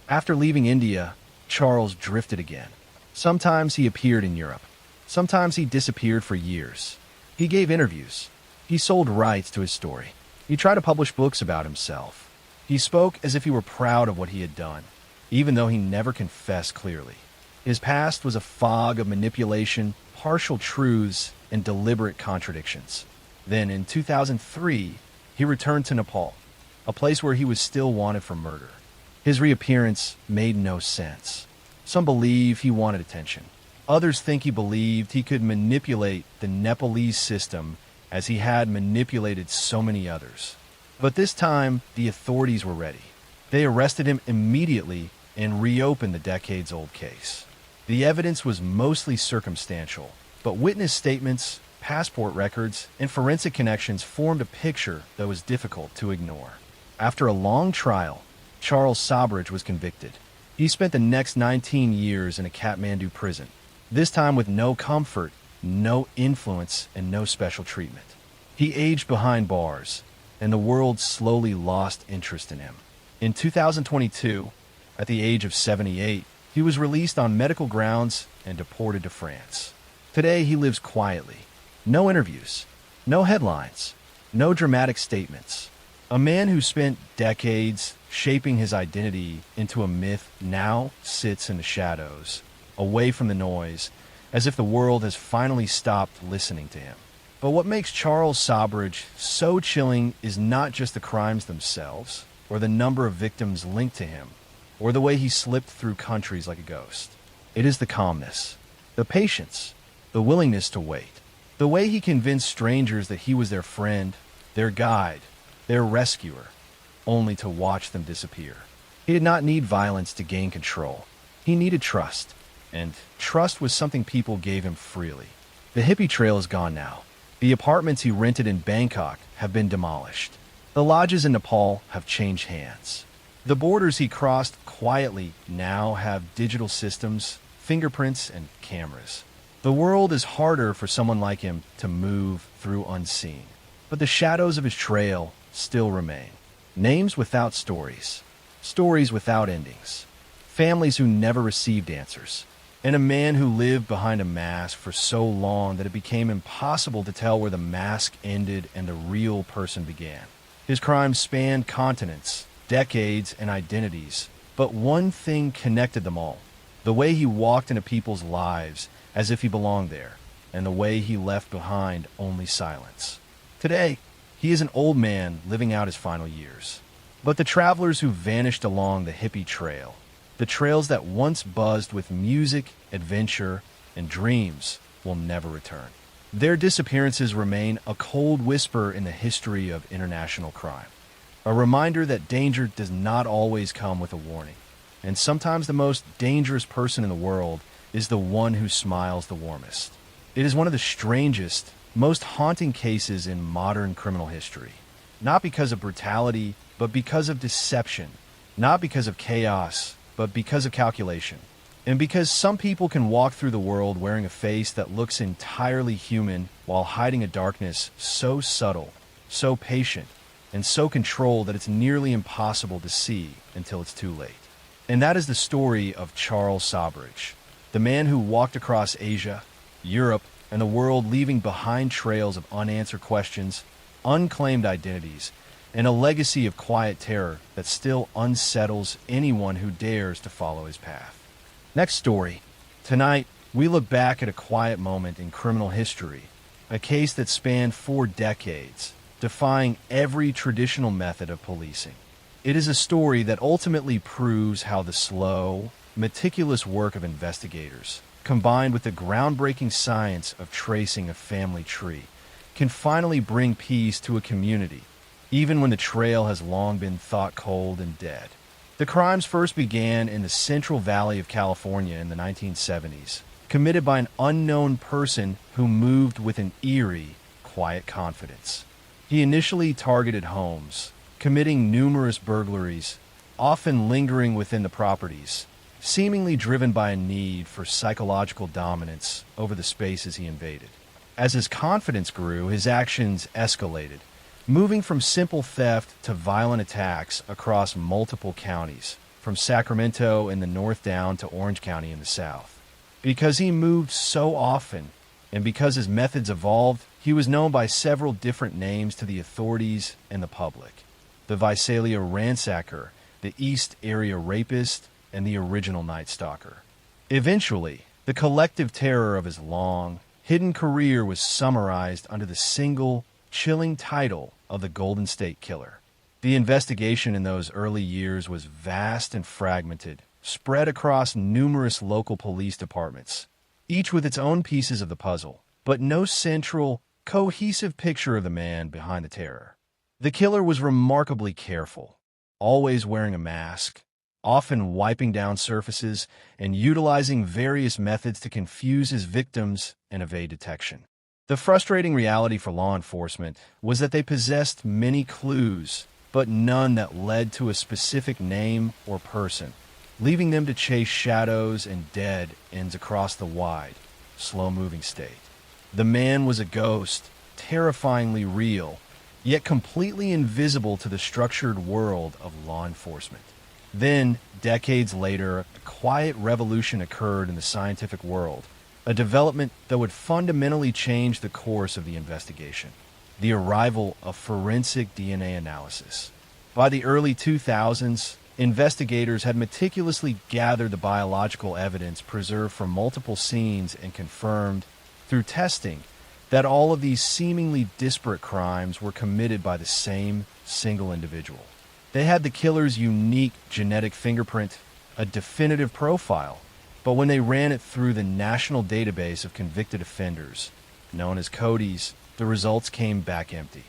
After leaving India, Charles drifted again. Sometimes he appeared in Europe. Sometimes he disappeared for years. He gave interviews. He sold rights to his story. He tried to publish books about himself. He spoke as if he were proud of what he had done, even though he never confessed clearly. His past was a fog of manipulation, partial truths, and deliberate contradictions. Then, in 2003, he returned to Nepal, a place where he was still wanted for murder. His reappearance made no sense. Some believe he wanted attention. Others think he believed he could manipulate the Nepalese system as he had manipulated so many others. But this time, the authorities were ready. They arrested him immediately and reopened the decades-old case. The evidence was mostly circumstantial, but witness statements, passport records, and forensic connections formed a picture that was difficult to ignore. After a long trial, Charles Sabridge was convicted. He spent the next 19 years in a Kathmandu prison, this time with no comfort, no influence, and no special treatment. He aged behind bars, and the world slowly lost interest in him. In 2022, at the age of 78, he was released on medical grounds and deported to France. Today, he lives quietly. No interviews, no headlines, no dramatic statements. A man who spent decades shaping his identity into a myth now sits in the shadows, away from the noise, as if the world has finally stopped listening to him. But what makes Charles Sabridge so chilling is not just the crimes themselves, or the number of victims linked to him, or the way he slipped through countries like a ghost. It is the calmness, the patience, the willingness to wait. The way he convinced strangers that he was their friend, their guide, their rescuer, only to watch them disappear. He did not need violence to gain control. He needed trust, and trust was something people gave him freely. The hippie trail is gone now. The apartments he rented in Bangkok have been demolished. The lodges in Nepal have changed hands. The borders he crossed quietly now have digital systems, fingerprints, and cameras. The world is harder for someone like him to move through unseen. But the shadows of his trail still remain. Names without stories. Stories without endings. Families who never received answers. And a man who lived behind a mask for so long that it became impossible to tell where the mask ended and the real person began. His crimes spanned continents, decades, and identities. But one thing connected them all. The way he walked into people's lives as if he belonged there, and the way he left behind only silence. Today, he is an old man living out his final years. But the travelers who vanished along the hippie trail, the trails that once buzzed with music, adventure, and dreams, will never return. Their disappearances remain a cold whisper in the history of international crime. A reminder that danger does not always come with a warning. And sometimes the most dangerous person in the world is the one who smiles the warmest. It is one of the strangest, most haunting cases in modern criminal history. Not because of brutality, but because of deception. Not because of chaos, but because of calculation. And because some people can walk through the world wearing a face that looks entirely human while hiding a darkness so subtle, so patient, and so controlled that it's nearly impossible to see until it's too late. And that is the story of Charles Sabridge, the man who walked across Asia, Europe, and the world leaving behind trails of unanswered questions, unclaimed identities, and a legacy of quiet terror that still unsettles anyone who dares to follow his path. Next story. Tonight, we look back at a quiet moment in criminal history, a case that spanned 4 decades, defying every traditional method of policing. It is a story that ultimately proves how the slow, meticulous work of investigators, combined with the groundbreaking science of tracing a family tree, can finally bring peace to a community, even when the trail has long been thought cold and dead. The crimes first began in the Central Valley of California in the 1970s, committed by an unknown person who moved with an eerie, quiet confidence. He initially targeted homes, committing numerous burglaries, often lingering within the properties, seemingly driven by a need for psychological dominance over the spaces he invaded. As his confidence grew, his actions escalated, moving from simple theft to violent attacks across multiple counties, from Sacramento in the north down to Orange County in the south. Because he moved so often, and because his methods evolved, he was known by several different names to the authorities and the public. The Visalia Ransacker, the East Area Rapist, and the original Night Stalker. Eventually, the collective terror of his long, hidden career was summarized under the single, chilling title of the Golden State Killer. The investigation in those early years was vast and fragmented, spread across numerous local police departments, each with its own pieces of the puzzle, but no central, cohesive picture of the man behind the terror. The killer was remarkably careful, always wearing a mask, often wiping down surfaces and utilizing various methods to confuse his victims and evade detection. The frustrating reality for law enforcement was that they possessed many clues, but none that led to a specific name or person, leaving them to chase shadows and dead ends across the wide, slow-moving state. The man was a ghost, terrifyingly real, yet completely invisible to the structured world of law enforcement. Then, decades later, a quiet revolution occurred in the scientific world, a development that would fundamentally change the course of the investigation: the arrival of forensic DNA analysis. By the early 2000s, investigators had meticulously gathered the biological evidence preserved from multiple scenes and confirmed, through testing, that all of these seemingly disparate crimes were committed by the same single individual. They had the killer's unique genetic fingerprint, a definitive profile, but when they ran it through the national database of convicted offenders, known as CODIs, the results came back empty.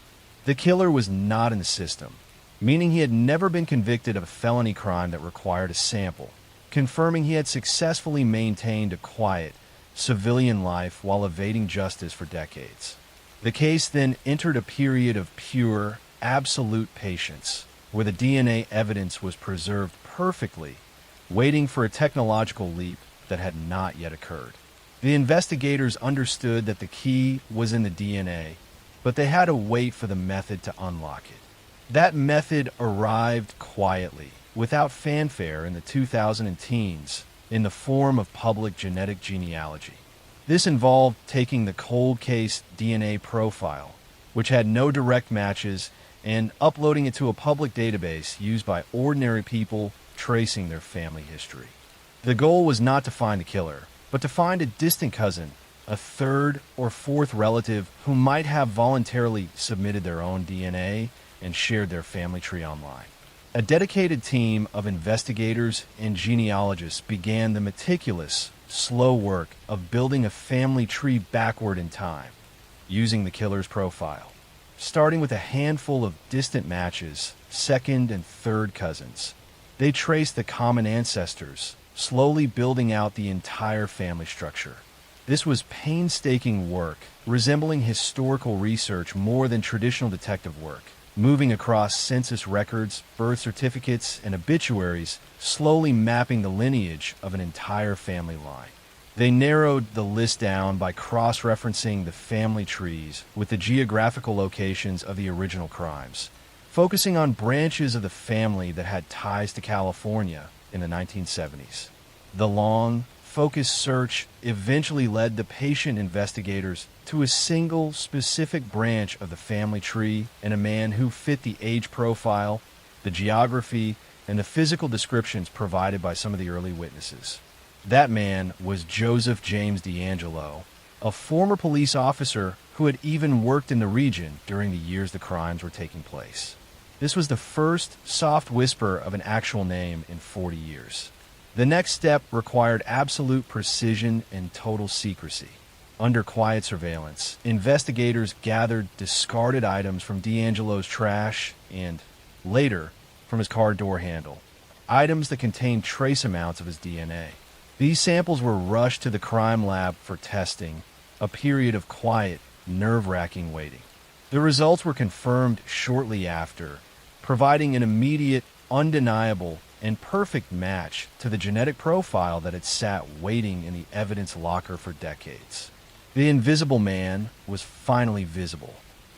The killer was not in the system, meaning he had never been convicted of a felony crime that required a sample, confirming he had successfully maintained a quiet, civilian life while evading justice for decades. The case then entered a period of pure, absolute patience, where the DNA evidence was preserved perfectly, waiting for a technological leap that had not yet occurred. The investigators understood that the key was in the DNA, but they had to wait for the method to unlock it. That method arrived quietly, without fanfare in the 2010s, in the form of public genetic genealogy. This involved taking the cold case DNA profile, which had no direct matches, and uploading it to a public database used by ordinary people tracing their family history. The goal was not to find the killer, but to find a distant cousin, a third or fourth relative who might have voluntarily submitted their own DNA and shared their family tree online. A dedicated team of investigators and genealogists began the meticulous, slow work of building a family tree backward in time, using the killer's profile. Starting with a handful of distant matches, second and third cousins, they traced the common ancestors, slowly building out the entire family structure. This was painstaking work, resembling historical research more than traditional detective work, moving across census records, birth certificates, and obituaries, slowly mapping the lineage of an entire family line. They narrowed the list down by cross-referencing the family trees with the geographical locations of the original crimes, focusing on branches of the family that had ties to California in the 1970s. The long, focused search eventually led the patient investigators to a single specific branch of the family tree and a man who fit the age profile, the geography, and the physical descriptions provided by some of the early witnesses. That man was Joseph James D'Angelo, a former police officer who had even worked in the region during the years the crimes were taking place. This was the first soft whisper of an actual name in 40 years. The next step required absolute precision and total secrecy. Under quiet surveillance, investigators gathered discarded items from D'Angelo's trash and, later, from his car door handle, items that contained trace amounts of his DNA. These samples were rushed to the crime lab for testing, a period of quiet, nerve-wracking waiting. The results were confirmed shortly after, providing an immediate, undeniable, and perfect match to the genetic profile that had sat waiting in the evidence locker for decades. The invisible man was finally visible.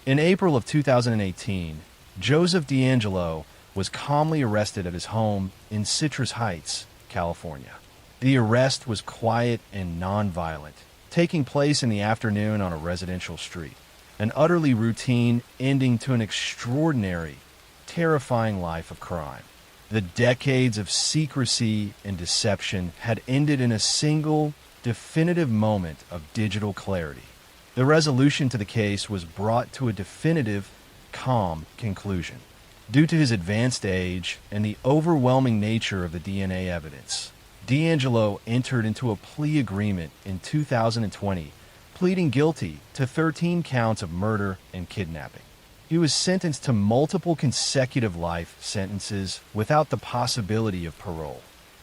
In April of 2018, Joseph D'Angelo was calmly arrested at his home in Citrus Heights, California. The arrest was quiet and non-violent, taking place in the afternoon on a residential street, an utterly routine ending to an extraordinary, terrifying life of crime. The decades of secrecy and deception had ended in a single, definitive moment of digital clarity. The resolution to the case was brought to a definitive, calm conclusion. Due to his advanced age and the overwhelming nature of the DNA evidence, D'Angelo entered into a plea agreement in 2020, pleading guilty to 13 counts of murder and kidnapping. He was sentenced to multiple consecutive life sentences without the possibility of parole.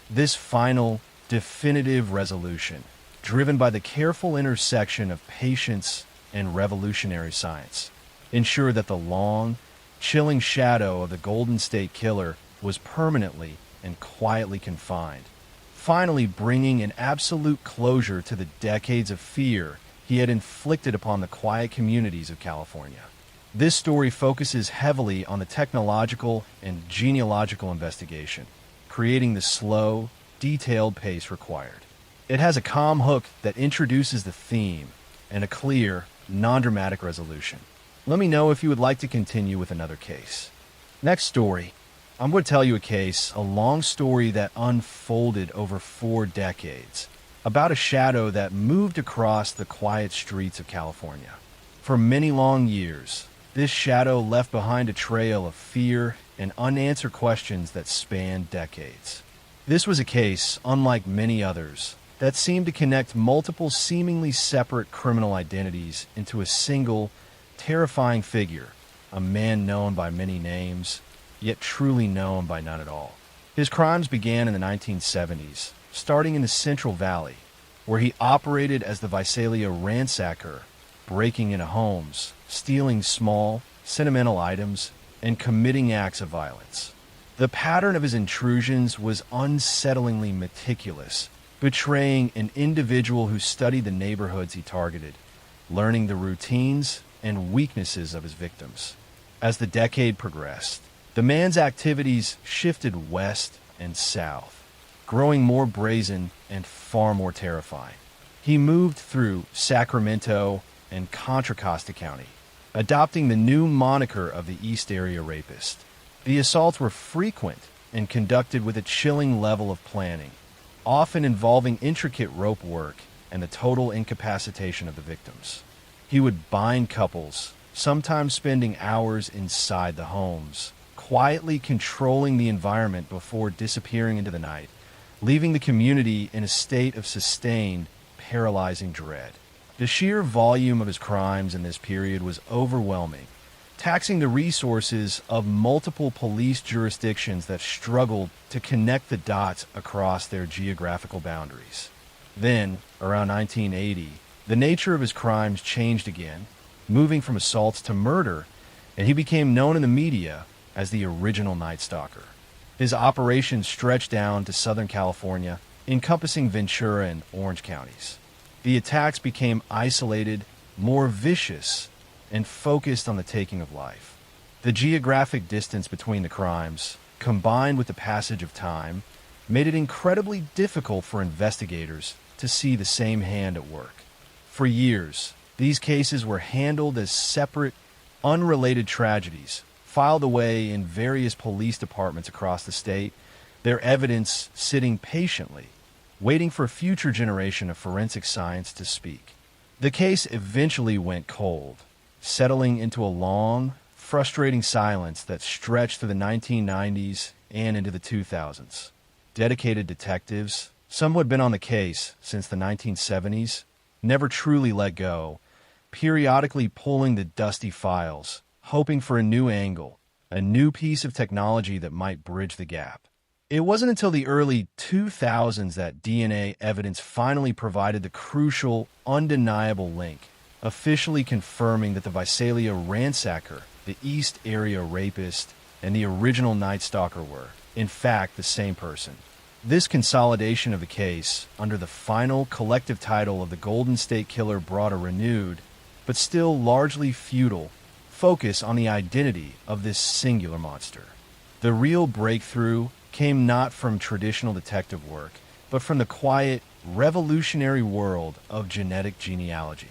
This final, definitive resolution, driven by the careful intersection of patience and revolutionary science, ensured that the long, chilling shadow of the Golden State Killer was permanently and quietly confined, finally bringing an absolute closure to the decades of fear he had inflicted upon the quiet communities of California. This story focuses heavily on the technological and genealogical investigation, creating the slow, detailed pace required. It has a calm hook that introduces the theme and a clear, non-dramatic resolution. Let me know if you would like to continue with another case. Next story. I'm going to tell you a case, a long story that unfolded over 4 decades, about a shadow that moved across the quiet streets of California. For many long years, this shadow left behind a trail of fear and unanswered questions that spanned decades. This was a case, unlike many others, that seemed to connect multiple seemingly separate criminal identities into a single, terrifying figure, a man known by many names, yet truly known by none at all. His crimes began in the 1970s, starting in the Central Valley, where he operated as the Visalia ransacker, breaking into homes, stealing small, sentimental items, and committing acts of violence. The pattern of his intrusions was unsettlingly meticulous, betraying an individual who studied the neighborhoods he targeted, learning the routines and weaknesses of his victims. As the decade progressed, the man's activities shifted west and south, growing more brazen and far more terrifying. He moved through Sacramento and Contra Costa County, adopting the new moniker of the East Area Rapist. The assaults were frequent and conducted with a chilling level of planning, often involving intricate rope work and the total incapacitation of the victims. He would bind couples, sometimes spending hours inside the homes, quietly controlling the environment before disappearing into the night, leaving the community in a state of sustained, paralyzing dread. The sheer volume of his crimes in this period was overwhelming, taxing the resources of multiple police jurisdictions that struggled to connect the dots across their geographical boundaries. Then, around 1980, the nature of his crimes changed again, moving from assaults to murder, and he became known in the media as the original Night Stalker. His operations stretched down to Southern California, encompassing Ventura and Orange counties. The attacks became isolated, more vicious, and focused on the taking of life. The geographic distance between the crimes, combined with the passage of time, made it incredibly difficult for investigators to see the same hand at work. For years, these cases were handled as separate, unrelated tragedies, filed away in various police departments across the state, their evidence sitting patiently, waiting for a future generation of forensic science to speak. The case eventually went cold, settling into a long, frustrating silence that stretched through the 1990s and into the 2000s. Dedicated detectives, some who had been on the case since the 1970s, never truly let go, periodically pulling the dusty files, hoping for a new angle, a new piece of technology that might bridge the gap. It wasn't until the early 2000s that DNA evidence finally provided the crucial, undeniable link, officially confirming that the Visalia ransacker, the East Area rapist, and the original Night Stalker were, in fact, the same person. This consolidation of the case, under the final collective title of the Golden State Killer, brought a renewed, but still largely futile, focus on the identity of this singular monster. The real breakthrough came not from traditional detective work, but from the quiet, revolutionary world of genetic genealogy.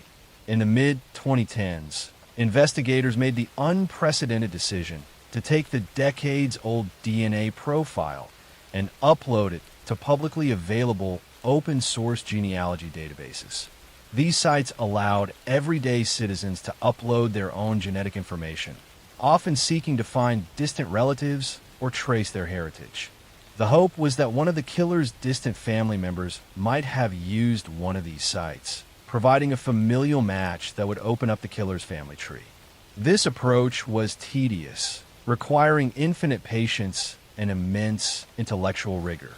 In the mid-2010s, investigators made the unprecedented decision to take the decades-old DNA profile and upload it to publicly available open-source genealogy databases. These sites allowed everyday citizens to upload their own genetic information, often seeking to find distant relatives or trace their heritage. The hope was that one of the killer's distant family members might have used one of these sites, providing a familial match that would open up the killer's family tree. This approach was tedious, requiring infinite patience and immense intellectual rigor.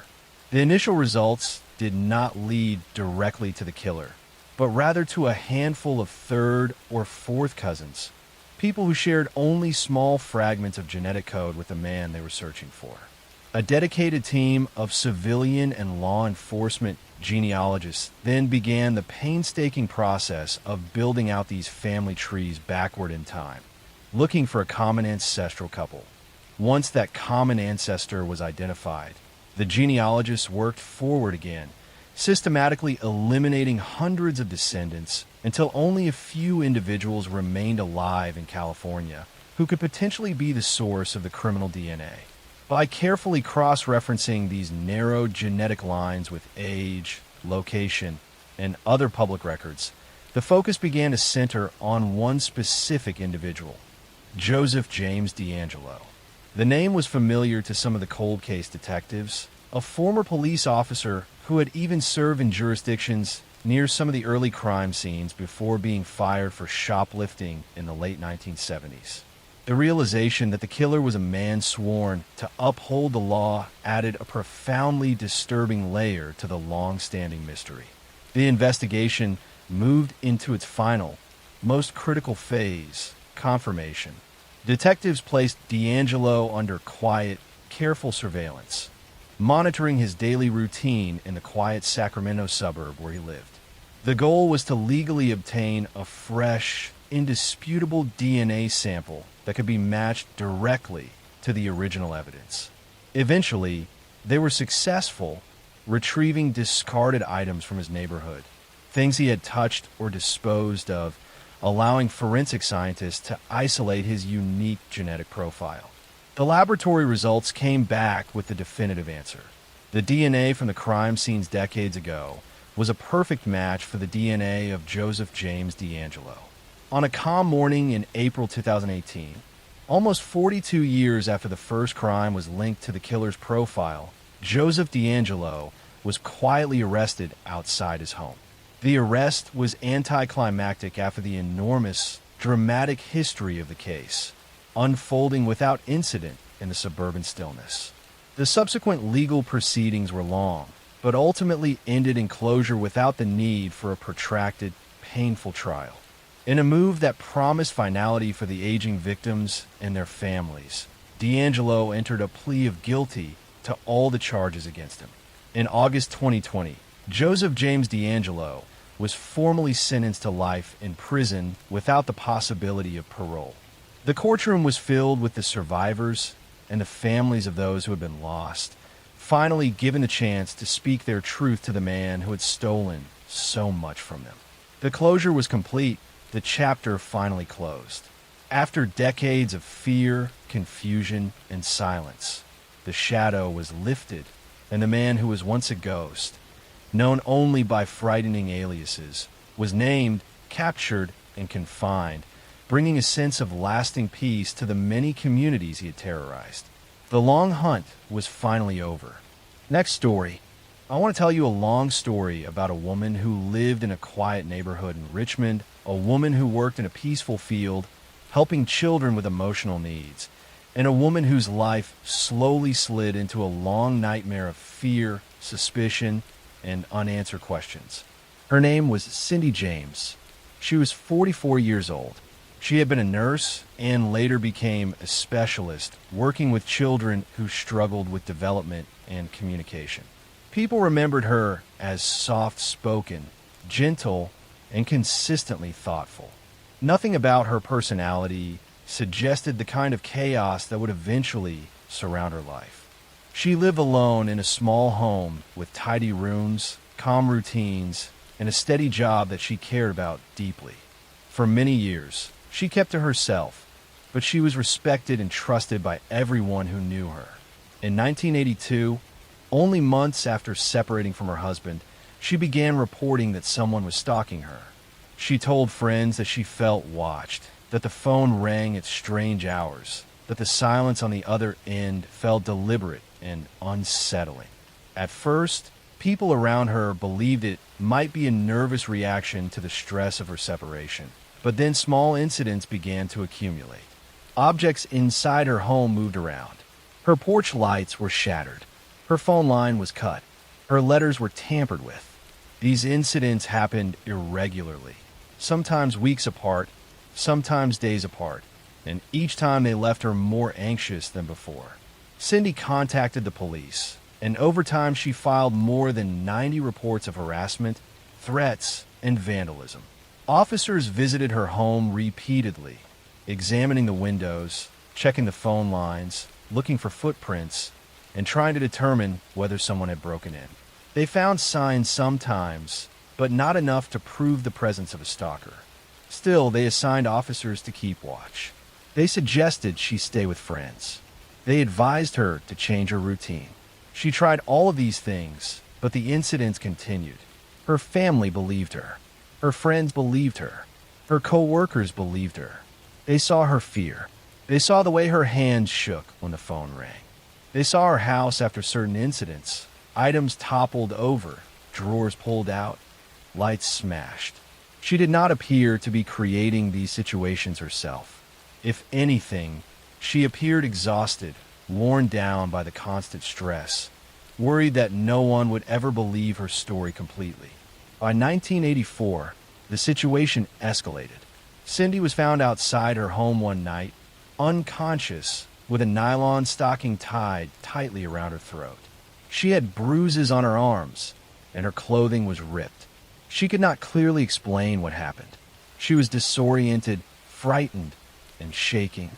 The initial results did not lead directly to the killer, but rather to a handful of third or fourth cousins, people who shared only small fragments of genetic code with the man they were searching for. A dedicated team of civilian and law enforcement genealogists then began the painstaking process of building out these family trees backward in time, looking for a common ancestral couple. Once that common ancestor was identified, the genealogists worked forward again, systematically eliminating hundreds of descendants until only a few individuals remained alive in California who could potentially be the source of the criminal DNA. By carefully cross-referencing these narrow genetic lines with age, location, and other public records, the focus began to center on one specific individual, Joseph James DeAngelo. The name was familiar to some of the cold case detectives, a former police officer who had even served in jurisdictions near some of the early crime scenes before being fired for shoplifting in the late 1970s. The realization that the killer was a man sworn to uphold the law added a profoundly disturbing layer to the long-standing mystery. The investigation moved into its final, most critical phase, confirmation. Detectives placed DeAngelo under quiet, careful surveillance, monitoring his daily routine in the quiet Sacramento suburb where he lived. The goal was to legally obtain a fresh, indisputable DNA sample that could be matched directly to the original evidence. Eventually, they were successful, retrieving discarded items from his neighborhood, things he had touched or disposed of, allowing forensic scientists to isolate his unique genetic profile. The laboratory results came back with the definitive answer. The DNA from the crime scenes decades ago was a perfect match for the DNA of Joseph James DeAngelo. On a calm morning in April 2018, almost 42 years after the first crime was linked to the killer's profile, Joseph DeAngelo was quietly arrested outside his home. The arrest was anticlimactic after the enormous, dramatic history of the case, unfolding without incident in the suburban stillness. The subsequent legal proceedings were long, but ultimately ended in closure without the need for a protracted, painful trial. In a move that promised finality for the aging victims and their families, DeAngelo entered a plea of guilty to all the charges against him. In August 2020, Joseph James DeAngelo was formally sentenced to life in prison without the possibility of parole. The courtroom was filled with the survivors and the families of those who had been lost, finally given the chance to speak their truth to the man who had stolen so much from them. The closure was complete. The chapter finally closed. After decades of fear, confusion, and silence, the shadow was lifted, and the man who was once a ghost, known only by frightening aliases, was named, captured, and confined, bringing a sense of lasting peace to the many communities he had terrorized. The long hunt was finally over. Next story. I want to tell you a long story about a woman who lived in a quiet neighborhood in Richmond, a woman who worked in a peaceful field, helping children with emotional needs, and a woman whose life slowly slid into a long nightmare of fear, suspicion, and unanswered questions. Her name was Cindy James. She was 44 years old. She had been a nurse and later became a specialist working with children who struggled with development and communication. People remembered her as soft-spoken, gentle, and consistently thoughtful. Nothing about her personality suggested the kind of chaos that would eventually surround her life. She lived alone in a small home with tidy rooms, calm routines, and a steady job that she cared about deeply. For many years, she kept to herself, but she was respected and trusted by everyone who knew her. In 1982, only months after separating from her husband, she began reporting that someone was stalking her. She told friends that she felt watched, that the phone rang at strange hours, that the silence on the other end felt deliberate and unsettling. At first, people around her believed it might be a nervous reaction to the stress of her separation, but then small incidents began to accumulate. Objects inside her home moved around. Her porch lights were shattered. Her phone line was cut. Her letters were tampered with. These incidents happened irregularly, sometimes weeks apart, sometimes days apart, and each time they left her more anxious than before. Cindy contacted the police, and over time she filed more than 90 reports of harassment, threats, and vandalism. Officers visited her home repeatedly, examining the windows, checking the phone lines, looking for footprints, and trying to determine whether someone had broken in. They found signs sometimes, but not enough to prove the presence of a stalker. Still, they assigned officers to keep watch. They suggested she stay with friends. They advised her to change her routine. She tried all of these things, but the incidents continued. Her family believed her. Her friends believed her. Her co-workers believed her. They saw her fear. They saw the way her hands shook when the phone rang. They saw her house after certain incidents. Items toppled over, drawers pulled out, lights smashed. She did not appear to be creating these situations herself. If anything, she appeared exhausted, worn down by the constant stress, worried that no one would ever believe her story completely. By 1984, the situation escalated. Cindy was found outside her home one night, unconscious, with a nylon stocking tied tightly around her throat. She had bruises on her arms, and her clothing was ripped. She could not clearly explain what happened. She was disoriented, frightened, and shaking.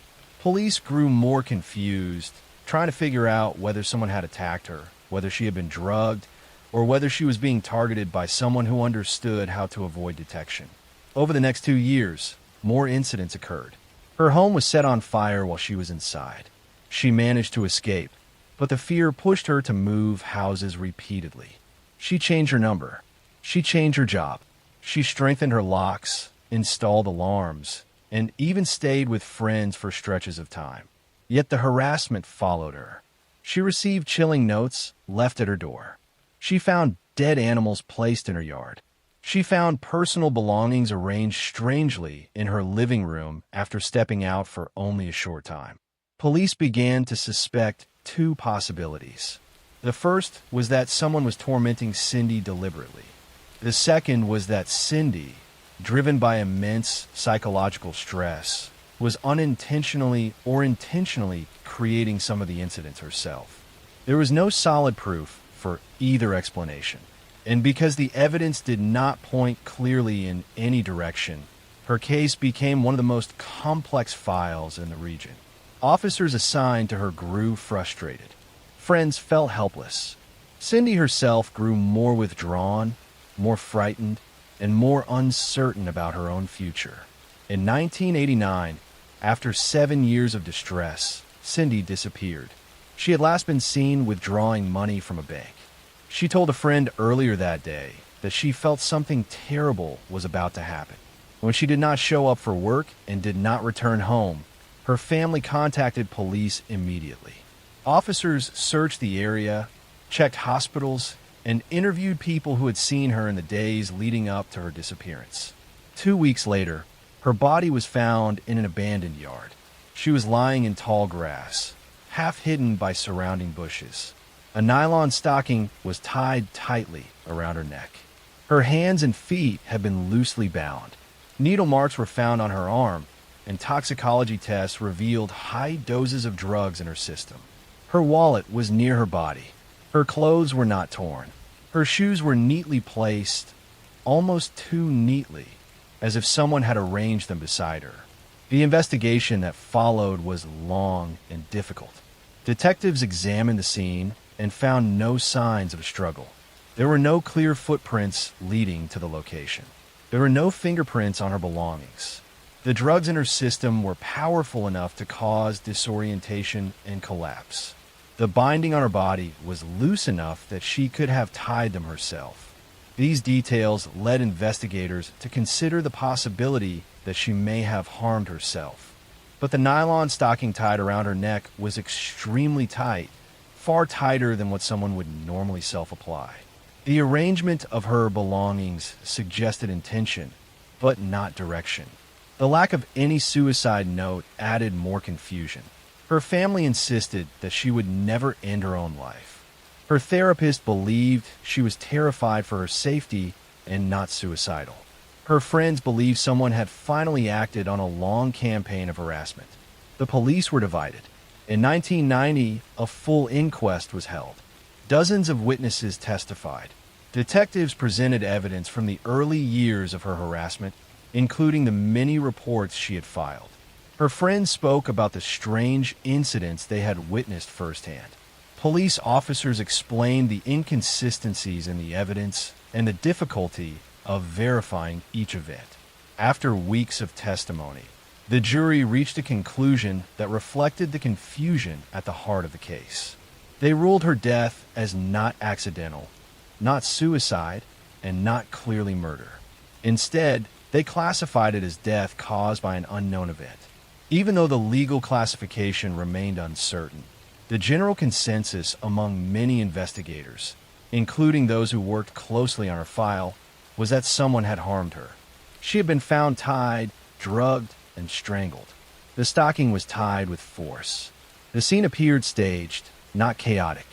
Police grew more confused, trying to figure out whether someone had attacked her, whether she had been drugged, or whether she was being targeted by someone who understood how to avoid detection. Over the next 2 years, more incidents occurred. Her home was set on fire while she was inside. She managed to escape, but the fear pushed her to move houses repeatedly. She changed her number. She changed her job. She strengthened her locks, installed alarms, and even stayed with friends for stretches of time. Yet the harassment followed her. She received chilling notes left at her door. She found dead animals placed in her yard. She found personal belongings arranged strangely in her living room after stepping out for only a short time. Police began to suspect 2 possibilities. The first was that someone was tormenting Cindy deliberately. The second was that Cindy, driven by immense psychological stress, was unintentionally or intentionally creating some of the incidents herself. There was no solid proof for either explanation, and because the evidence did not point clearly in any direction, her case became one of the most complex files in the region. Officers assigned to her grew frustrated. friends felt helpless. Cindy herself grew more withdrawn, more frightened, and more uncertain about her own future. In 1989, after 7 years of distress, Cindy disappeared. She had last been seen withdrawing money from a bank. She told a friend earlier that day that she felt something terrible was about to happen. When she did not show up for work and did not return home, her family contacted police immediately. Officers searched the area, checked hospitals, and interviewed people who had seen her in the days leading up to her disappearance. 2 weeks later, her body was found in an abandoned yard. She was lying in tall grass, half hidden by surrounding bushes. A nylon stocking was tied tightly around her neck. Her hands and feet had been loosely bound. Needle marks were found on her arm, and toxicology tests revealed high doses of drugs in her system. Her wallet was near her body. Her clothes were not torn. Her shoes were neatly placed, almost too neatly, as if someone had arranged them beside her. The investigation that followed was long and difficult. Detectives examined the scene and found no signs of a struggle. There were no clear footprints leading to the location. There were no fingerprints on her belongings. The drugs in her system were powerful enough to cause disorientation and collapse. The binding on her body was loose enough that she could have tied them herself. These details led investigators to consider the possibility that she may have harmed herself. But the nylon stocking tied around her neck was extremely tight, far tighter than what someone would normally self-apply. The arrangement of her belongings suggested intention, but not direction. The lack of any suicide note added more confusion. Her family insisted that she would never end her own life. Her therapist believed she was terrified for her safety and not suicidal. Her friends believed someone had finally acted on a long campaign of harassment. The police were divided. In 1990, a full inquest was held. Dozens of witnesses testified. Detectives presented evidence from the early years of her harassment, including the many reports she had filed. Her friends spoke about the strange incidents they had witnessed firsthand. Police officers explained the inconsistencies in the evidence and the difficulty of verifying each event. After weeks of testimony, the jury reached a conclusion that reflected the confusion at the heart of the case. They ruled her death as not accidental, not suicide, and not clearly murder. Instead, they classified it as death caused by an unknown event. Even though the legal classification remained uncertain, the general consensus among many investigators, including those who worked closely on her file, was that someone had harmed her. She had been found tied, drugged, and strangled. The stocking was tied with force. The scene appeared staged, not chaotic.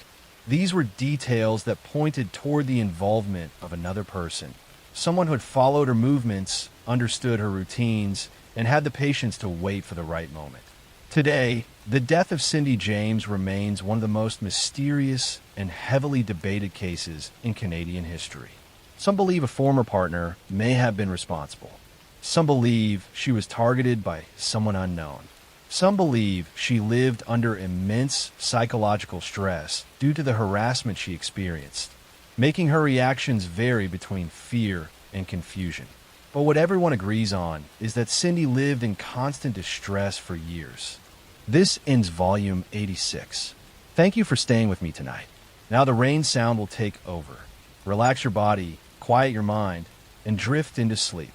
These were details that pointed toward the involvement of another person, someone who had followed her movements, understood her routines, and had the patience to wait for the right moment. Today, the death of Cindy James remains one of the most mysterious and heavily debated cases in Canadian history. Some believe a former partner may have been responsible. Some believe she was targeted by someone unknown. Some believe she lived under immense psychological stress due to the harassment she experienced, making her reactions vary between fear and confusion. But what everyone agrees on is that Cindy lived in constant distress for years. This ends volume 86. Thank you for staying with me tonight. Now the rain sound will take over. Relax your body, quiet your mind, and drift into sleep.